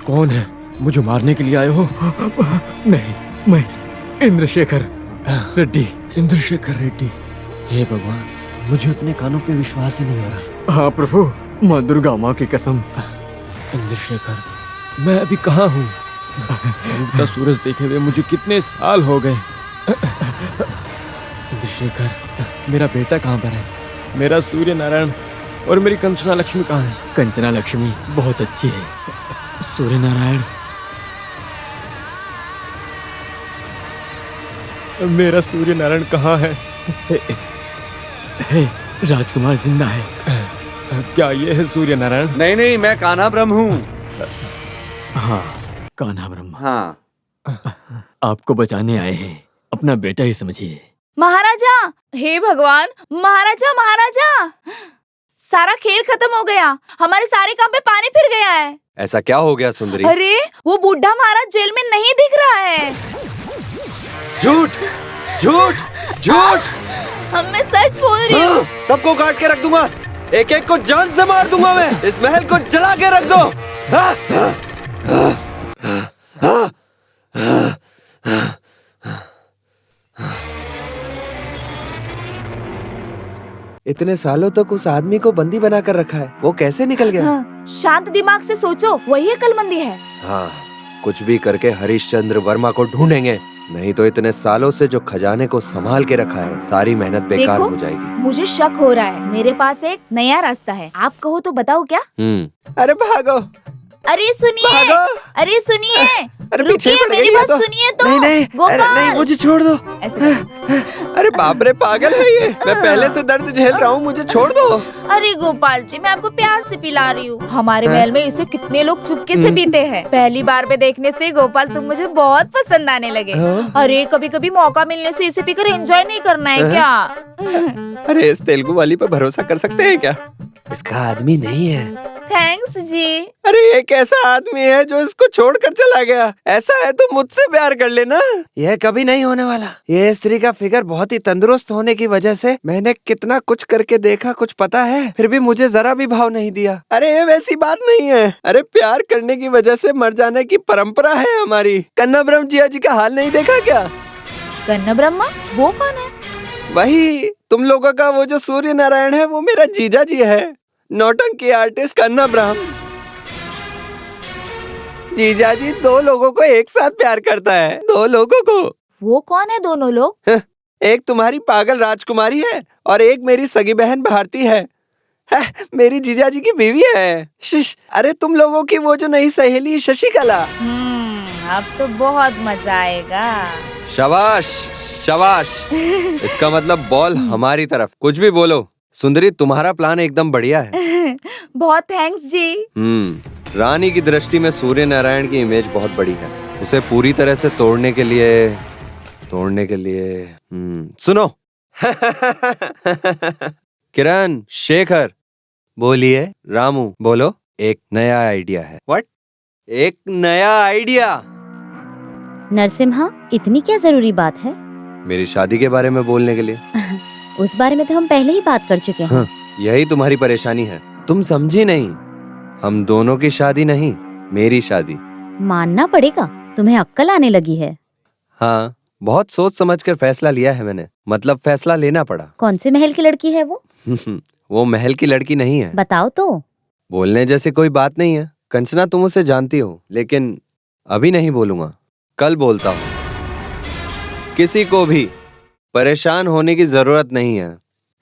कौन है? मुझे मारने के लिए आए हो? मैं इंद्रशेखर रेड्डी। इंद्रशेखर रेड्डी। हे भगवान, मुझे अपने कानों पे विश्वास ही नहीं हो रहा। हाँ प्रभु, माँ दुर्गा माँ की कसम। इंद्रशेखर, मैं अभी कहाँ हूँ? उगता सूरज देखे हुए मुझे कितने साल हो गए। इंद्रशेखर, मेरा बेटा कहाँ पर है? मेरा सूर्य नारायण और मेरी कंचना लक्ष्मी कहाँ है? कंचना लक्ष्मी बहुत अच्छी है। सूर्य नारायण, मेरा सूर्य नारायण कहाँ है? राजकुमार जिंदा है। क्या ये है सूर्य नारायण? नहीं नहीं, मैं कान्हा ब्रह्म हूँ। हाँ, कान्हा ब्रह्म। हाँ। आपको बचाने आए हैं, अपना बेटा ही समझिए। महाराजा, हे भगवान, महाराजा महाराजा, सारा खेल खत्म हो गया। हमारे सारे काम पे पानी फिर गया है। ऐसा क्या हो गया सुंदरी? अरे वो बूढ़ा महाराज जेल में नहीं दिख रहा है। झूठ झूठ झूठ। मैं सच बोल रही हूँ। सबको काट के रख दूंगा, एक एक को जान से मार दूंगा मैं। इस महल को जला के रख दो। इतने सालों तक उस आदमी को बंदी बनाकर रखा है, वो कैसे निकल गया? हाँ, शांत दिमाग से सोचो, वही अक्लमंदी है। हाँ, कुछ भी करके हरिश्चंद्र वर्मा को ढूंढेंगे, नहीं तो इतने सालों से जो खजाने को संभाल के रखा है, सारी मेहनत बेकार हो जाएगी। मुझे शक हो रहा है। मेरे पास एक नया रास्ता है, आप कहो तो बताओ क्या? अरे भागो। अरे सुनिए, अरे सुनिए, अरे पीछे पड़ गई मेरी है बात तो। सुनिए तो। नहीं नहीं, गोपाल, अरे नहीं, मुझे छोड़ दो। अरे बाप रे, पागल है ये। मैं पहले से दर्द झेल रहा हूँ, मुझे छोड़ दो। अरे गोपाल जी, मैं आपको प्यार से पिला रही हूँ। हमारे महल में इसे कितने लोग चुपके से पीते हैं। पहली बार में देखने से गोपाल तुम मुझे बहुत पसंद आने लगे। अरे कभी कभी मौका मिलने से इसे पीकर एंजॉय नहीं करना है क्या? अरे इस तेलुगु वाली पे भरोसा कर सकते हैं क्या? इसका आदमी नहीं है। थैंक्स जी। अरे ये कैसा आदमी है जो इसको छोड़कर चला गया? ऐसा है तो मुझसे प्यार कर लेना। यह कभी नहीं होने वाला। ये स्त्री का फिगर बहुत ही तंदुरुस्त होने की वजह से मैंने कितना कुछ करके देखा, कुछ पता है, फिर भी मुझे जरा भी भाव नहीं दिया। अरे ये वैसी बात नहीं है। अरे प्यार करने की वजह से मर जाने की परंपरा है हमारी। कन्नाब्रह्म जिया जी का हाल नहीं देखा क्या? कन्ना ब्रह्मा वो कौन है? वही तुम लोगों का वो जो सूर्य नारायण है, वो मेरा जीजा जी है, नौटंकी आर्टिस्ट कन्नाब्रह्म। जीजा जी 2 लोगों को एक साथ प्यार करता है, 2 लोगों को। वो कौन है दोनों लोग? एक तुम्हारी पागल राजकुमारी है और एक मेरी सगी बहन भारती है। मेरी जीजा जी की बीवी है। शिश, अरे तुम लोगों की वो जो नई सहेली शशिकला। अब तो बहुत मजा आएगा। शाबाश शाबाश। इसका मतलब बॉल हमारी तरफ। कुछ भी बोलो सुंदरी, तुम्हारा प्लान एकदम बढ़िया है। बहुत थैंक्स जी। रानी की दृष्टि में सूर्य नारायण की इमेज बहुत बड़ी है। उसे पूरी तरह से तोड़ने के लिए सुनो। किरण, शेखर, बोलिए। रामू, बोलो। एक नया आइडिया है। व्हाट? एक नया आइडिया? नरसिम्हा, इतनी क्या जरूरी बात है? मेरी शादी के बारे में बोलने के लिए। उस बारे में तो हम पहले ही बात कर चुके हैं। यही तुम्हारी परेशानी है, तुम समझी नहीं। हम दोनों की शादी नहीं, मेरी शादी। मानना पड़ेगा, तुम्हें अक्कल आने लगी है। हाँ, बहुत सोच समझ कर फैसला लिया है मैंने। मतलब फैसला लेना पड़ा। कौन से महल की लड़की है वो? वो महल की लड़की नहीं है। बताओ तो। बोलने जैसी कोई बात नहीं है। कंचना, तुम उसे जानती हो, लेकिन अभी नहीं बोलूंगा, कल बोलता हूँ। किसी को भी परेशान होने की जरूरत नहीं है।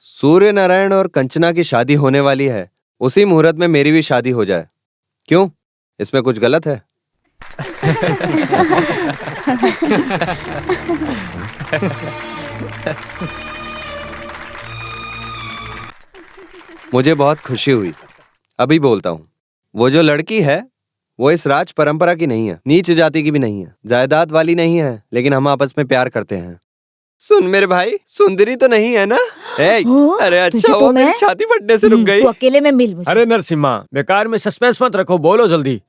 सूर्य नारायण और कंचना की शादी होने वाली है। उसी मुहूर्त में मेरी भी शादी हो जाए। क्यों, इसमें कुछ गलत है? मुझे बहुत खुशी हुई। अभी बोलता हूँ। वो जो लड़की है वो इस राज परंपरा की नहीं है, नीच जाति की भी नहीं है, जायदाद वाली नहीं है, लेकिन हम आपस में प्यार करते हैं। सुन मेरे भाई, सुंदरी तो नहीं है ना? अरे अच्छा हुआ मेरी छाती फटने से रुक गई। तू अकेले में मिल मुझे। अरे नरसिम्हा, बेकार में सस्पेंस मत रखो, बोलो जल्दी।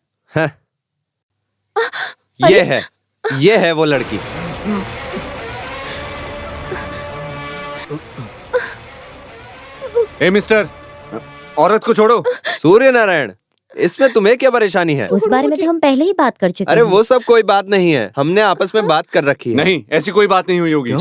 ये है वो लड़की। ए मिस्टर, औरत को छोड़ो। सूर्य नारायण, इसमें तुम्हें क्या परेशानी है? उस बारे में तो हम पहले ही बात कर चुके हैं। अरे वो सब कोई बात नहीं है, हमने आपस में बात कर रखी है। नहीं, ऐसी कोई बात नहीं हुई होगी।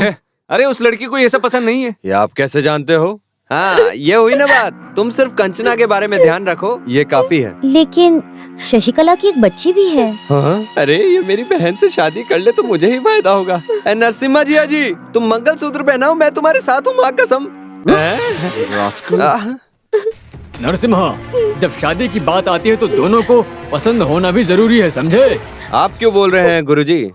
अरे उस लड़की को ये सब पसंद नहीं है। ये आप कैसे जानते हो? हाँ, ये हुई ना बात। तुम सिर्फ कंचना के बारे में ध्यान रखो, ये काफी है। लेकिन शशिकला की एक बच्ची भी है। हाँ? अरे ये मेरी बहन से शादी कर ले तो मुझे ही फायदा होगा। नरसिम्हा जिया जी, तुम मंगलसूत्र पहनाओ, मैं तुम्हारे साथ हूँ, माँ कसम। नरसिम्हा, जब शादी की बात आती है तो दोनों को पसंद होना भी जरूरी है, समझे? आप क्यों बोल रहे हैं गुरुजी?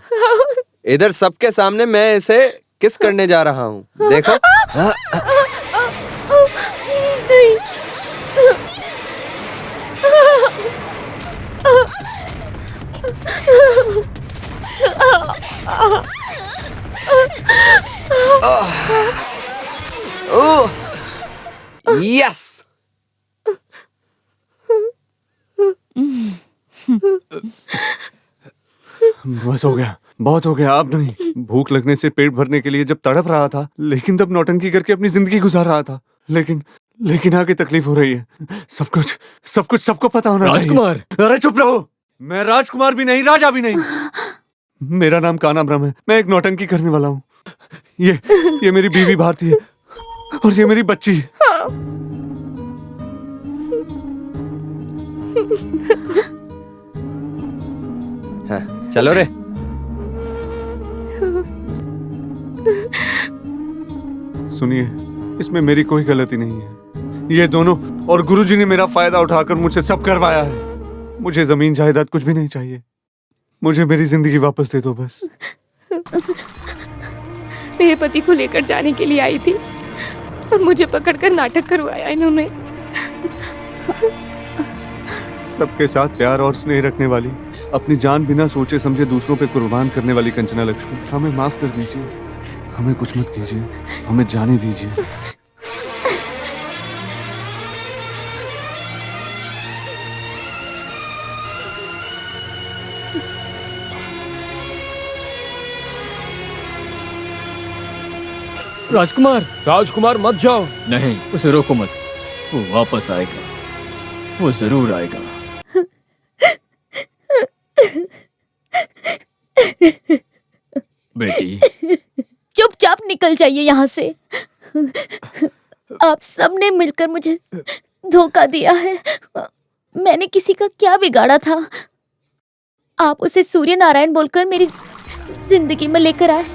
इधर सबके सामने मैं इसे किस करने जा रहा हूँ, देखो। यस। बस हो गया, बहुत हो गया। अब नहीं। भूख लगने से पेट भरने के लिए जब तड़प रहा था, लेकिन तब नौटंकी करके अपनी जिंदगी गुजार रहा था। लेकिन आगे तकलीफ हो रही है। सब कुछ सबको पता होना चाहिए। राजकुमार, अरे चुप रहो। मैं राजकुमार भी नहीं, राजा भी नहीं। मेरा नाम कन्नाब्रह्म है। मैं एक नौटंकी करने वाला हूँ। ये मेरी बीवी भारती है और ये मेरी बच्ची है। हाँ, चलो रे। सुनिए, इसमें मेरी कोई गलती नहीं है। ये दोनों और गुरुजी ने मेरा फायदा उठाकर मुझसे सब करवाया है। मुझे जमीन जायदाद कुछ भी नहीं चाहिए। मुझे मेरी जिंदगी वापस दे दो बस। मेरे पति को लेकर जाने के लिए आई थी और मुझे पकड़कर नाटक करवाया इन्होंने। सबके साथ प्यार और स्नेह रखने वाली, अपनी जान बिना सोचे समझे दूसरों पे कुर्बान करने वाली कंचना लक्ष्मी, हमें माफ कर दीजिए। हमें कुछ मत कीजिए, हमें जाने दीजिए। राजकुमार, राजकुमार मत जाओ। नहीं, उसे रोको मत। वो वापस आएगा, वो जरूर आएगा। बेटी, चुपचाप निकल जाइए यहाँ से। आप सबने मिलकर मुझे धोखा दिया है। मैंने किसी का क्या बिगाड़ा था? आप उसे सूर्य नारायण बोलकर मेरी जिंदगी में लेकर आए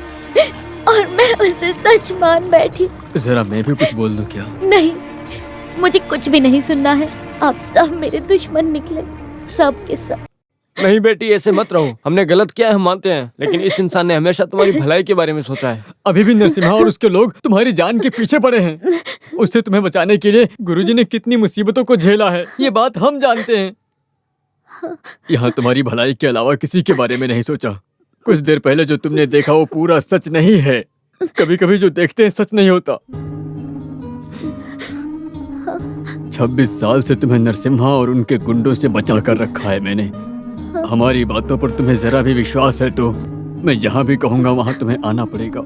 और मैं उसे सच मान बैठी। जरा मैं भी कुछ बोल दूं क्या? नहीं, मुझे कुछ भी नहीं सुनना है। आप सब मेरे दुश्मन निकले, सब के सब। नहीं बेटी, ऐसे मत रहो। हमने गलत किया है, हम मानते हैं, लेकिन इस इंसान ने हमेशा तुम्हारी भलाई के बारे में सोचा है। अभी भी नरसिम्हा और उसके लोग तुम्हारी जान के पीछे पड़े हैं। उससे तुम्हें बचाने के लिए गुरुजी ने कितनी मुसीबतों को झेला है, ये बात हम जानते हैं। यहाँ तुम्हारी भलाई के अलावा किसी के बारे में नहीं सोचा। कुछ देर पहले जो तुमने देखा वो पूरा सच नहीं है। कभी कभी जो देखते हैं सच नहीं होता। 26 साल से तुम्हें नरसिम्हा और उनके गुंडों से बचा कर रखा है मैंने। हमारी बातों पर तुम्हें जरा भी विश्वास है तो मैं जहाँ भी कहूँगा वहाँ तुम्हें आना पड़ेगा।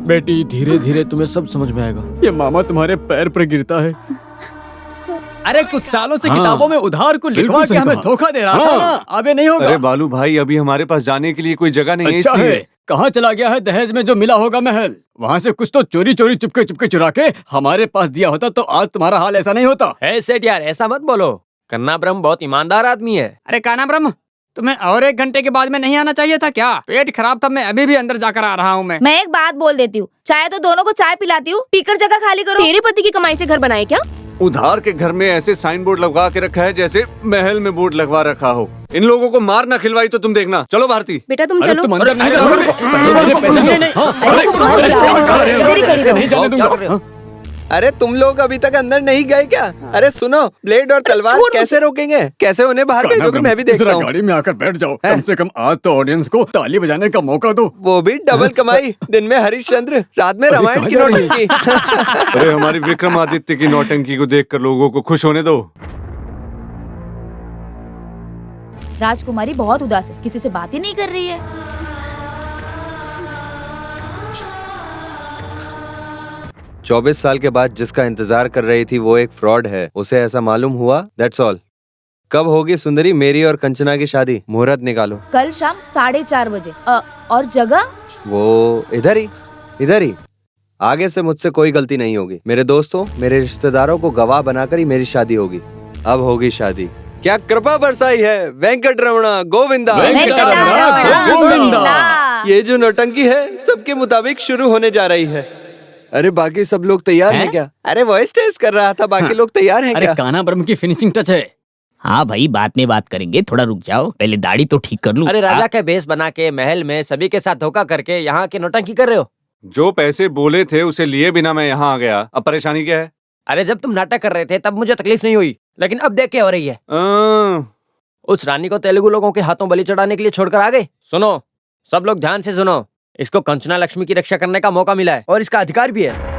बेटी, धीरे धीरे तुम्हें सब समझ में आएगा। ये मामा तुम्हारे पैर पर गिरता है। अरे कुछ सालों से हाँ। किताबों में उधार को लिखवा बिल्कुल के हमें सही कहा। धोखा दे रहा था ना। अबे नहीं होगा। अरे बालू भाई, अभी हमारे पास जाने के लिए कोई जगह नहीं है, अच्छा इसलिए। है, कहाँ चला गया है दहेज में जो मिला होगा महल? वहाँ से कुछ तो चोरी चोरी चुपके चुपके चुरा के हमारे पास दिया होता तो आज तुम्हारा हाल ऐसा नहीं होता। है सेठ यार, ऐसा मत बोलो। कन्ना ब्रह्म बहुत ईमानदार आदमी है। अरे काना ब्रह्म, तुम्हें और 1 घंटे के बाद में नहीं आना चाहिए था क्या? पेट खराब था, मैं अभी भी अंदर जाकर आ रहा हूँ। मैं एक बात बोल देती हूँ, चाहे तो दोनों को चाय पिलाती हूँ, पीकर जगह खाली करो। तेरे पति की कमाई से घर बनाए क्या? उधार के घर में ऐसे साइन बोर्ड लगवा के रखा है जैसे महल में बोर्ड लगवा रखा हो। इन लोगों को मार ना खिलवाई तो तुम देखना। चलो भारती। बेटा तुम अरे चलो। तुम अंदर नहीं जाओगे। इधर ही खड़ी रहो। नहीं जाने दूंगा। अरे तुम लोग अभी तक अंदर नहीं गए क्या? अरे सुनो, ब्लेड और तलवार कैसे रोकेंगे? कैसे उन्हें बाहर भेजोगे? मैं भी देखता जरा हूँ। गाड़ी में आकर बैठ जाओ। कम से कम आज तो ऑडियंस को ताली बजाने का मौका दो। वो भी डबल कमाई। दिन में हरिश्चंद्र, रात में रामायण की नौटंकी। अरे हमारी विक्रमादित्य की नौटंकी को देखकर लोगों को खुश होने दो। राजकुमारी बहुत उदास है, किसी से बात ही नहीं कर रही है। 24 साल के बाद जिसका इंतजार कर रही थी वो एक फ्रॉड है, उसे ऐसा मालूम हुआ। That's all. कब होगी सुंदरी मेरी और कंचना की शादी? मुहूर्त निकालो। कल शाम 4:30 बजे। और जगह? वो इधर ही। आगे से मुझसे कोई गलती नहीं होगी। मेरे दोस्तों, मेरे रिश्तेदारों को गवाह बनाकर ही मेरी शादी होगी। अब होगी शादी। क्या कृपा बरसाई है। वेंकट रमणा गोविंदा। ये जो नौटंकी है सबके मुताबिक शुरू होने जा रही है। अरे बाकी सब लोग तैयार हैं क्या? अरे वॉइस टेस्ट कर रहा था। बाकी लोग तैयार हैं क्या? अरे काना ब्रह्म की फिनिशिंग टच है। हाँ भाई, बाद में बात करेंगे, थोड़ा रुक जाओ, पहले दाढ़ी तो ठीक कर लूं। अरे राजा के भेष बना के महल में सभी के साथ धोखा करके यहाँ के नौटंकी कर रहे हो। जो पैसे बोले थे उसे लिए बिना मैं यहाँ आ गया। अब परेशानी क्या है? अरे जब तुम नाटक कर रहे थे तब मुझे तकलीफ नहीं हुई, लेकिन अब देख के हो रही है। उस रानी को तेलुगु लोगों के हाथों बलि चढ़ाने के लिए छोड़कर आ गए। सुनो, सब लोग ध्यान से सुनो। इसको कंचना लक्ष्मी की रक्षा करने का मौका मिला है और इसका अधिकार भी है।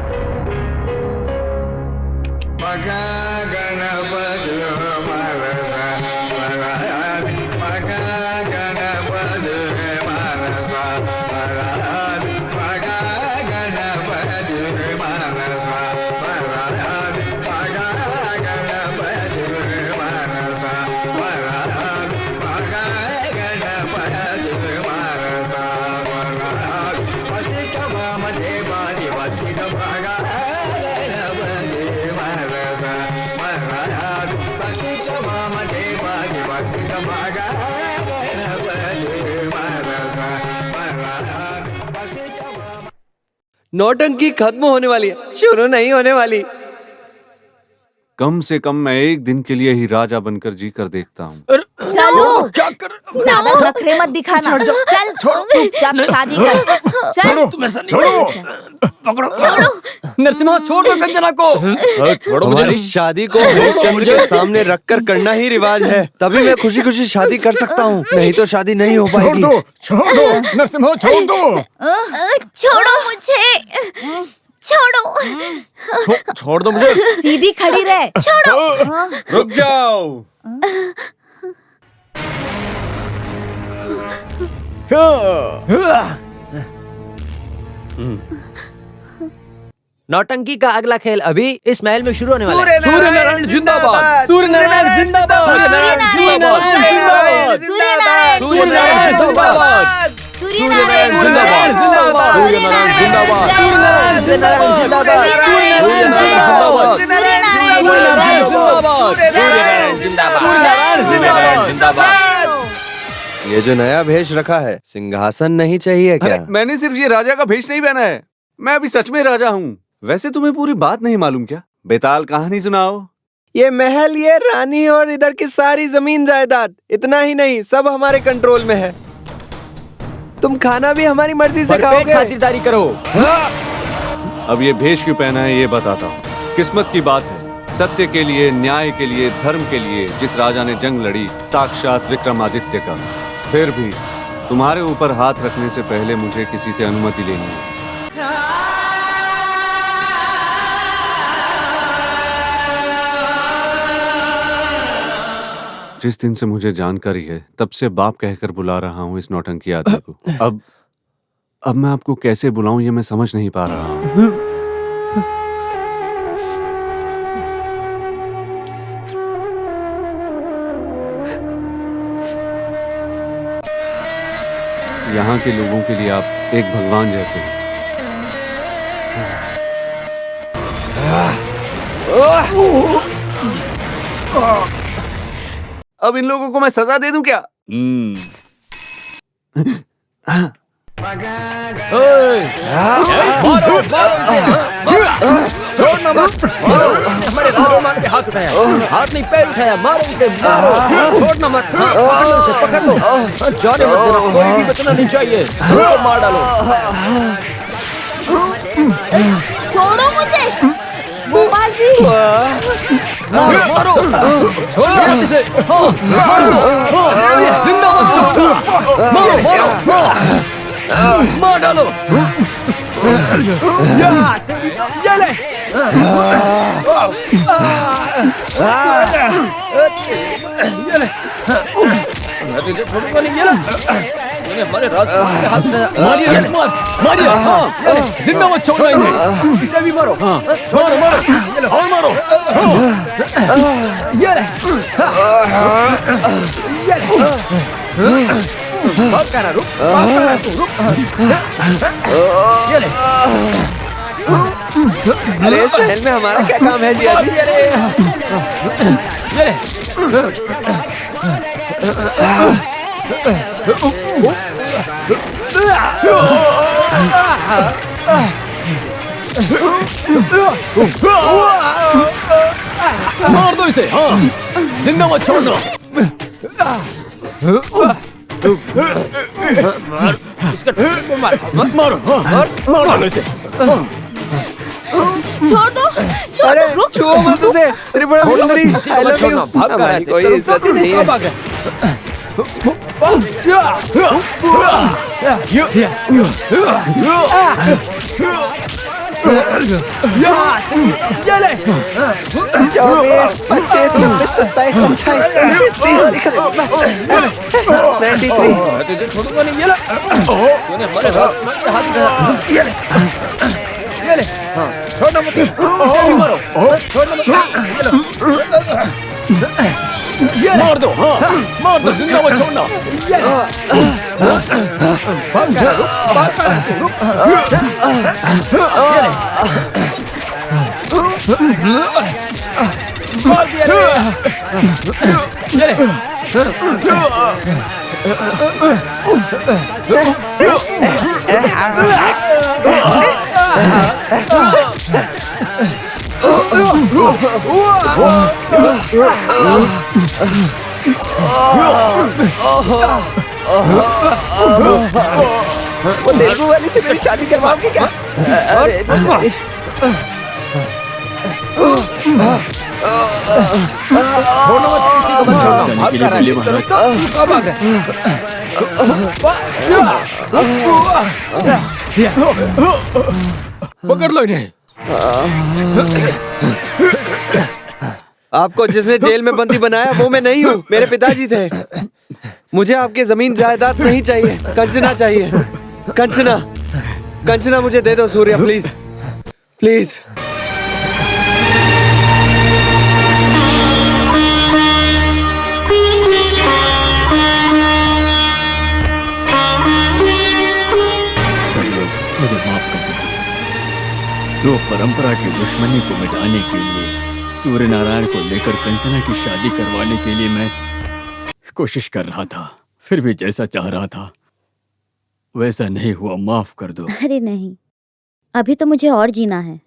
नौटंकी खत्म होने वाली है, शुरू नहीं होने वाली। कम से कम मैं एक दिन के लिए ही राजा बनकर जी कर देखता हूँ। चलो, ज्यादा नखरे मत दिखाना। चल चुपचाप शादी कर। चल। छोड़ो। पकड़ो। नरसिम्हा छोड़ दो कंचना को। छोड़ो मुझे। हमारी शादी को हरिश्चंद्र के सामने रखकर करना ही रिवाज है, तभी मैं खुशी खुशी शादी कर सकता हूँ, नहीं तो शादी नहीं हो पाएगी। छोड़ दो नरसिम्हा, छोड़ दो। छोड़ो मुझे, छोड़ो। छोड़ दो मुझे। सीधी खड़ी रहे, छोड़ो। रुक जाओ। नौटंकी का अगला खेल अभी इस महल में शुरू होने वाला है। सूर्य नारायण जिंदाबाद, सूर्य नारायण जिंदाबाद, सूर्य नारायण जिंदाबाद, सूर्य नारायण, सूर्य नारायण जिंदाबाद, सूर्य नारायण जिंदाबाद, सूर्य नारायण जिंदाबाद, सूर्य नारायण जिंदाबाद, सूर्य नारायण जिंदाबाद, सूर्य नारायण जिंदाबाद। ये जो नया भेष रखा है, सिंहासन नहीं चाहिए क्या? मैंने सिर्फ ये राजा का भेष नहीं पहना है, मैं अभी सच में राजा हूँ। वैसे तुम्हें पूरी बात नहीं मालूम क्या? बेताल कहानी सुनाओ। ये महल, ये रानी और इधर की सारी जमीन जायदाद, इतना ही नहीं सब हमारे कंट्रोल में है। तुम खाना भी हमारी मर्जी से खाओगे। खातिरदारी करो। अब ये भेष क्यों पहना है ये बताता हूँ। किस्मत की बात है, सत्य के लिए, न्याय के लिए, धर्म के लिए जिस राजा ने जंग लड़ी, साक्षात विक्रमादित्य का। फिर भी तुम्हारे ऊपर हाथ रखने से पहले मुझे किसी से अनुमति लेनी है। जिस दिन से मुझे जानकारी है तब से बाप कहकर बुला रहा हूँ इस नौटंकी आदमी को। अब मैं आपको कैसे बुलाऊं ये मैं समझ नहीं पा रहा हूँ। यहाँ के लोगों के लिए आप एक भगवान जैसे हैं। अब इन लोगों को मैं सजा दे दूं क्या? छोड़ना मत। हमारे राजकुमार पे हाथ उठाया, हाथ नहीं पैर उठाया, मारो इसे, मारो। छोड़ना मत, पकड़ लो इसे, पकड़ लो। जाने मत देना, कोई भी बचना नहीं चाहिए। मार डालो। छोड़ो मुझे, गोपाल जी। मारो, मारो, छोड़ो मत इसे। मारो, जिंदा मत छोड़ो। मारो, मारो, मार डालो। ये ले। ये ले। मैं तुझे छोड़ूंगा नहीं, ये ले। तूने हमारे राजकुमार पे हाथ उठाया। मारिए राजकुमार, मारिए। हाँ, जिंदा मत छोड़ना इन्हें। इसे भी मारो। मारो, मारो, ये ले, और मारो। ये ले, ये ले। भाग कर रुक, भाग कर तू, रुक। ये ले। अरे इस महल में हमारा क्या काम है जी अभी? ये ले। मार दो इसे। हाँ, जिंदा मत छोड़ना। इसका ठोक को मार। मत मारो। हाँ, मार डालो इसे। छोड़ दो, अरे छुओ मत उसे। Tripura Sundari, I love you। भाग कर हमारी कोई इज्जत ही नहीं है। भाग ये ले। 24, 25, 26, 27, 28, 93। मैं तुझे छोड़ूंगा नहीं। ये ले। तूने हमारे राजकुमार पे हाथ उठाया। ये ले, ये ले। हाँ, छोड़ना मत, इसे भी मारो। छोड़ना मत। ये ले। मार दो। हाँ, मार दो, जिंदा मत छोड़ना। ये ले। भाग कर रुक, भाग कर तू, रुक। ये ले। मार दिया रे। ये ले। वो तेलुगु वाली से मेरी शादी करवाओगे क्या? अरे छोड़ो मत, किसी को मत छोड़ना। जाने के लिए बोलिए महाराज। कब आ गए? पकड़ लो इन्हें। आपको जिसने जेल में बंदी बनाया वो मैं नहीं हूँ, मेरे पिताजी थे। मुझे आपकी जमीन जायदाद नहीं चाहिए, कंचना चाहिए। कंचना, कंचना मुझे दे दो सूर्या, प्लीज प्लीज। मुझे माफ कर दीजिए। तो परंपरा की दुश्मनी को मिटाने के लिए, सूर्य नारायण को लेकर कंचना की शादी करवाने के लिए मैं कोशिश कर रहा था। फिर भी जैसा चाह रहा था वैसा नहीं हुआ, माफ कर दो। अरे नहीं, अभी तो मुझे और जीना है,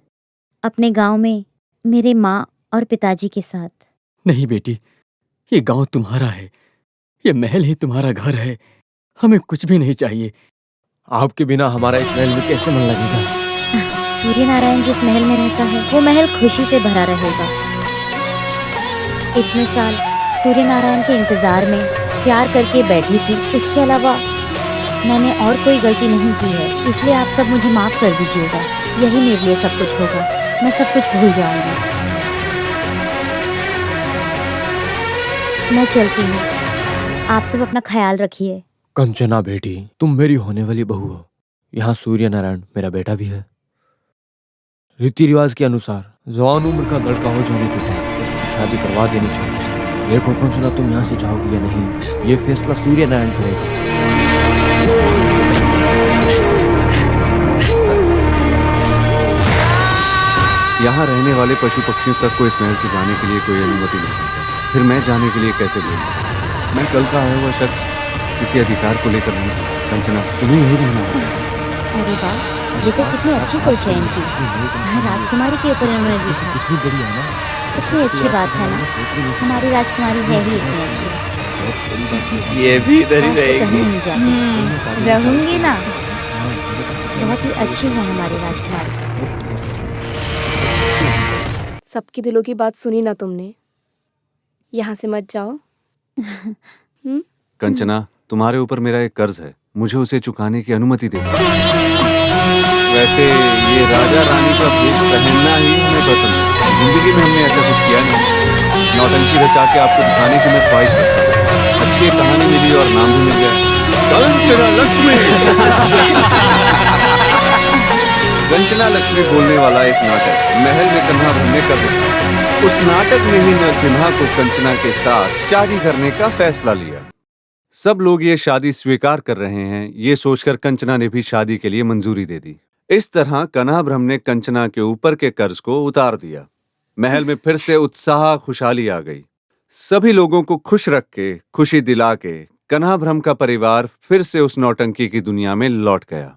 अपने गांव में मेरे माँ और पिताजी के साथ। नहीं बेटी, ये गांव तुम्हारा है, ये महल ही तुम्हारा घर है, हमें कुछ भी नहीं चाहिए। आपके बिना हमारा इस महल में कैसे मन लगेगा? सूर्य नारायण जिस महल में रहता है वो महल खुशी से भरा रहेगा। इतने साल सूर्य नारायण के इंतजार में प्यार करके बैठी थी, इसके अलावा मैंने और कोई गलती नहीं की है, इसलिए आप सब मुझे माफ कर दीजिएगा। यही मेरे लिए सब कुछ होगा, मैं सब कुछ भूल जाऊंगी। मैं चलती हूँ, आप सब अपना ख्याल रखिए। कंचना बेटी, तुम मेरी होने वाली बहू हो। यहाँ सूर्य नारायण मेरा बेटा भी है। रीति रिवाज के अनुसार जवान उम्र का लड़का हो जाने के बाद उसकी शादी करवा देनी चाहिए। देखो कंचना, तुम यहाँ से जाओगी या नहीं, ये फैसला सूर्य नारायण करेगा। यहाँ रहने वाले पशु पक्षियों तक को इस महल से जाने के लिए कोई अनुमति नहीं देता, फिर मैं जाने के लिए कैसे बोलूँ? मैं कल का आया हुआ शख्स किसी अधिकार को लेकर नहीं। कंचना, तुम्हें यही रहना होगा। अरे वाह, देखो कितनी अच्छी सोच है इनकी। राजकुमारी के ऊपर उन्होंने लिखा, कितनी बड़ी है ना, कितनी अच्छी बात है ना। हमारी राजकुमारी है ही इतनी अच्छी। ये भी इधर ही रहेगी। रहूंगी ना, बहुत ही अच्छी है हमारी राजकुमारी। सबकी दिलों की बात सुनी ना तुमने, यहाँ से मत जाओ। कंचना, तुम्हारे ऊपर मेरा एक कर्ज है, मुझे उसे चुकाने की अनुमति दे दो। वैसे ये राजा रानी का भेष पहनना ही हमें पसंद है। जिंदगी में हमने ऐसा कुछ किया नहीं। नौटंकी रचा के आपको दिखाने की मैं ख्वाहिश रखता हूँ। अच्छी कहानी मिली और नाम भी मिल गया, कंचना लक्ष्मी। कंचना लक्ष्मी बोलने वाला एक नाटक महल में कन्हा भ्रम ने कर दिखाया। उस नाटक में ही नरसिम्हा को कंचना के साथ शादी करने का फैसला लिया। सब लोग ये शादी स्वीकार कर रहे हैं, ये सोचकर कंचना ने भी शादी के लिए मंजूरी दे दी। इस तरह कन्हाभ्रम ने कंचना के ऊपर के कर्ज को उतार दिया। महल में फिर से उत्साह खुशहाली आ गई। सभी लोगों को खुश रख के, खुशी दिला के कन्हाभ्रम का परिवार फिर से उस नौटंकी की दुनिया में लौट गया।